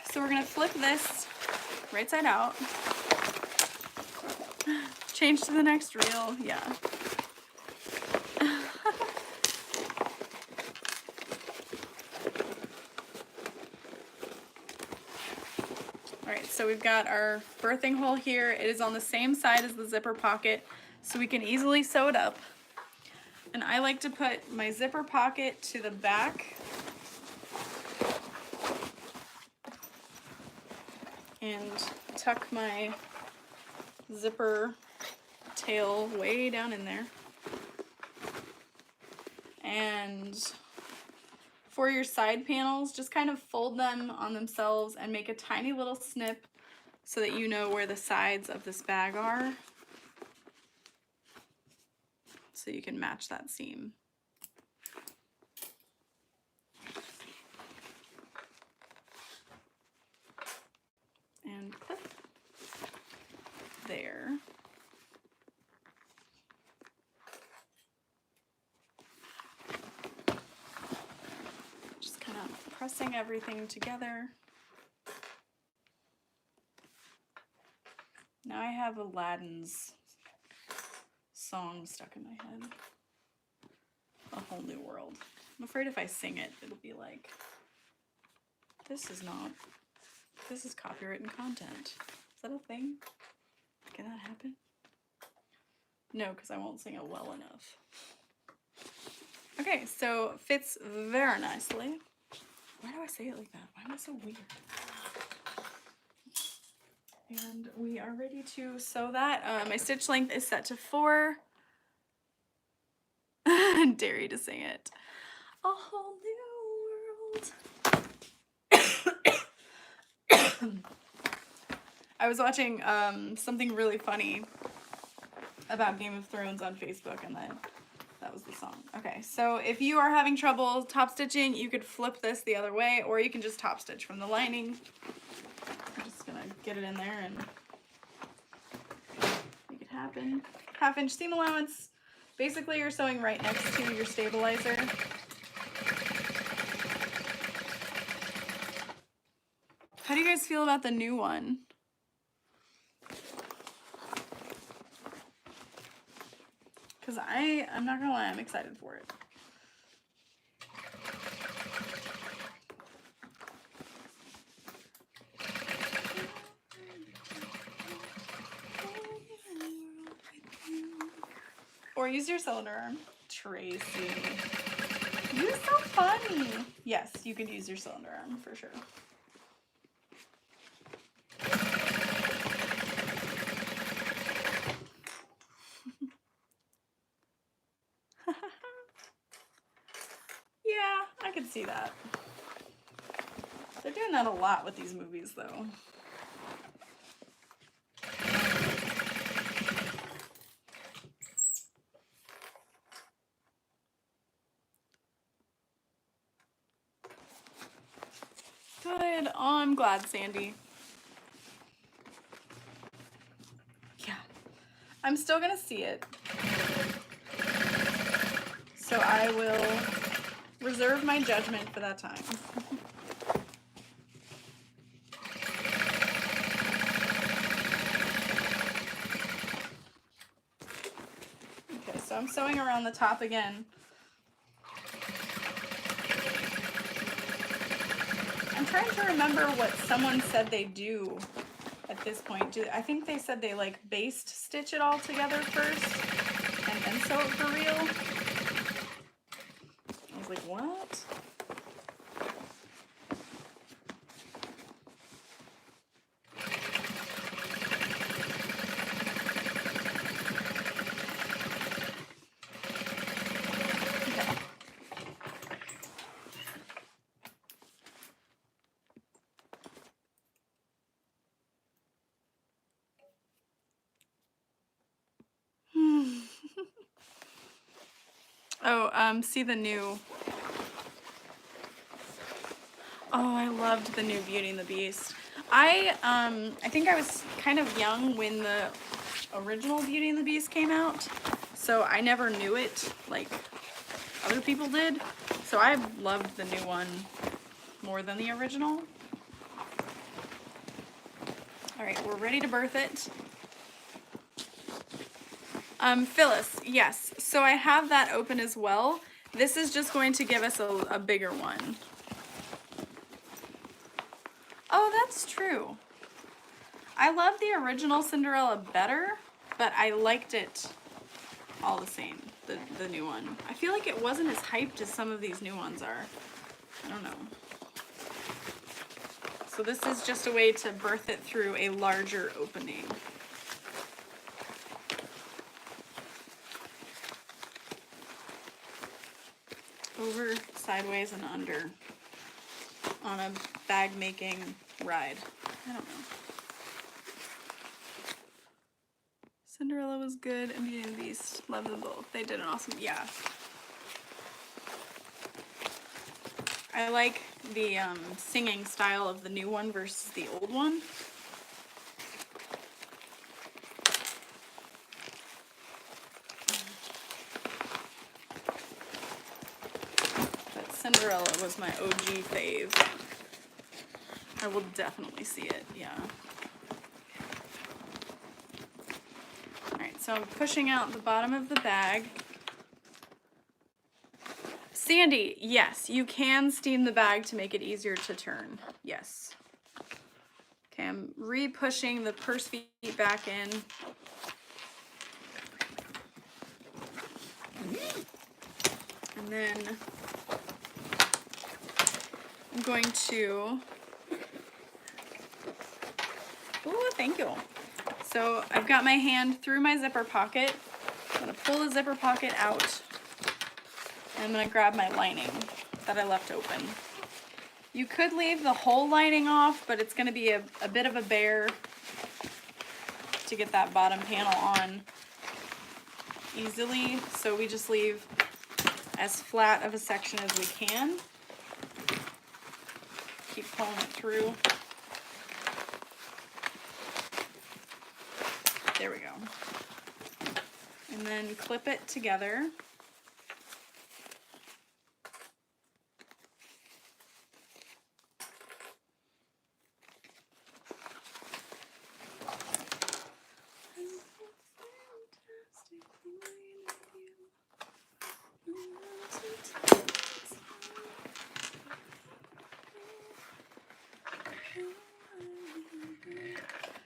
so we're gonna flip this right side out. Change to the next reel, yeah. Alright, so we've got our birthing hole here. It is on the same side as the zipper pocket, so we can easily sew it up. And I like to put my zipper pocket to the back and tuck my zipper tail way down in there. And for your side panels, just kind of fold them on themselves and make a tiny little snip so that you know where the sides of this bag are, so you can match that seam. And clip there. Just kind of pressing everything together. Now I have Aladdin's song stuck in my head. A Whole New World. I'm afraid if I sing it, it'll be like, this is copywritten content. Is that a thing? Can that happen? No, because I won't sing it well enough. Okay, so it fits very nicely. Why do I say it like that? Why am I so weird? And we are ready to sew that. My stitch length is set to 4. Dare you to sing it. A whole new world. I was watching something really funny about Game of Thrones on Facebook, and that was the song. Okay, so if you are having trouble top stitching, you could flip this the other way, or you can just top stitch from the lining. I'm just gonna get it in there and make it happen. 1/2 inch seam allowance. Basically, you're sewing right next to your stabilizer. How do you guys feel about the new one? Because I'm not gonna lie, I'm excited for it. Or use your cylinder arm. Tracy. You're so funny. Yes, you could use your cylinder arm for sure. Yeah, I could see that. They're doing that a lot with these movies though. Good. Oh, I'm glad, Sandy. Yeah. I'm still gonna see it. So I will reserve my judgment for that time. Okay, so I'm sewing around the top again. I'm trying to remember what someone said they do at this point. I think they said they like baste stitch it all together first and then sew it for real. I was like, what? Oh, see the new. Oh, I loved the new Beauty and the Beast. I think I was kind of young when the original Beauty and the Beast came out, so I never knew it like other people did. So I loved the new one more than the original. All right, we're ready to birth it. Phyllis, yes. So I have that open as well. This is just going to give us a bigger one. Oh, that's true. I love the original Cinderella better, but I liked it all the same, the new one. I feel like it wasn't as hyped as some of these new ones are. I don't know. So this is just a way to birth it through a larger opening. Over, sideways, and under on a bag making ride. I don't know. Cinderella was good and Beauty and the Beast. Love them both. They did an awesome, yeah. I like the singing style of the new one versus the old one. But Cinderella was my OG fave. I will definitely see it, yeah. Alright, so I'm pushing out the bottom of the bag. Sandy, yes, you can steam the bag to make it easier to turn. Yes. Okay, I'm re-pushing the purse feet back in. And then I'm going to, oh, thank you. So I've got my hand through my zipper pocket. I'm gonna pull the zipper pocket out. And I'm gonna grab my lining that I left open. You could leave the whole lining off, but it's gonna be a bit of a bear to get that bottom panel on easily. So we just leave as flat of a section as we can. Keep pulling it through. There we go. And then clip it together.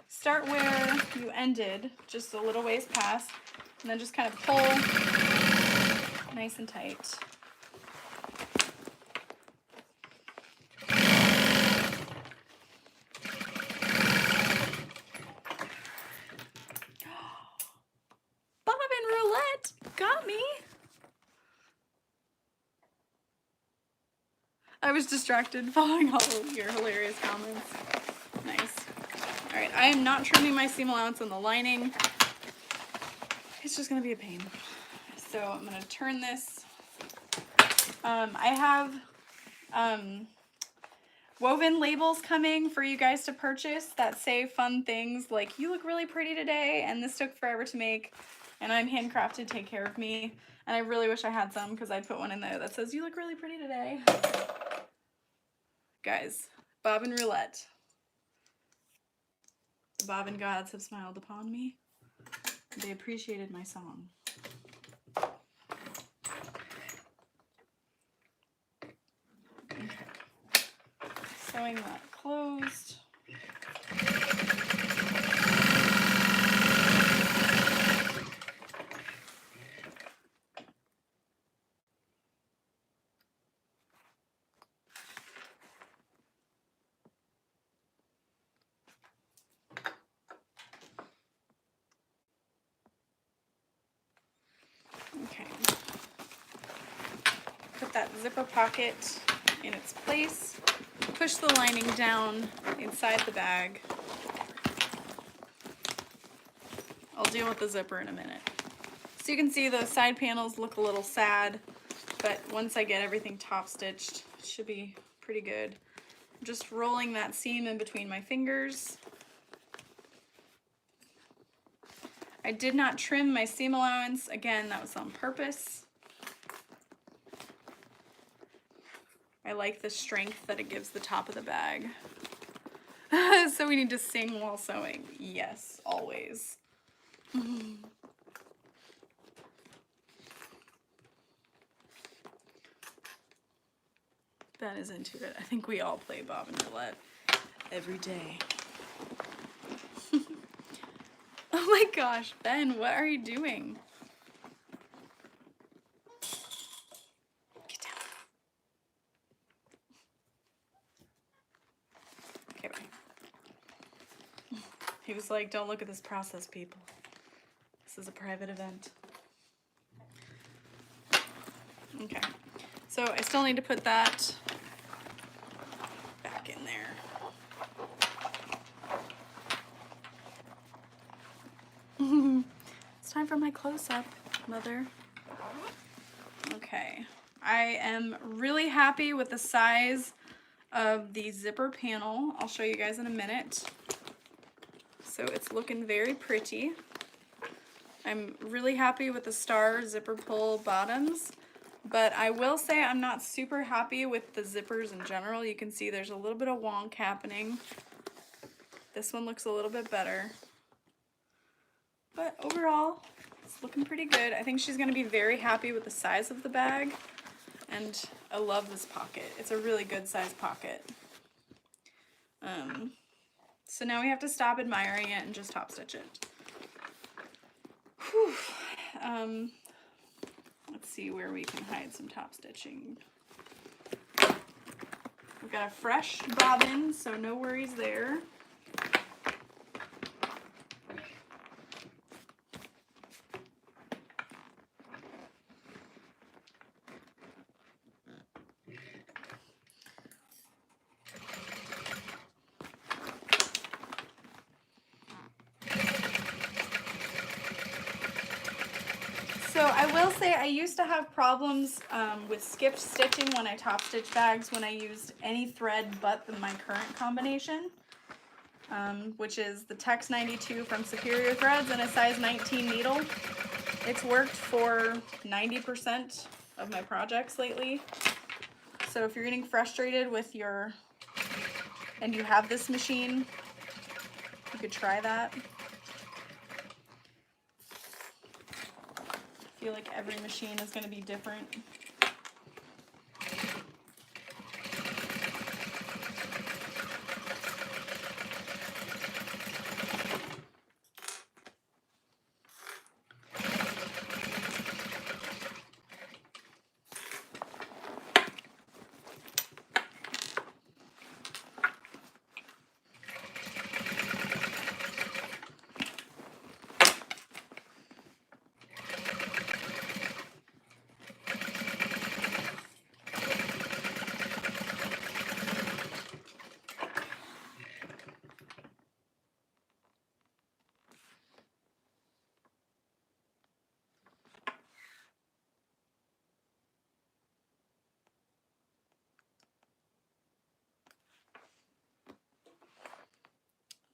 Start where you ended, just a little ways past, and then just kind of pull nice and tight. Bobbin roulette got me. I was distracted following all of your hilarious comments. Nice. All right, I am not trimming my seam allowance on the lining. It's just gonna be a pain. So I'm gonna turn this. I have woven labels coming for you guys to purchase that say fun things like, you look really pretty today, and this took forever to make, and I'm handcrafted, take care of me. And I really wish I had some, because I'd put one in there that says, you look really pretty today. Guys, bobbin roulette. The bobbin gods have smiled upon me. They appreciated my song. Okay. Sewing that closed. Okay. Put that zipper pocket in its place. Push the lining down inside the bag. I'll deal with the zipper in a minute. So you can see those side panels look a little sad, but once I get everything top stitched, it should be pretty good. I'm just rolling that seam in between my fingers. I did not trim my seam allowance. Again, that was on purpose. I like the strength that it gives the top of the bag. So we need to sing while sewing. Yes, always. Ben is into it. I think we all play bobbin roulette every day. Oh my gosh, Ben, what are you doing? Get down. Okay, wait. He was like, don't look at this process, people. This is a private event. Okay, so I still need to put that back in there. It's time for my close-up, Mother. Okay, I am really happy with the size of the zipper panel. I'll show you guys in a minute. So it's looking very pretty. I'm really happy with the star zipper pull bottoms, but I will say I'm not super happy with the zippers in general. You can see there's a little bit of wonk happening. This one looks a little bit better. But overall, it's looking pretty good. I think she's gonna be very happy with the size of the bag. And I love this pocket. It's a really good size pocket. So now we have to stop admiring it and just top stitch it. Whew. Let's see where we can hide some top stitching. We've got a fresh bobbin, so no worries there. So I will say I used to have problems with skipped stitching when I top stitch bags when I used any thread but my current combination, which is the Tex 92 from Superior Threads and a size 19 needle. It's worked for 90% of my projects lately. So if you're getting frustrated with and you have this machine, you could try that. I feel like every machine is going to be different.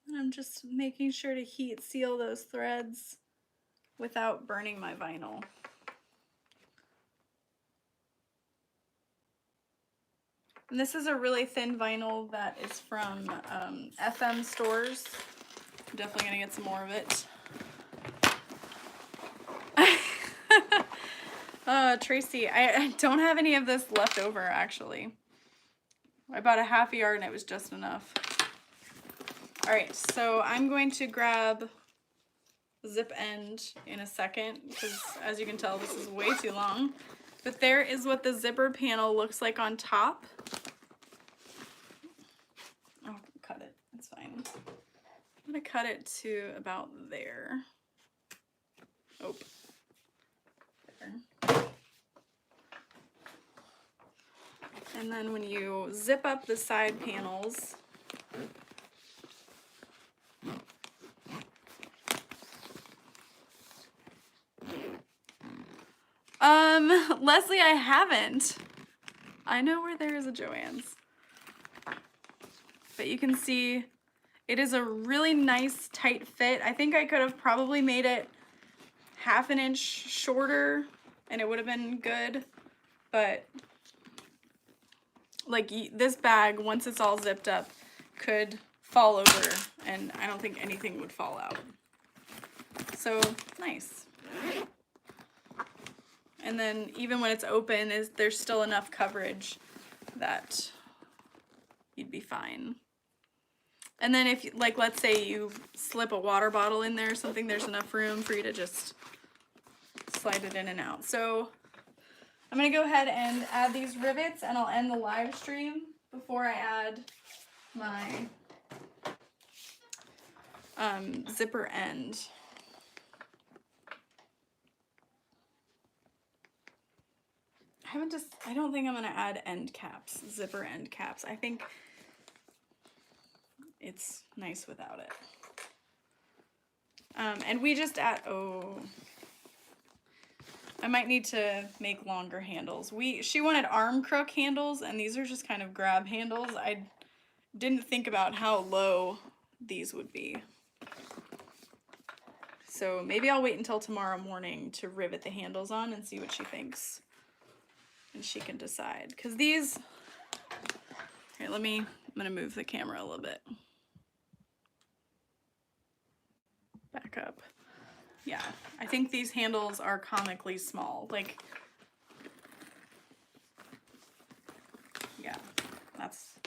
And I'm just making sure to heat seal those threads without burning my vinyl. And this is a really thin vinyl that is from FM stores. I'm definitely gonna get some more of it. Tracy, I don't have any of this left over actually. I bought a half a yard and it was just enough. All right, so I'm going to grab the zip end in a second because as you can tell, this is way too long. But there is what the zipper panel looks like on top. Oh, cut it, it's fine. I'm gonna cut it to about there. Oh, there. And then when you zip up the side panels, Leslie, I haven't. I know where there is a Joann's. But you can see it is a really nice tight fit. I think I could have probably made it half an inch shorter and it would have been good. But like this bag, once it's all zipped up, could fall over, and I don't think anything would fall out. So nice. And then even when it's open, there's still enough coverage that you'd be fine. And then if, like, let's say you slip a water bottle in there or something, there's enough room for you to just slide it in and out. So I'm gonna go ahead and add these rivets, and I'll end the live stream before I add my zipper end. I don't think I'm gonna add end caps, zipper end caps. I think it's nice without it. And we just add, oh, I might need to make longer handles. She wanted arm crook handles, and these are just kind of grab handles. I didn't think about how low these would be. So maybe I'll wait until tomorrow morning to rivet the handles on and see what she thinks. And she can decide. Because these, here, I'm gonna move the camera a little bit. Back up. Yeah, I think these handles are comically small. Like, yeah, that's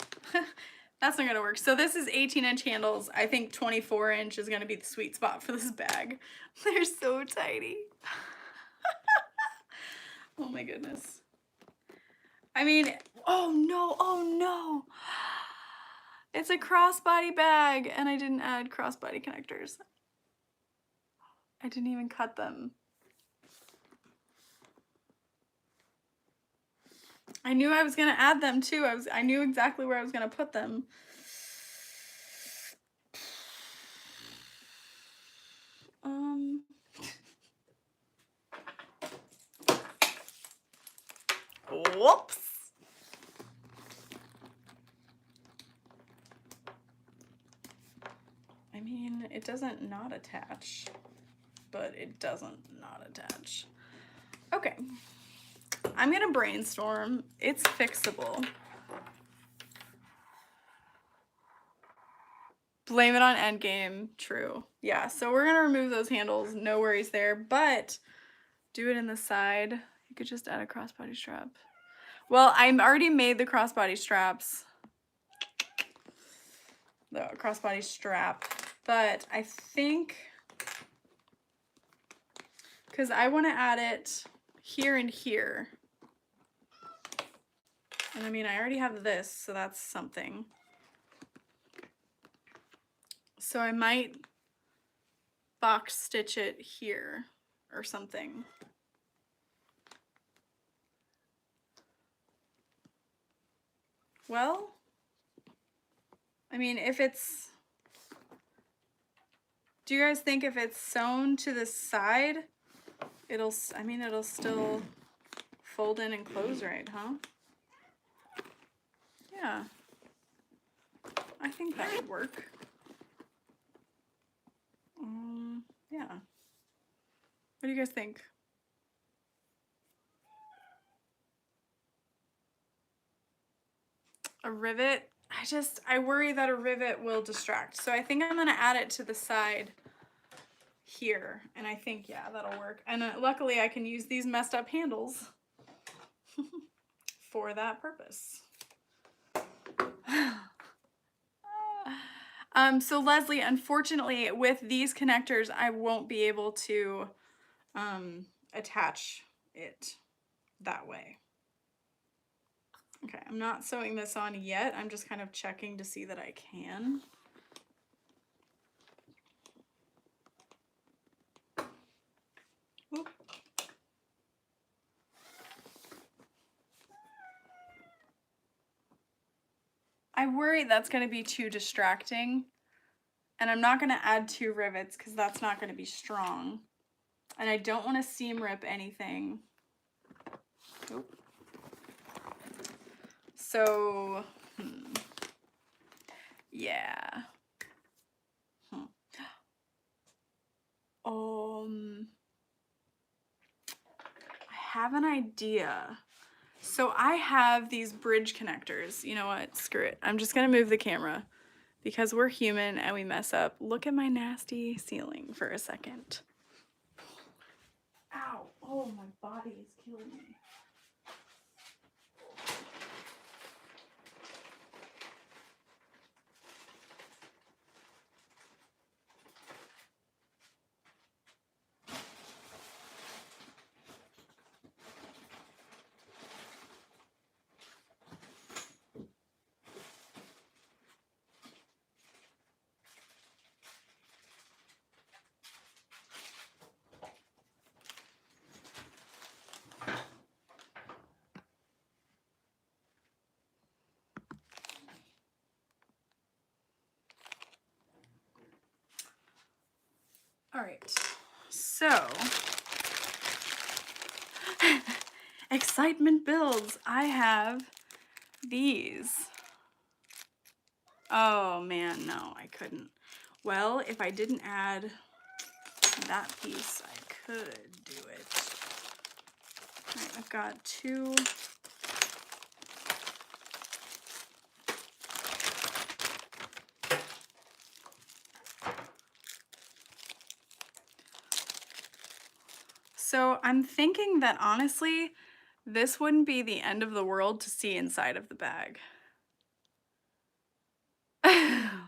that's not gonna work. So this is 18-inch handles. I think 24-inch is gonna be the sweet spot for this bag. They're so tiny. Oh my goodness. I mean, oh no. It's a crossbody bag, and I didn't add crossbody connectors. I didn't even cut them. I knew I was gonna add them too. I knew exactly where I was gonna put them. Whoops. I mean, it doesn't not attach, but it doesn't not attach. Okay. I'm gonna brainstorm. It's fixable. Blame it on endgame. True. Yeah, so we're gonna remove those handles. No worries there, but do it in the side. You could just add a crossbody strap. Well, I already made the crossbody straps. The crossbody strap. But I think, because I want to add it here and here. And I mean, I already have this, so that's something. So I might box stitch it here or something. Well, I mean, if it's, do you guys think if it's sewn to the side, it'll still fold in and close right, huh? Yeah, I think that would work. Yeah. What do you guys think? A rivet? I worry that a rivet will distract. So I think I'm gonna add it to the side here. And I think, yeah, that'll work. And luckily I can use these messed up handles for that purpose. So Leslie, unfortunately with these connectors, I won't be able to attach it that way. Okay, I'm not sewing this on yet. I'm just kind of checking to see that I can. Oop. I worry that's going to be too distracting. And I'm not going to add 2 rivets because that's not going to be strong. And I don't want to seam rip anything. Oop. So, yeah. I have an idea. So I have these bridge connectors. You know what? Screw it. I'm just going to move the camera because we're human and we mess up. Look at my nasty ceiling for a second. Ow, oh, my body is killing me. All right, so excitement builds. I have these. Oh man, no, I couldn't. Well, if I didn't add that piece, I could do it. All right, I've got two. So I'm thinking that honestly, this wouldn't be the end of the world to see inside of the bag. I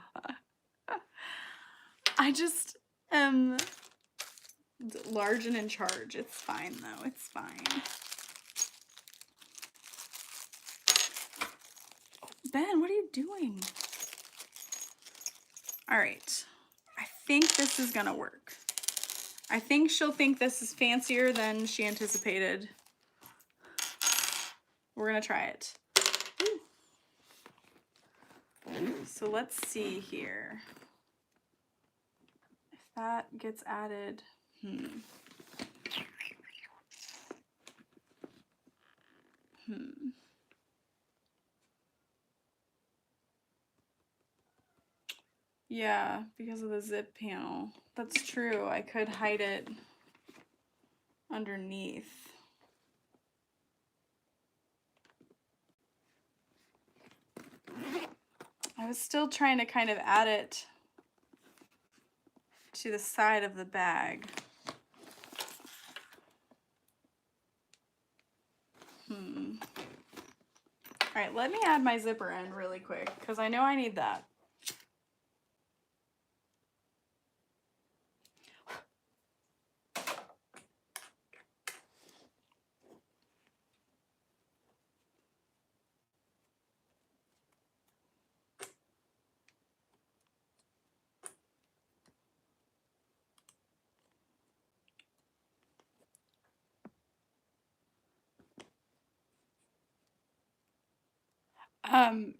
just am large and in charge. It's fine though, it's fine. Ben, what are you doing? All right, I think this is gonna work. I think she'll think this is fancier than she anticipated. We're gonna try it. So let's see here. If that gets added, Yeah, because of the zip panel. That's true, I could hide it underneath. I was still trying to kind of add it to the side of the bag. All right, let me add my zipper end really quick because I know I need that.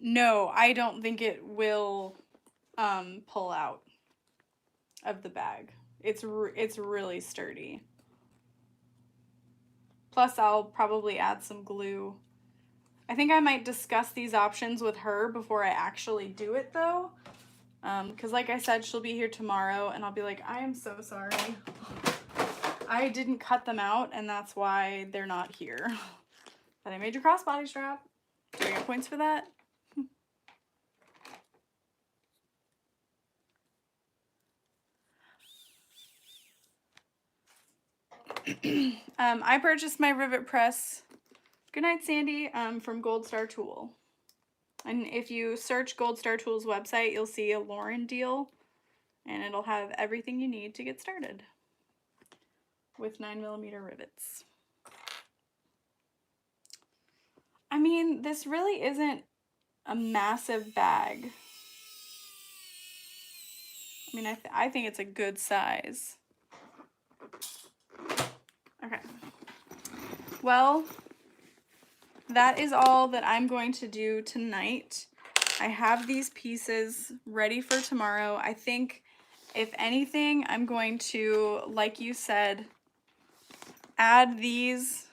No, I don't think it will pull out of the bag. It's really sturdy. Plus, I'll probably add some glue. I think I might discuss these options with her before I actually do it though. Because like I said, she'll be here tomorrow and I'll be like, I am so sorry. I didn't cut them out and that's why they're not here. But I made your crossbody strap. Do I get points for that? I purchased my rivet press, good night Sandy, from Gold Star Tool. And if you search Gold Star Tool's website, you'll see a Lauren deal and it'll have everything you need to get started with 9mm rivets. I mean, this really isn't a massive bag. I mean, I think it's a good size. Okay. Well, that is all that I'm going to do tonight. I have these pieces ready for tomorrow. I think, if anything, I'm going to, like you said, add these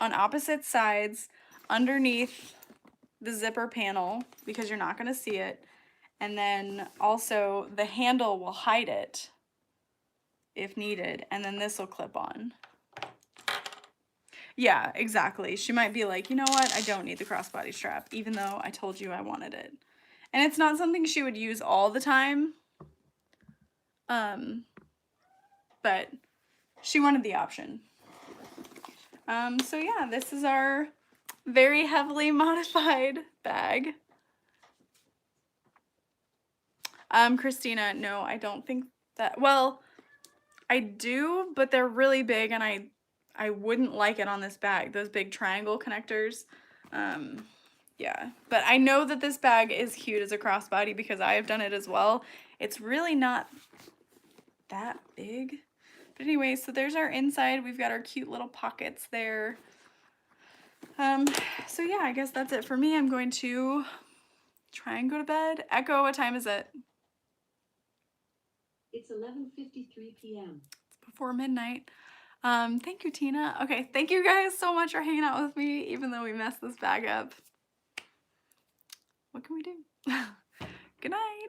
on opposite sides underneath the zipper panel because you're not going to see it. And then also the handle will hide it if needed. And then this will clip on. Yeah, exactly. She might be like, you know what? I don't need the crossbody strap, even though I told you I wanted it. And it's not something she would use all the time. But she wanted the option. So yeah, this is our very heavily modified bag. Christina, no, I don't think that, well, I do, but they're really big and I wouldn't like it on this bag, those big triangle connectors. Yeah, but I know that this bag is cute as a crossbody because I have done it as well. It's really not that big. But anyway, so there's our inside. We've got our cute little pockets there. So yeah, I guess that's it for me. I'm going to try and go to bed. Echo, what time is it? It's 11:53 p.m. It's before midnight. Thank you, Tina. Okay, thank you guys so much for hanging out with me, even though we messed this bag up. What can we do? Good night.